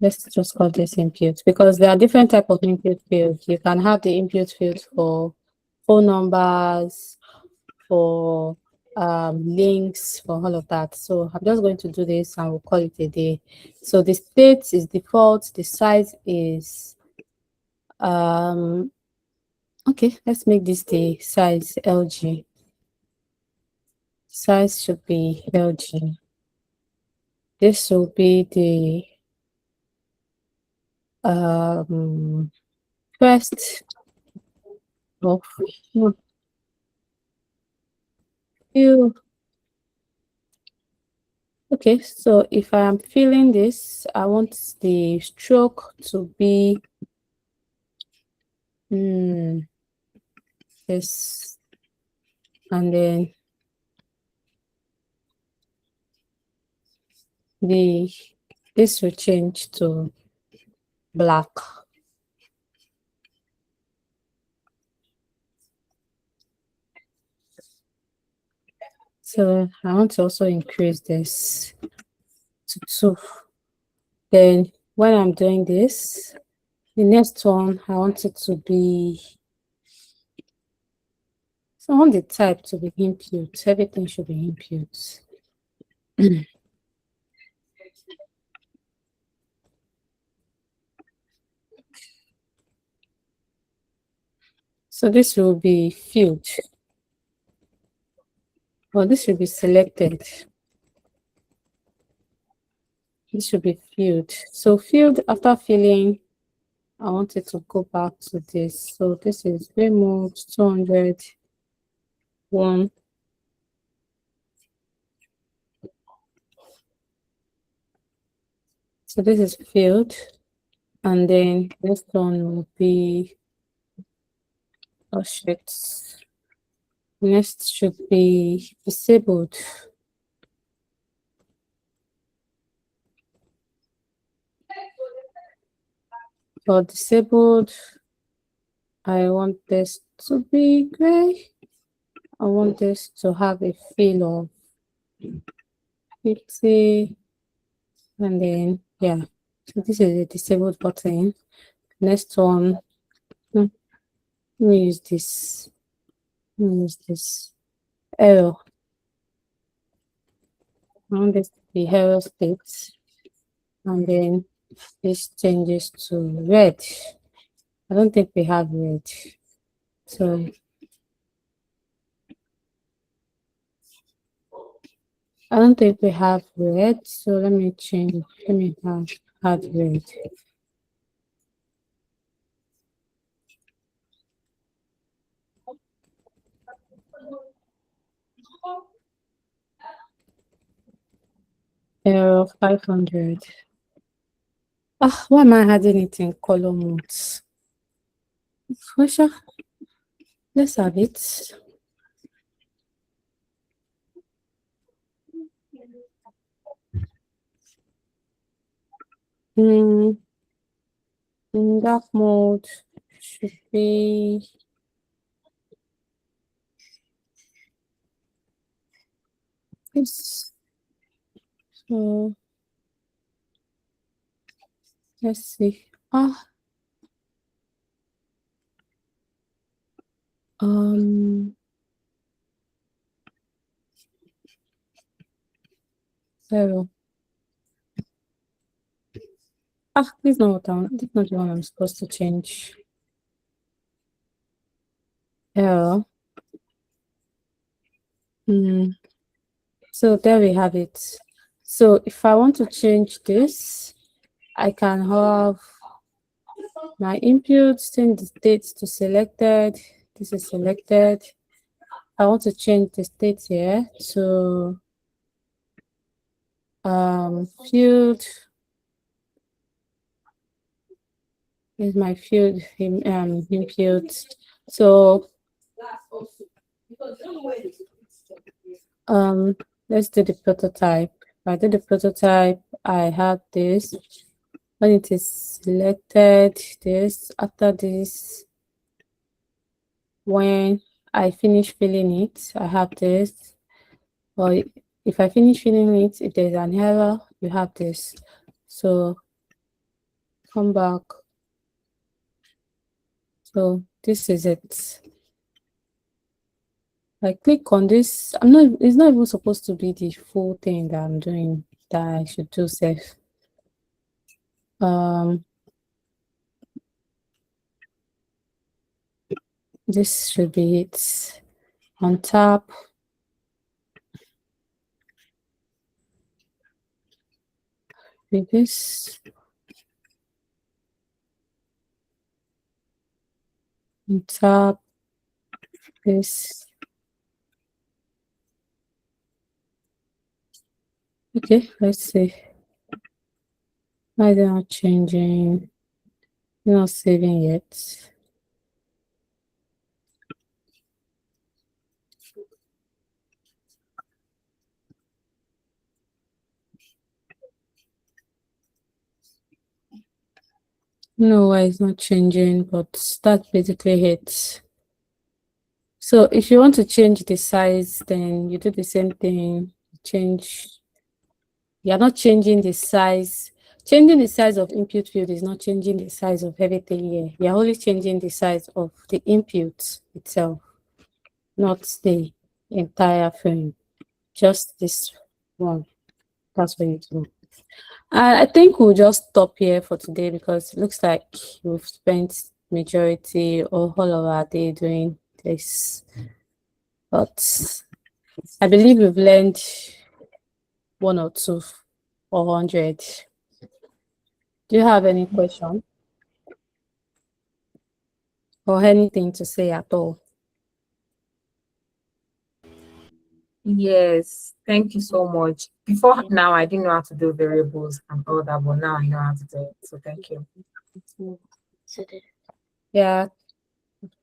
Let's just call this input because there are different type of input fields. You can have the input field for phone numbers, for links, for all of that. So I'm just going to do this and we'll call it a day. So the state is default, the size is okay, let's make this the size LG. Size should be LG. this will be the first of few. Okay, so if I am filling this, I want the stroke to be this, and then this will change to black. So I want to also increase this to 2. Then when I'm doing this, the next one, I want it to be, so I want the type to be input. Everything should be input. So this will be field. Well, this should be selected. This should be field. So field, after filling, I want it to go back to this. So this is remove 201. So this is field. And then this one will be, oh shit. Next should be disabled. For disabled, I want this to be gray. I want this to have a feel of 50. And then, yeah. So this is a disabled button. Next one, let me use this. Let me use this. Arrow. I want this to be arrow state. And then this changes to red. I don't think we have red. So I don't think we have red. So let me change. Let me add red. Error 500. Ah, why am I adding it in color modes? Sure. Let's have it. In dark mode should be this. So let's see. Zero. This is not what this is not the one I'm supposed to change. Error. So there we have it. So if I want to change this, I can have my inputs, change the states to selected. This is selected. I want to change the state here to field. Is my field input. So let's do the prototype. If I do the prototype, I have this. When it is selected, this, after this, when I finish filling it, I have this. Or if I finish filling it, if there's an error, you have this. So come back. So this is it. I click on this. It's not even supposed to be the full thing that I'm doing that I should do safe. This should be it. On top. copy this. And tap this. Okay, let's see. Why they're not changing? They're not saving yet. No, why it's not changing, but that's basically it. So if you want to change the size, then you do the same thing. Change. You're not changing the size. Changing the size of input field is not changing the size of everything here. You're only changing the size of the input itself, not the entire frame. Just this one. That's what you do. I think we'll just stop here for today because it looks like we've spent majority or all of our day doing this. But I believe we've learned 1 or 2 or 100. Do you have any question or anything to say at all? Yes, thank you so much. Before now, I didn't know how to do variables and all that, but now I know how to do it. So thank you. Yeah,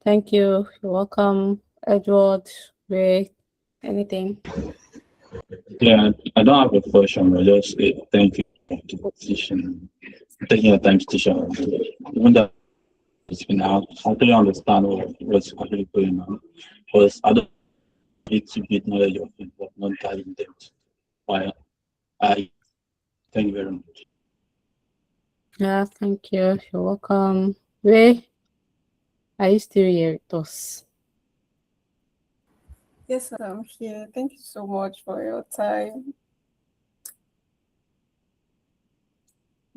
thank you. You're welcome, Edward, Ray, anything. Yeah, I don't have a question, but just thank you to the teaching, taking your time to teach us. Even though it's been out, I totally understand what's actually going on. Because I don't need to get knowledge of it, but not that in depth. I thank you very much. Yeah, thank you. You're welcome. Ray, are you still here with us? Yes, I'm here. Thank you so much for your time.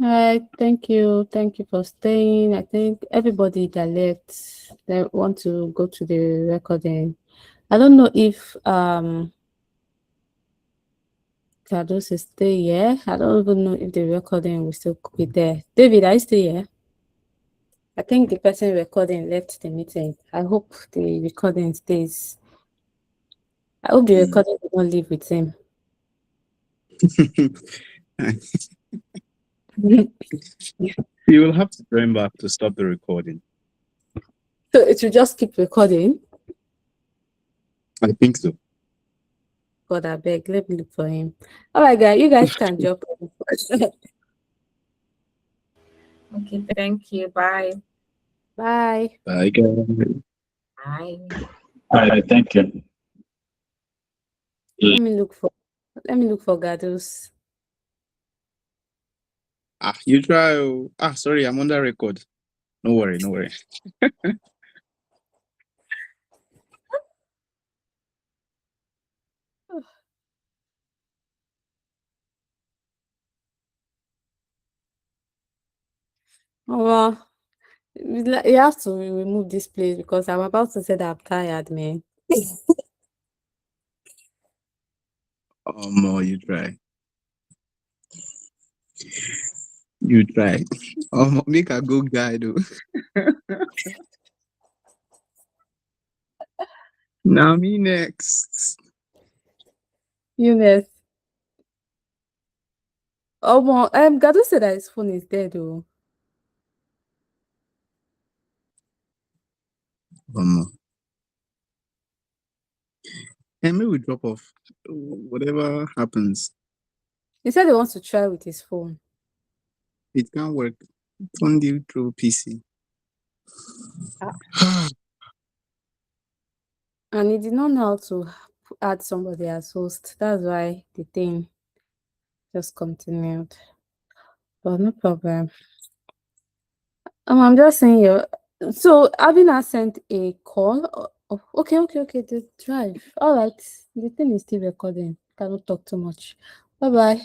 All right, thank you. Thank you for staying. I think everybody that left, they want to go to the recording. I don't know if Cardos is still here. I don't even know if the recording will still be there. David, are you still here? I think the person recording left the meeting. I hope the recording stays. I hope the recording will not leave with him. You will have to join back to stop the recording. So it will just keep recording. I think so. God, I beg, let me look for him. All right, guys, you guys can jump. Okay, thank you. Bye. Bye. Bye, guys. Bye. All right, thank you. Let me look for Gados. You try. Sorry, I'm under record. No worry, no worry. Oh, well, you have to remove this place because I'm about to say that I'm tired, man. No, you try. You try. Make a good guy, though. Now me next. Eunice. Oh, well, Gado said that his phone is dead, though. And maybe we drop off. Whatever happens, He said he wants to try with his phone. it can work. It's only through PC. And he did not know how to add somebody as host. That's why the thing just continued. But no problem. I'm just saying you. So having I sent a call. Okay. The drive. All right. The thing is still recording. Cannot talk too much. Bye bye.